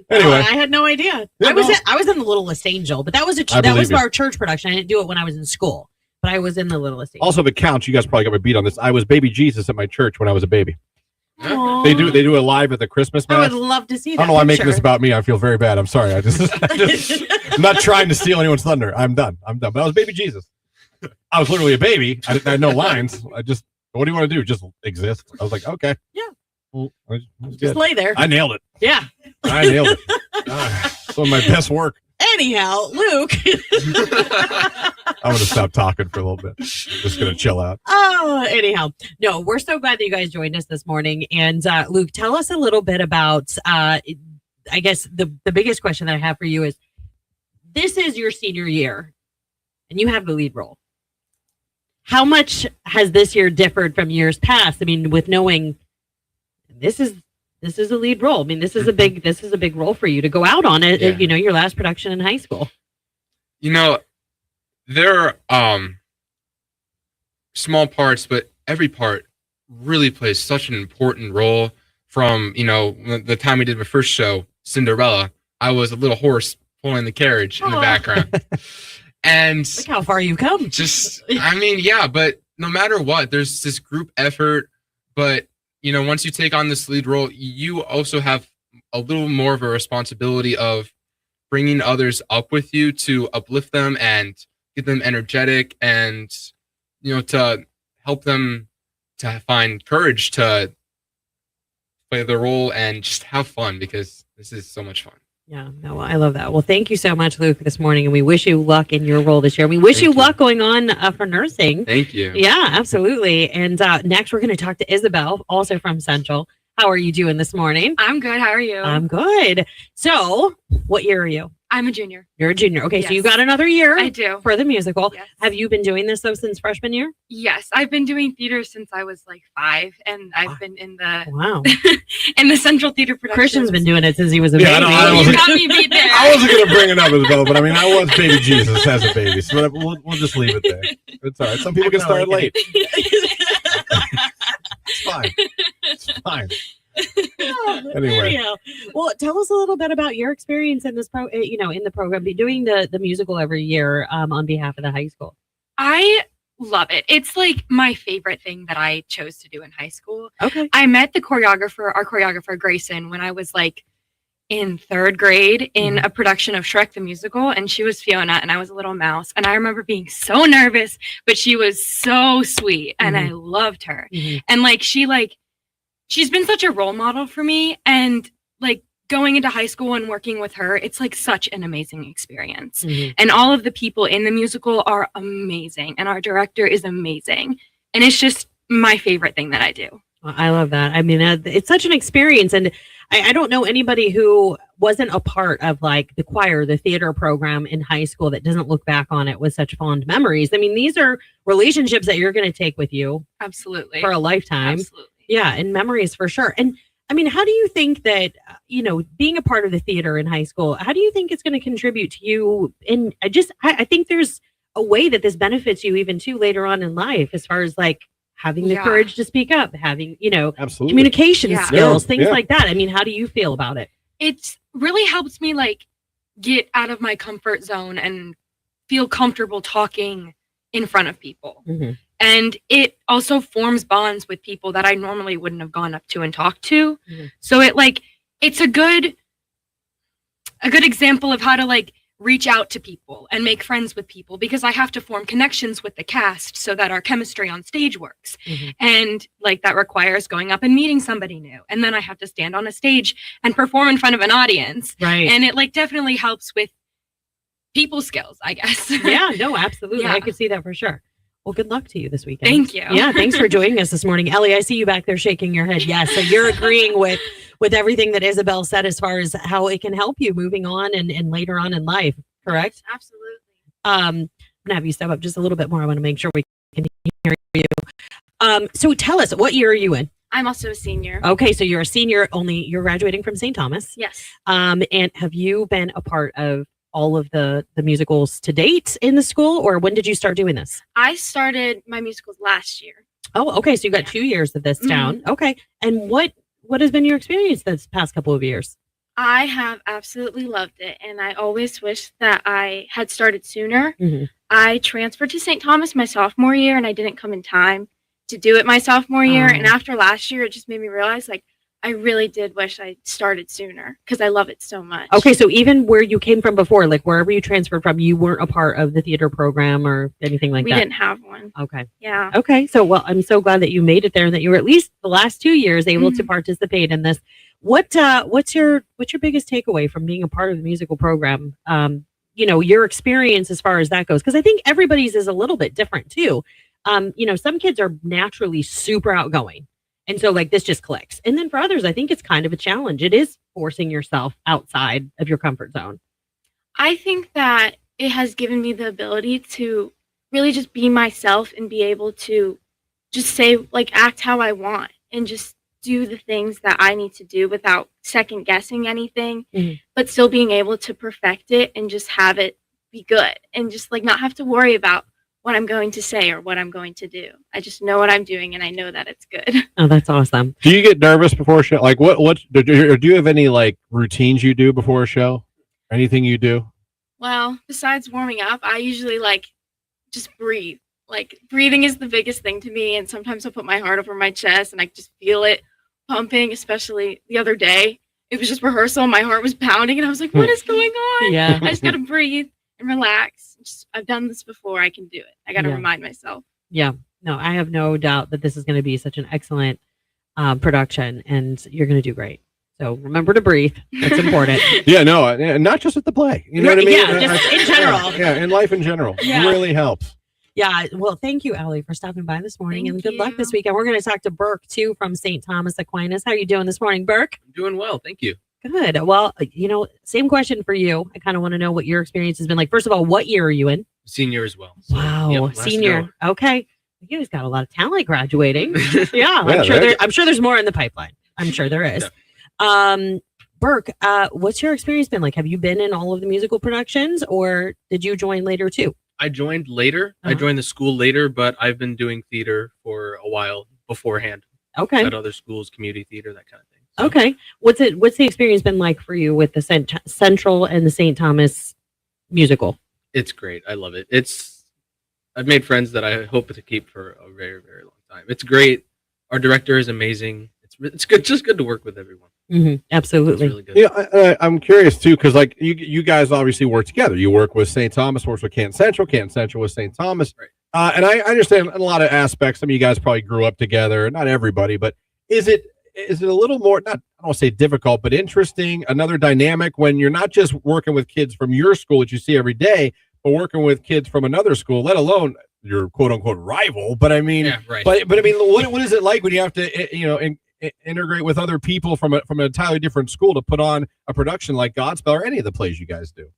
S1: Anyway.
S2: I had no idea.
S1: Yeah,
S2: I was in the Littlest Angel, but that was our church production. I didn't do it when I was in school, but I was in the Littlest Angel.
S1: Also, if it counts, you guys probably got my beat on this. I was baby Jesus at my church when I was a baby.
S2: Aww.
S1: They do it live at the Christmas mass.
S2: I would love to see that.
S1: I don't know why I'm making this about me. I feel very bad. I'm sorry. I'm not trying to steal anyone's thunder. I'm done. But I was baby Jesus. I was literally a baby. I had no lines. What do you want to do? Just exist. I was like, okay.
S2: Yeah.
S1: Well,
S2: just lay there.
S1: I nailed it.
S2: Yeah.
S1: I nailed it. Some of my best work.
S2: Anyhow, Luke.
S1: I'm going to stop talking for a little bit. Just going to chill out.
S2: Oh, anyhow. No, we're so glad that you guys joined us this morning. And Luke, tell us a little bit about, I guess the biggest question that I have for you is, this is your senior year and you have the lead role. How much has this year differed from years past? I mean, with knowing this is a lead role. I mean, this is a big role for you to go out on it.
S7: Yeah.
S2: Your last production in high school.
S7: There are small parts, but every part really plays such an important role. From the time we did the first show, Cinderella, I was a little horse pulling the carriage in the background. And
S2: look how far you've come.
S7: But no matter what, there's this group effort. But once you take on this lead role, you also have a little more of a responsibility of bringing others up with you to uplift them and get them energetic and, to help them to find courage to play the role and just have fun, because this is so much fun.
S2: Yeah, no, I love that. Well, thank you so much, Luke, this morning. And we wish you luck in your role this year. We wish you luck going on for nursing.
S7: Thank you.
S2: Yeah, absolutely. And next, we're going to talk to Isabel, also from Central. How are you doing this morning?
S8: I'm good. How are you?
S2: I'm good. So, what year are you?
S8: I'm a junior.
S2: You're a junior. Okay,
S8: yes.
S2: So you got another year.
S8: I do.
S2: For the musical.
S8: Yes.
S2: Have you been doing this, though, since freshman year?
S8: Yes. I've been doing theater since I was like 5, and I've been in the
S2: wow
S8: in the Central Theater production.
S2: Christian's been doing it since he was a baby.
S8: You got me beat there.
S1: I wasn't going to bring it up, Isabel, but I mean, I was baby Jesus as a baby, so we'll just leave it there. It's all right. Some people can start late. It's fine. It's fine. Anyway,
S2: well, tell us a little bit about your experience in this in the program, doing the musical every year on behalf of the high school.
S8: I love it. It's like my favorite thing that I chose to do in high school.
S2: Okay.
S8: I met our choreographer Grayson, when I was like in 3rd grade in a production of Shrek the Musical, and she was Fiona and I was a little mouse, and I remember being so nervous, but she was so sweet and I loved her. And she's been such a role model for me, and like going into high school and working with her, it's like such an amazing experience. And all of the people in the musical are amazing, and our director is amazing, and it's just my favorite thing that I do.
S2: Well, I love that. I mean, it's such an experience, and I don't know anybody who wasn't a part of like the choir, the theater program in high school, that doesn't look back on it with such fond memories. I mean, these are relationships that you're going to take with you
S8: absolutely
S2: for a lifetime.
S8: Absolutely. Yeah,
S2: and memories for sure. And I mean, how do you think that, being a part of the theater in high school, how do you think it's going to contribute to you? And I think there's a way that this benefits you even too later on in life, as far as like having the
S8: Yeah.
S2: courage to speak up, having,
S1: Absolutely.
S2: communication
S8: Yeah.
S2: skills, things
S1: Yeah.
S2: like that. I mean, how do you feel about it?
S8: It's really helps me like get out of my comfort zone and feel comfortable talking in front of people.
S2: Mhm.
S8: And it also forms bonds with people that I normally wouldn't have gone up to and talked to.
S2: Mhm.
S8: So it's a good example of how to like reach out to people and make friends with people, because I have to form connections with the cast so that our chemistry on stage works.
S2: Mhm.
S8: And like that requires going up and meeting somebody new. And then I have to stand on a stage and perform in front of an audience.
S2: Right.
S8: And it like definitely helps with people skills, I guess.
S2: Yeah, no, absolutely.
S8: Yeah.
S2: I could see that for sure. Well, good luck to you this weekend.
S8: Thank you.
S2: Yeah, thanks for joining us this morning. Ellie, I see you back there shaking your head. Yes, so you're agreeing with everything that Isabel said as far as how it can help you moving on and later on in life, correct?
S8: Absolutely.
S2: I'm going to have you step up just a little bit more. I want to make sure we can hear you. So tell us, what year are you in?
S8: I'm also a senior.
S2: Okay, so you're a senior, you're graduating from St. Thomas.
S8: Yes.
S2: And have you been a part of all of the musicals to date in the school, or when did you start doing this?
S8: I started my musicals last year.
S2: Oh, okay. So you got 2 years of this down. Okay. And what has been your experience this past couple of years?
S8: I have absolutely loved it, and I always wish that I had started sooner.
S2: Mhm.
S8: I transferred to St. Thomas my sophomore year, and I didn't come in time to do it my sophomore year.
S2: Oh.
S8: And after last year, it just made me realize, like, I really did wish I started sooner because I love it so much.
S2: Okay. So even where you came from before, like wherever you transferred from, you weren't a part of the theater program or anything like
S8: we
S2: that?
S8: didn't have one.
S2: Okay.
S8: Yeah.
S2: Okay. So, well, I'm so glad that you made it there and that you were at least the last 2 years able to participate in this. What's your biggest takeaway from being a part of the musical program? Your experience as far as that goes, because I think everybody's is a little bit different too. Some kids are naturally super outgoing, and so like this just clicks. And then for others, I think it's kind of a challenge. It is forcing yourself outside of your comfort zone.
S8: I think that it has given me the ability to really just be myself and be able to just say, like, act how I want and just do the things that I need to do without second guessing anything,
S2: Mhm.
S8: but still being able to perfect it and just have it be good and just like not have to worry about what I'm going to say or what I'm going to do. I just know what I'm doing and I know that it's good.
S2: Oh, that's awesome.
S1: Do you get nervous before a show? Like what do you have any like routines you do before a show? Anything you do?
S8: Well, besides warming up, I usually like just breathe. Like breathing is the biggest thing to me, and sometimes I'll put my heart over my chest and I just feel it pumping, especially the other day. It was just rehearsal, my heart was pounding and I was like, what is going on?
S2: Yeah.
S8: I just gotta breathe and relax. I've done this before, I can do it. I gotta
S2: Yeah.
S8: remind myself.
S2: Yeah. No, I have no doubt that this is going to be such an excellent production and you're going to do great. So remember to breathe. That's important.
S1: Yeah, no, and not just at the play. You know what I mean?
S2: Yeah, just in general.
S1: Yeah, in life in general.
S2: Yeah.
S1: It really helps.
S2: Yeah. Well, thank you, Allie, for stopping by this morning,
S8: Thank
S2: and good luck
S8: you.
S2: this weekend. We're going to talk to Burke too from St. Thomas Aquinas. How are you doing this morning, Burke?
S9: I'm doing well, thank you.
S2: Good. Well, same question for you. I kind of want to know what your experience has been like. First of all, what year are you in?
S9: Senior as well. So,
S2: Wow,
S9: yep, last to
S2: senior.
S9: go.
S2: Okay. You guys got a lot of talent graduating. Yeah,
S1: Yeah,
S2: I'm sure there's more in the pipeline. I'm sure there is. Burke, what's your experience been like? Have you been in all of the musical productions, or did you join later too?
S9: I joined later. I
S2: Uh-huh.
S9: joined the school later, but I've been doing theater for a while beforehand
S2: Okay.
S9: at other schools, community theater, that kind of thing. So,
S2: Okay. What's the experience been like for you with the Central and the St. Thomas musical?
S9: it's great. I love it. I've made friends that I hope to keep for a very, very long time. It's great. Our director is amazing. It's good. Just good to work with everyone.
S2: Mm-hmm.
S9: It's
S2: Absolutely.
S9: really good.
S1: Yeah, I'm curious too, because like you guys obviously work together. You work with St. Thomas, works with Canton Central with St. Thomas.
S9: Right.
S1: And I understand in a lot of aspects. Some of you guys probably grew up together. Not everybody, but is it a little more, not, I don't say difficult, but interesting, another dynamic when you're not just working with kids from your school that you see every day, but working with kids from another school, let alone your quote unquote rival. But I mean,
S9: Yeah, right.
S1: but I mean, what is it like when you have to, integrate with other people from an entirely different school to put on a production like Godspell or any of the plays you guys do?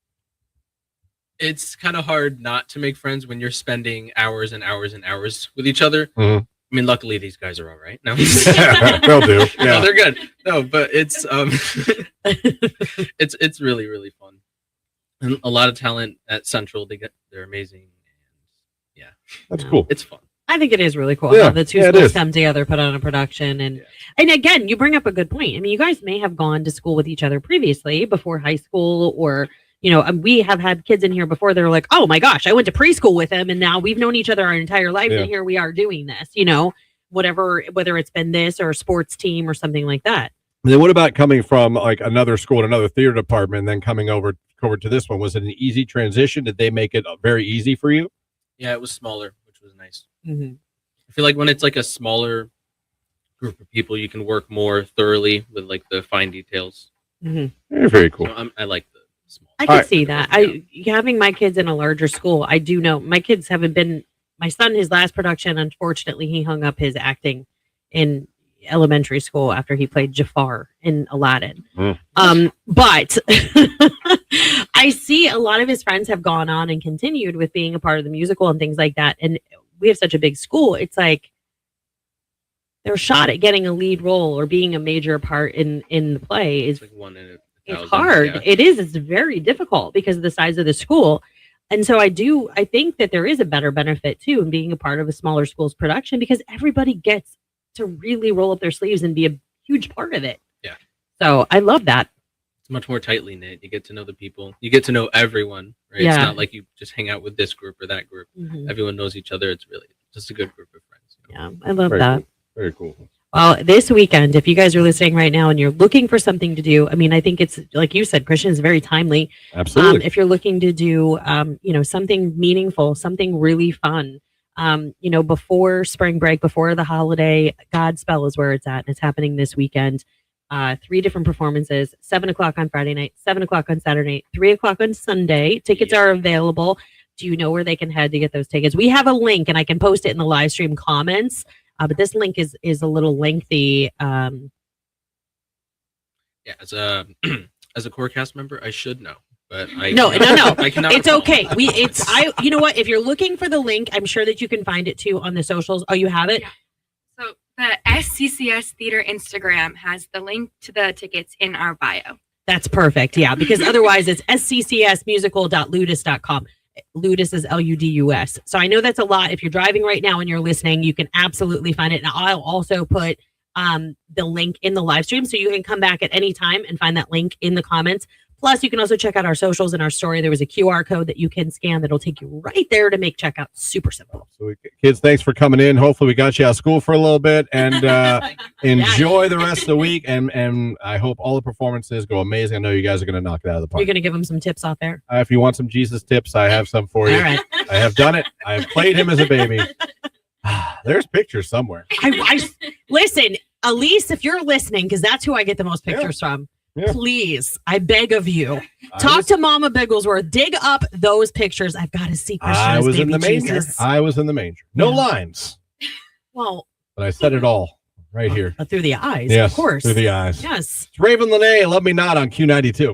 S9: It's kind of hard not to make friends when you're spending hours and hours and hours with each other.
S1: Mhm.
S9: I mean, luckily these guys are all right. No,
S1: They'll do.
S9: No,
S1: Yeah.
S9: they're good. No, but it's it's really, really fun. And a lot of talent at Central. They're amazing.
S1: That's
S2: No.
S1: cool.
S9: It's fun.
S2: I think it is really cool
S1: Yeah,
S2: how the two
S1: yeah, it
S2: schools
S1: is.
S2: come together, put on a production, and again, you bring up a good point. I mean, you guys may have gone to school with each other previously before high school, or we have had kids in here before. They're like, "Oh my gosh, I went to preschool with him, and now we've known each other our entire lives,
S1: Yeah.
S2: and here we are doing this." Whatever, whether it's been this or a sports team or something like that.
S1: And then what about coming from like another school, another theater department, and then coming over to this one? Was it an easy transition? Did they make it very easy for you?
S9: Yeah, it was smaller, which was nice.
S2: Mm-hmm.
S9: I feel like when it's like a smaller group of people, you can work more thoroughly with like the fine details.
S2: Mm-hmm.
S1: Very, very cool.
S9: So I like the small.
S2: I can
S1: All right.
S2: see that. Having my kids in a larger school, I do know my kids haven't been. My son, his last production, unfortunately, he hung up his acting in elementary school after he played Jafar in Aladdin. But I see a lot of his friends have gone on and continued with being a part of the musical and things like that. And we have such a big school. It's like their shot at getting a lead role or being a major part in the play is
S9: It's like 1 in a
S2: it's
S9: 1,000.
S2: hard.
S9: Yeah.
S2: It is. It's very difficult because of the size of the school. And so I think that there is a better benefit too in being a part of a smaller school's production because everybody gets to really roll up their sleeves and be a huge part of it.
S9: Yeah.
S2: So I love that.
S9: It's much more tightly knit. You get to know the people. You get to know everyone, right?
S2: Yeah.
S9: It's not like you just hang out with this group or that group.
S2: Mhm.
S9: Everyone knows each other. It's really just a good group of friends.
S2: Yeah, I love
S1: Very
S2: that.
S1: cool. Very cool.
S2: Well, this weekend, if you guys are listening right now and you're looking for something to do, I mean, I think it's like you said, Christian is very timely.
S1: Absolutely.
S2: If you're looking to do, something meaningful, something really fun, before spring break, before the holiday, Godspell is where it's at. And it's happening this weekend. 3 different performances, 7:00 on Friday night, 7:00 on Saturday, 3:00 on Sunday. Tickets are available. Do you know where they can head to get those tickets? We have a link and I can post it in the live stream comments. But this link is a little lengthy.
S9: Yeah, as a as a core cast member, I should know, but I
S2: No.
S9: I cannot.
S2: It's
S9: recall.
S2: okay. You know what? If you're looking for the link, I'm sure that you can find it too on the socials. Oh, you have it?
S8: Yeah. So the SCCS Theater Instagram has the link to the tickets in our bio.
S2: That's perfect. Yeah, because otherwise it's sccsmusical.ludus.com. Ludus is Ludus. So I know that's a lot. If you're driving right now and you're listening, you can absolutely find it. And I'll also put the link in the live stream so you can come back at any time and find that link in the comments. Plus, you can also check out our socials and our story. There was a QR code that you can scan that'll take you right there to make checkout super simple.
S1: So, kids, thanks for coming in. Hopefully, we got you out of school for a little bit and enjoy the rest of the week. And I hope all the performances go amazing. I know you guys are going to knock it out of the park.
S2: You're going to give them some tips out there.
S1: If you want some Jesus tips, I have some for you.
S2: All right.
S1: I have done it. I have played him as a baby. There's pictures somewhere.
S2: I listen, Elise, if you're listening, because that's who I get the most pictures from.
S1: Yeah.
S2: Please, I beg of you, talk to Mama Bigglesworth. Dig up those pictures. I've got to see Christian
S1: I
S2: as
S1: was in
S2: baby
S1: the manger.
S2: Jesus.
S1: I was in the manger. No
S2: Yeah.
S1: lines,
S2: Well,
S1: but I said it all right here.
S2: through the eyes,
S1: Yes,
S2: of course.
S1: through the eyes.
S2: Yes.
S1: It's Raven Lene, Love Me Not on Q92.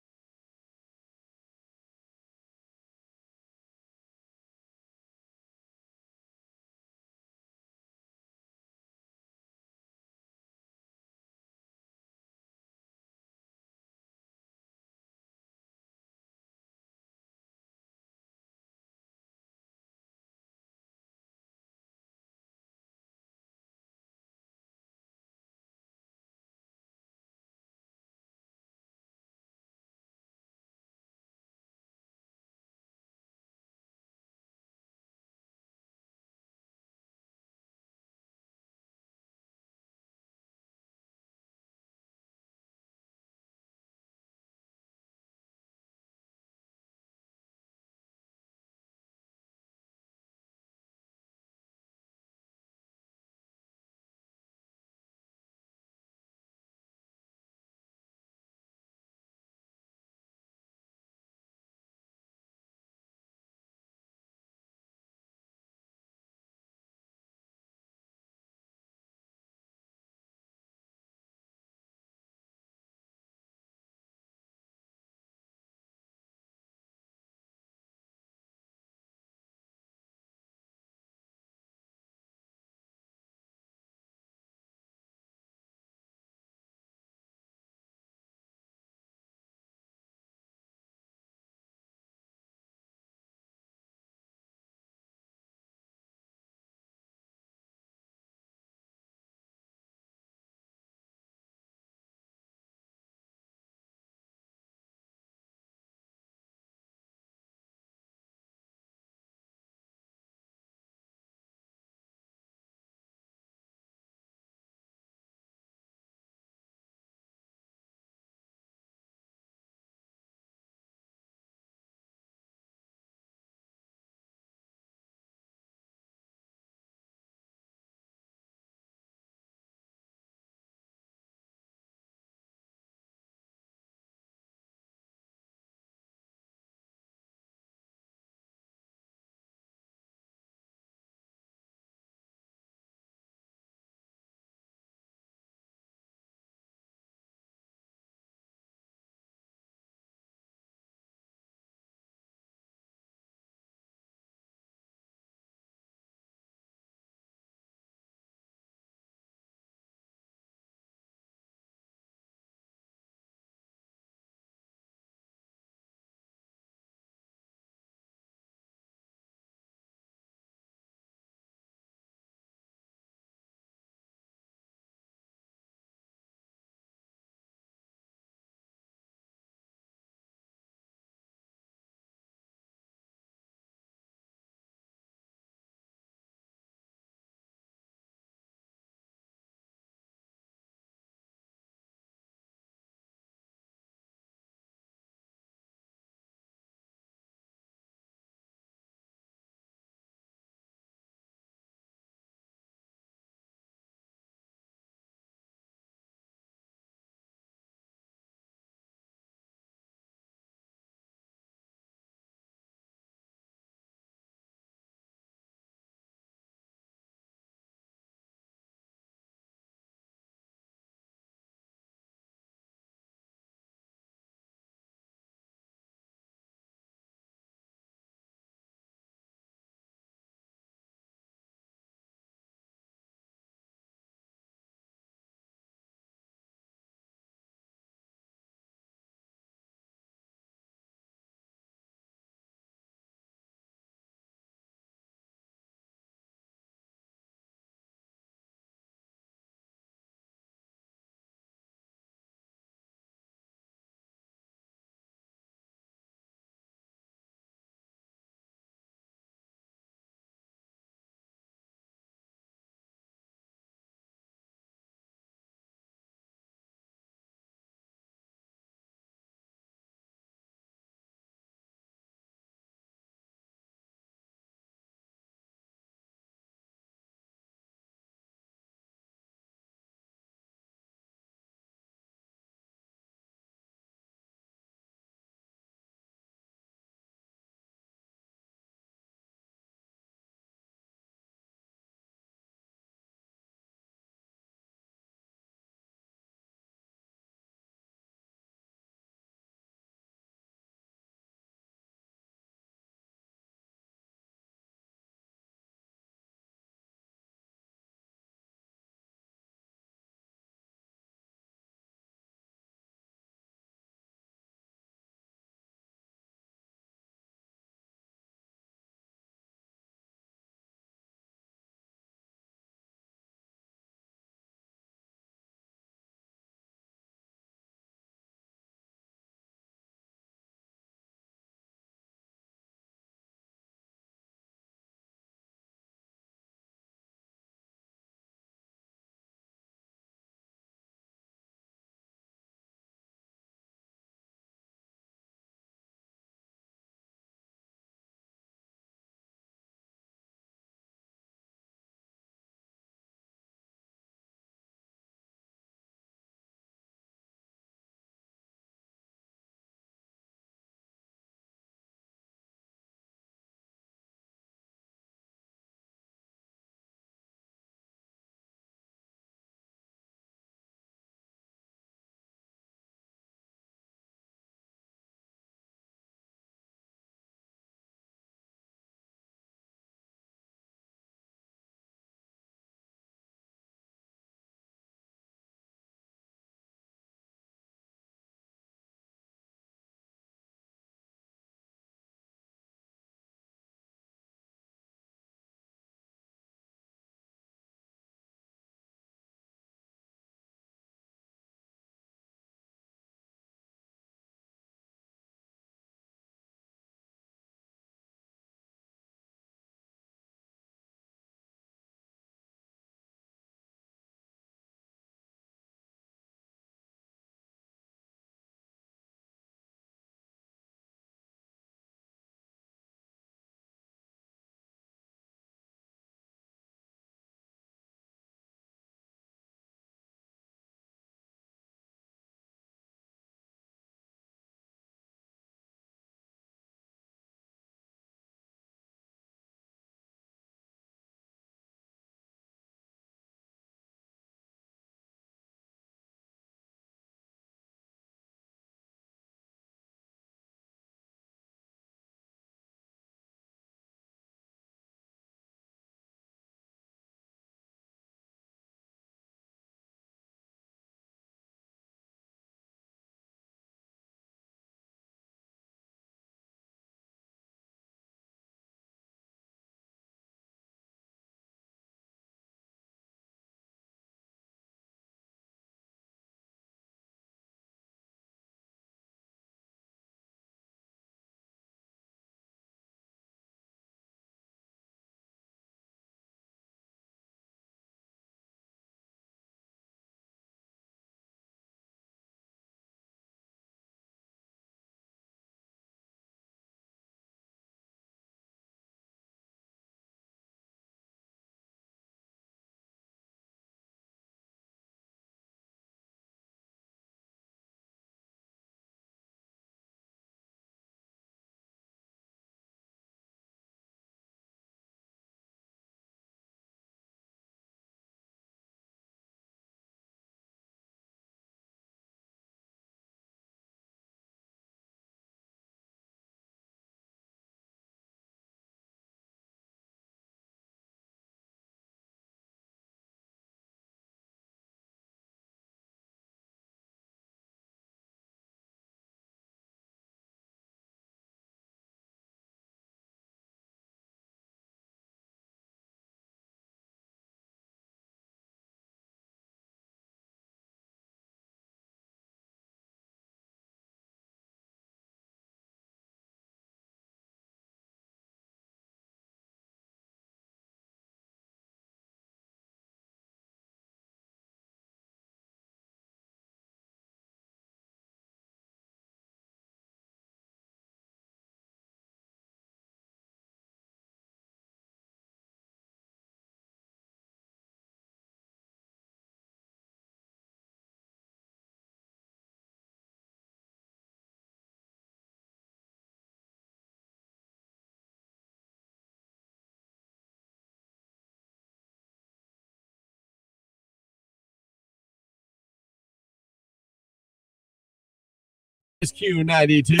S1: It's Q92.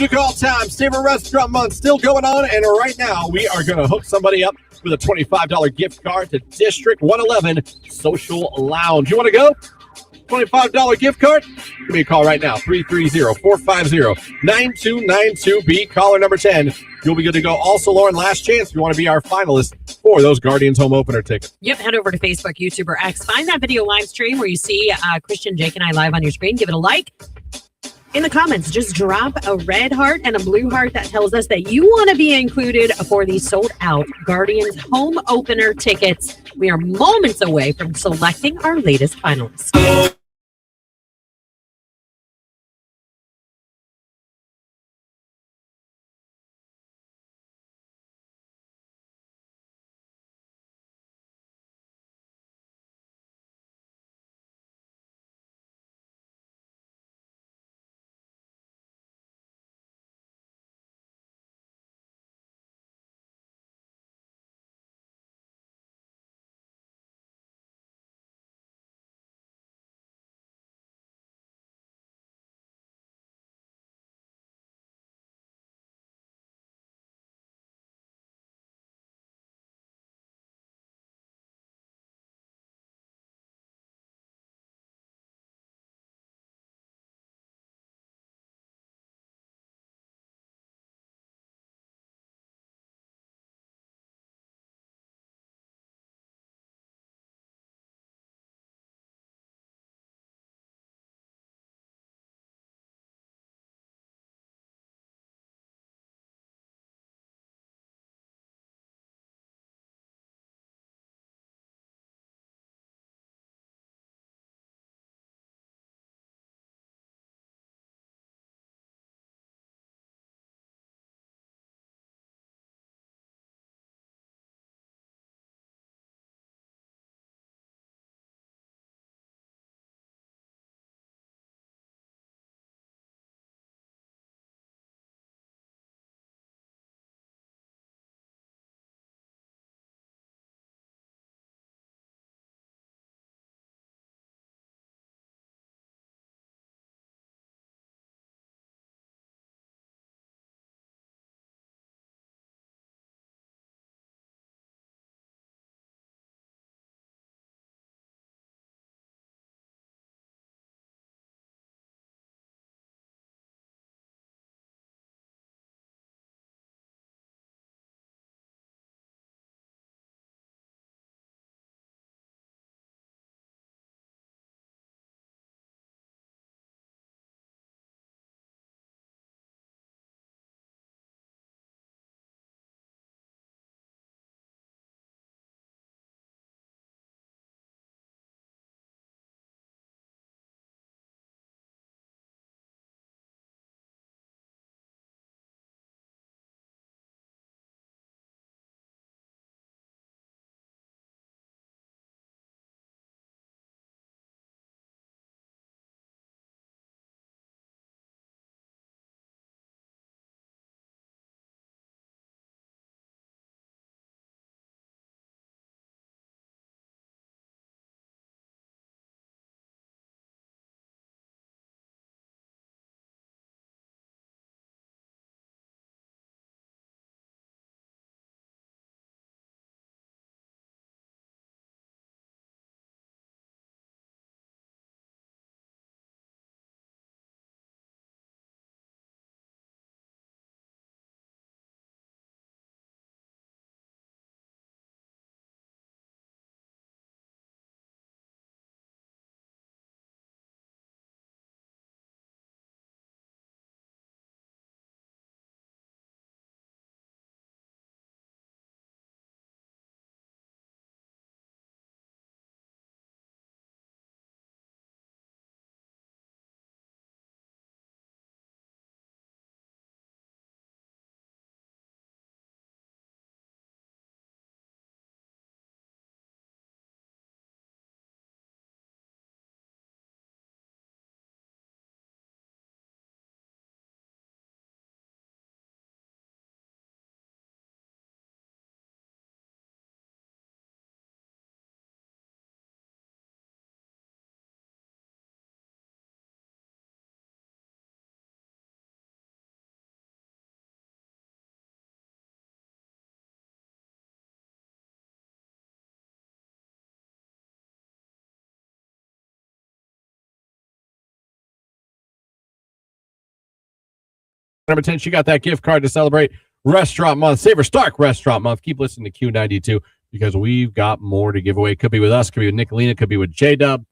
S1: Call time, Saver Restaurant Month still going on, and right now we are going to hook somebody up with a $25 gift card to District 111 Social Lounge. You want to go? $25 gift card? Give me a call right now, 330-450-9292. Be caller number 10. You'll be good to go. Also, Lauren, last chance if you want to be our finalist for those Guardians home opener tickets.
S2: Yep, head over to Facebook, YouTube, or X. Find that video live stream where you see Christian, Jake, and I live on your screen. Give it a like. In the comments, just drop a red heart and a blue heart that tells us that you want to be included for these sold-out Guardians home opener tickets. We are moments away from selecting our latest finalists.
S1: Number 10, she got that gift card to celebrate Restaurant Month. Savor Stark Restaurant Month. Keep listening to Q92 because we've got more to give away. Could be with us, could be with Nicolina, could be with J-Dub.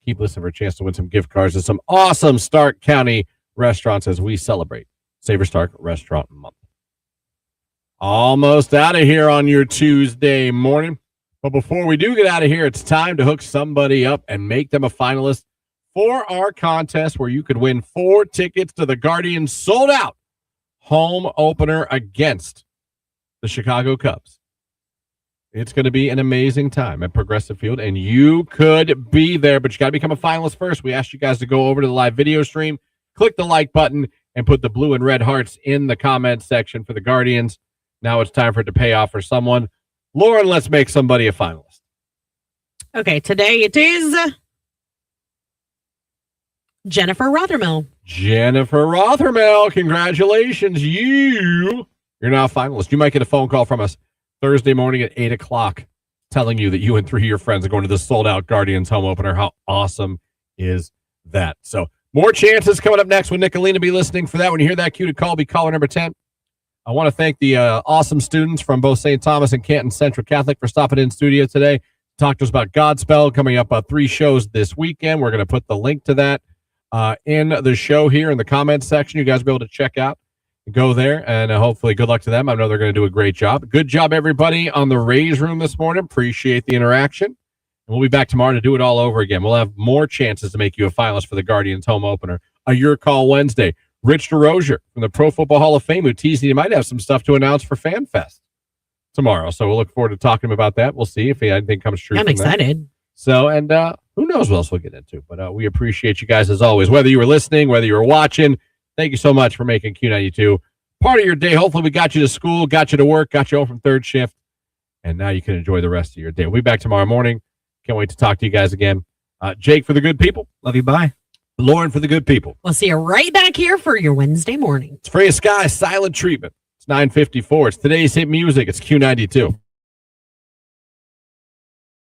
S1: Keep listening for a chance to win some gift cards to some awesome Stark County restaurants as we celebrate Savor Stark Restaurant Month. Almost out of here on your Tuesday morning. But before we do get out of here, it's time to hook somebody up and make them a finalist for our contest where you could win 4 tickets to the Guardians sold out home opener against the Chicago Cubs. It's going to be an amazing time at Progressive Field, and you could be there, but you got to become a finalist first. We asked you guys to go over to the live video stream, click the like button, and put the blue and red hearts in the comment section for the Guardians. Now it's time for it to pay off for someone. Lauren, let's make somebody a finalist.
S2: Okay, today it is Jennifer Rothermel.
S1: Jennifer Rothermel, congratulations. You're now a finalist. You might get a phone call from us Thursday morning at 8 o'clock telling you that you and 3 of your friends are going to the sold-out Guardians home opener. How awesome is that? So more chances coming up next with Nicolina. Be listening for that. When you hear that cue to call, be caller number 10. I want to thank the awesome students from both St. Thomas and Canton Central Catholic for stopping in studio today. Talk to us about Godspell coming up 3 shows this weekend. We're going to put the link to that in the show here in the comments section. You guys will be able to check out. Go there, and hopefully good luck to them. I know they're going to do a great job. Good job, everybody, on the Raise Room this morning. Appreciate the interaction. And we'll be back tomorrow to do it all over again. We'll have more chances to make you a finalist for the Guardians home opener. A Your Call Wednesday. Rich DeRozier from the Pro Football Hall of Fame, who teased he might have some stuff to announce for FanFest tomorrow. So we'll look forward to talking about that. We'll see if anything comes true.
S2: I'm excited.
S1: So, and who knows what else we'll get into. But we appreciate you guys as always. Whether you were listening, whether you were watching, thank you so much for making Q92 part of your day. Hopefully we got you to school, got you to work, got you home from third shift, and now you can enjoy the rest of your day. We'll be back tomorrow morning. Can't wait to talk to you guys again. Jake for the good people.
S4: Love you. Bye.
S1: Lauren for the good people.
S2: We'll see you right back here for your Wednesday morning.
S1: It's Freya Sky, Silent Treatment. It's 9:54. It's today's hit music. It's Q92.